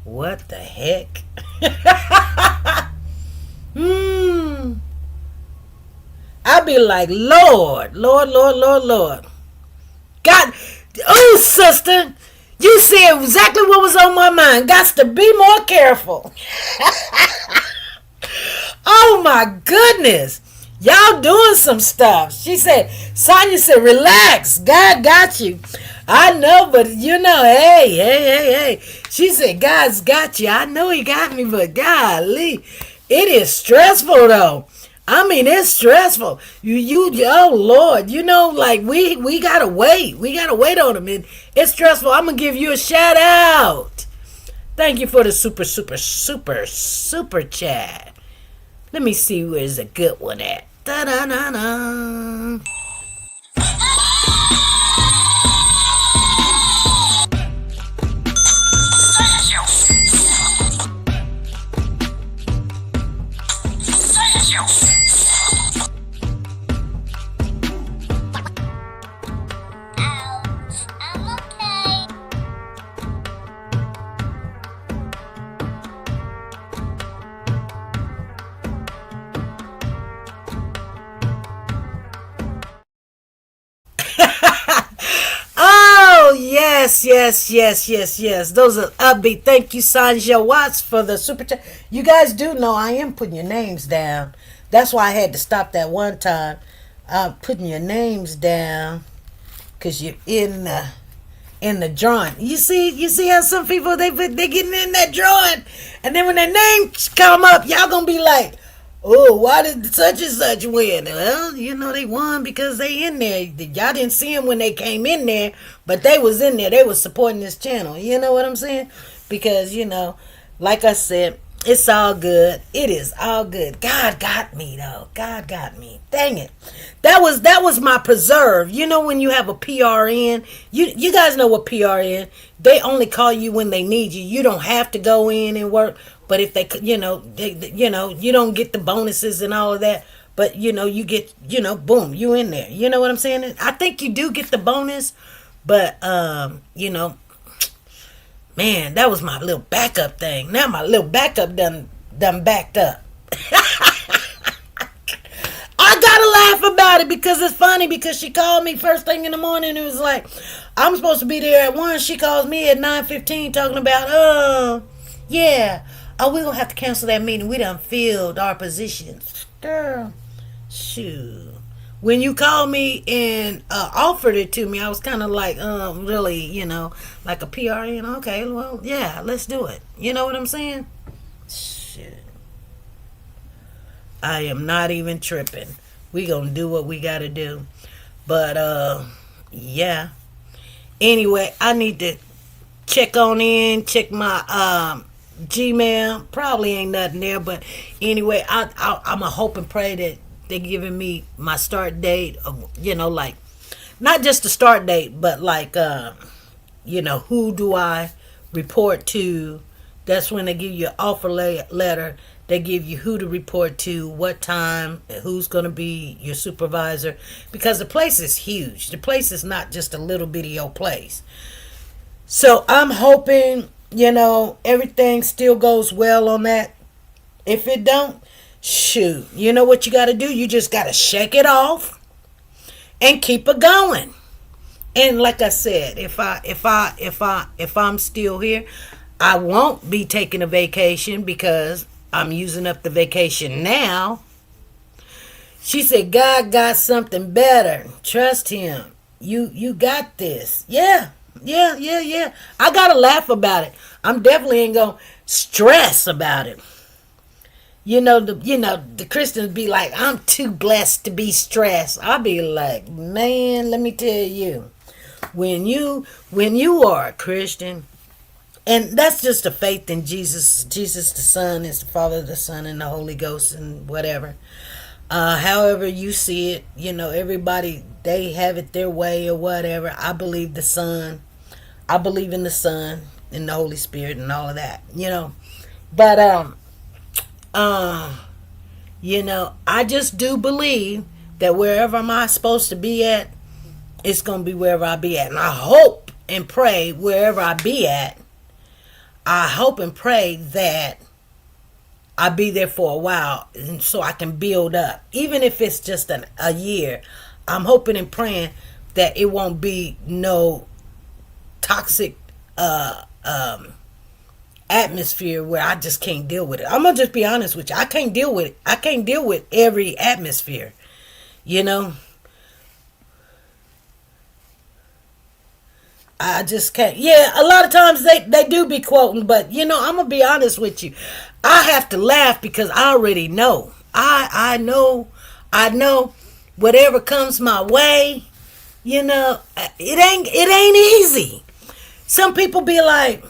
what the heck? I'd be like, Lord. God, oh, sister, you said exactly what was on my mind. Got to be more careful. Oh, my goodness. Y'all doing some stuff. She said, Sonya said, relax. God got you. I know, but hey. She said, God's got you. I know he got me, but golly, it is stressful though. It's stressful. Oh Lord, we gotta wait. We gotta wait on him. And it's stressful. I'm gonna give you a shout out. Thank you for the super chat. Let me see where's a good one at. Da-da-da-da. Yes. Those are upbeat. Thank you, Sanja Watts, for the super chat. You guys do know I am putting your names down. That's why I had to stop that one time. I'm putting your names down because you're in the drawing. You see how some people they getting in that drawing, and then when their names come up, y'all gonna be like, oh, why did such and such win? Well, they won because they in there. Y'all didn't see them when they came in there, but they was in there. They was supporting this channel. You know what I'm saying? Because, like I said, It's all good. It is all good. God got me though. God got me. Dang it. That was my preserve. You know when you have a PRN, you guys know what PRN. They only call you when they need you. You don't have to go in and work. But if they, you don't get the bonuses and all of that. But you get, boom, you in there. You know what I'm saying? I think you do get the bonus, but man, that was my little backup thing. Now my little backup done backed up. I gotta laugh about it because it's funny because she called me first thing in the morning and it was like, I'm supposed to be there at 1. She calls me at 9:15 talking about, yeah, we're gonna have to cancel that meeting. We done filled our positions. Girl, shoot. When you called me and offered it to me, I was kind of like, really, like a PRN. Okay, well, yeah, let's do it. You know what I'm saying? Shit. I am not even tripping. We gonna do what we gotta do. But, yeah. Anyway, I need to check my Gmail. Probably ain't nothing there, but anyway, I'm a hope and pray that they're giving me my start date of, like, not just the start date, but like, who do I report to? That's when they give you an offer letter. They give you who to report to, what time, who's going to be your supervisor. Because the place is huge. The place is not just a little bitty old place. So I'm hoping, everything still goes well on that. If it don't, shoot, you know what you got to do? You just got to shake it off and keep it going. And like I said, if I'm still here, I won't be taking a vacation because I'm using up the vacation now. She said, God got something better. Trust him. You got this. Yeah. I got to laugh about it. I'm definitely ain't going to stress about it. The Christians be like, I'm too blessed to be stressed. I'll be like, man, let me tell you, when you are a Christian, and that's just a faith in Jesus. Jesus the Son is the Father, the Son, and the Holy Ghost, and whatever. However you see it, everybody, they have it their way or whatever. I believe the Son. I believe in the Son and the Holy Spirit and all of that, But, I just do believe that wherever am I supposed to be at, it's going to be wherever I be at. And I hope and pray wherever I be at, I hope and pray that I be there for a while and so I can build up. Even if it's just a year, I'm hoping and praying that it won't be no toxic atmosphere where I just can't deal with it. I'm gonna just be honest with you. I can't deal with it. I can't deal with every atmosphere. I just can't. Yeah, a lot of times they do be quoting, but I'm gonna be honest with you. I have to laugh because I already know. I know whatever comes my way, it ain't easy. Some people be like,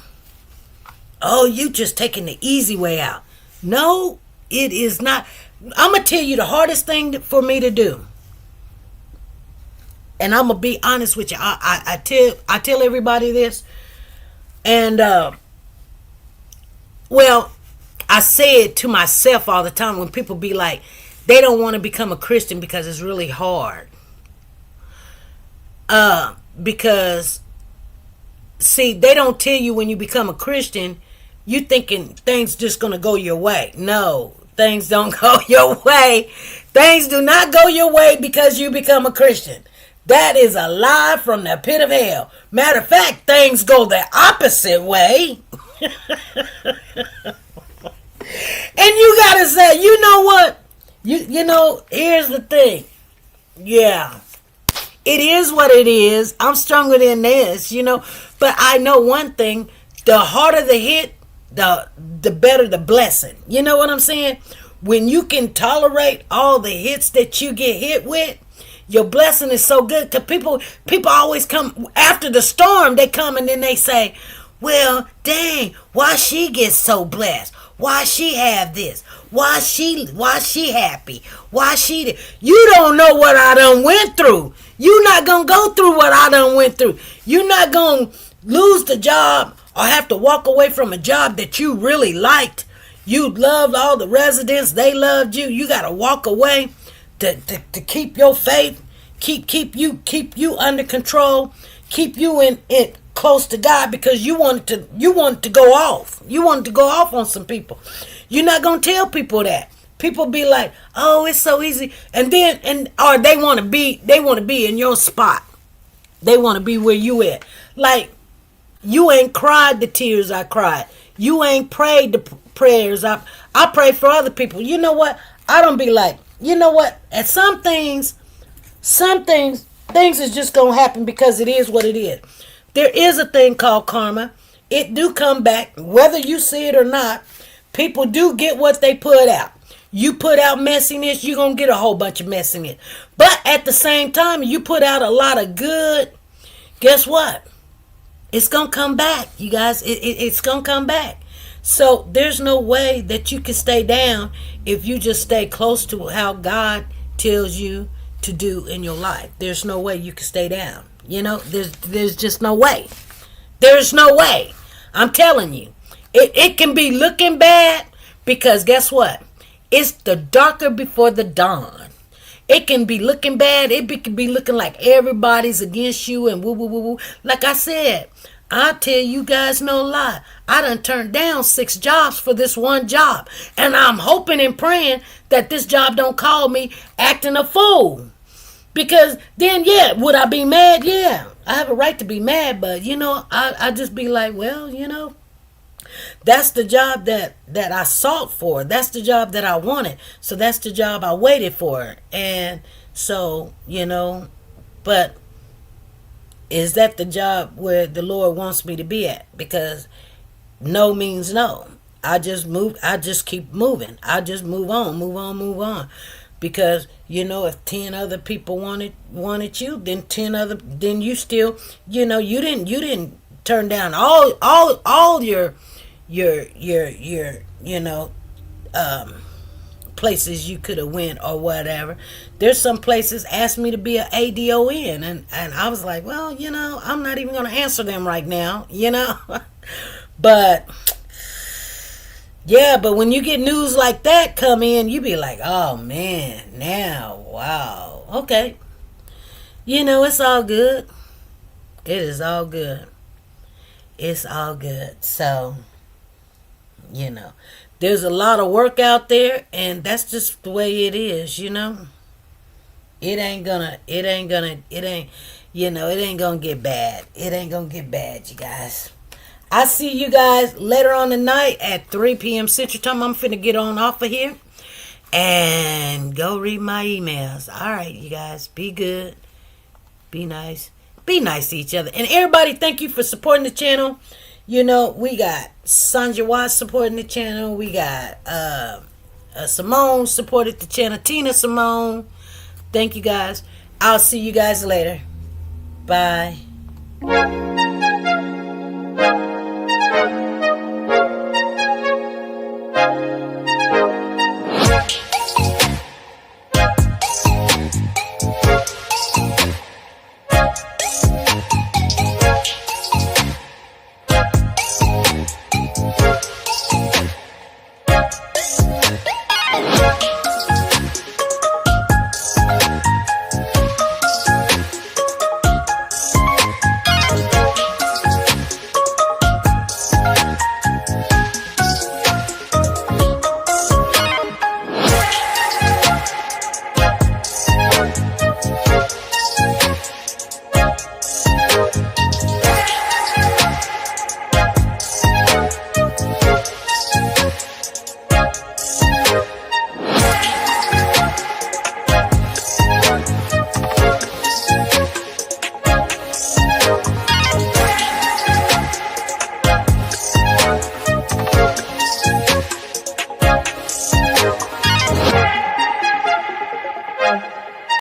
oh, you just taking the easy way out. No, it is not. I'm going to tell you the hardest thing for me to do. And I'm going to be honest with you. I tell everybody this. And, I say it to myself all the time when people be like, they don't want to become a Christian because it's really hard. Because, see, they don't tell you when you become a Christian, you thinking things just gonna go your way. No, things don't go your way. Things do not go your way because you become a Christian. That is a lie from the pit of hell. Matter of fact, things go the opposite way. And you gotta say, you know what? Here's the thing. Yeah. It is what it is. I'm stronger than this, But I know one thing. The harder the hit, the better the blessing. You know what I'm saying? When you can tolerate all the hits that you get hit with, your blessing is so good. Because people always come after the storm. They come and then they say, well, dang, why she gets so blessed? Why she have this? Why she happy? Why she? You don't know what I done went through. You not gonna go through what I done went through. You not gonna lose the job or have to walk away from a job that you really liked. You loved all the residents. They loved you. You gotta walk away to keep your faith. Keep you under control. Keep you in close to God, because you wanted to go off. You wanted to go off on some people. You're not gonna tell people that. People be like, "Oh, it's so easy," or they want to be in your spot. They want to be where you at. Like, you ain't cried the tears I cried. You ain't prayed the prayers I pray for other people. You know what? I don't be like, you know what? At some things is just gonna happen because it is what it is. There is a thing called karma. It do come back, whether you see it or not. People do get what they put out. You put out messiness, you're going to get a whole bunch of messiness. But at the same time, you put out a lot of good, guess what? It's going to come back, you guys. It's going to come back. So there's no way that you can stay down if you just stay close to how God tells you to do in your life. There's no way you can stay down. You know, there's just no way. There's no way. I'm telling you. It can be looking bad because guess what? It's the darker before the dawn. It can be looking bad. It can be looking like everybody's against you and woo, woo, woo, woo. Like I said, I'll tell you guys no lie. I done turned down 6 jobs for this one job. And I'm hoping and praying that this job don't call me acting a fool. Because then, yeah, would I be mad? Yeah, I have a right to be mad. But, you know, I just be like, well, you know, that's the job that I sought for. That's the job that I wanted. So that's the job I waited for. And so, you know, but is that the job where the Lord wants me to be at? Because no means no. I just keep moving. I just move on. Because, you know, if 10 other people wanted you, then you still, you know, you didn't turn down all your you know, places you could have went or whatever. There's some places asked me to be an ADON, and I was like, well, you know, I'm not even going to answer them right now, you know. But yeah, but when you get news like that come in, you be like, oh man, now, wow, okay. You know, it's all good. It is all good. It's all good. So, you know, there's a lot of work out there, and that's just the way it is, you know. It ain't gonna get bad. It ain't gonna get bad, you guys. I see you guys later on tonight at 3 p.m. Central Time. I'm finna get on off of here and go read my emails. All right, you guys. Be good. Be nice. Be nice to each other. And everybody, thank you for supporting the channel. You know, we got Sandra Watts supporting the channel. We got Simone supported the channel. Tina Simone. Thank you, guys. I'll see you guys later. Bye.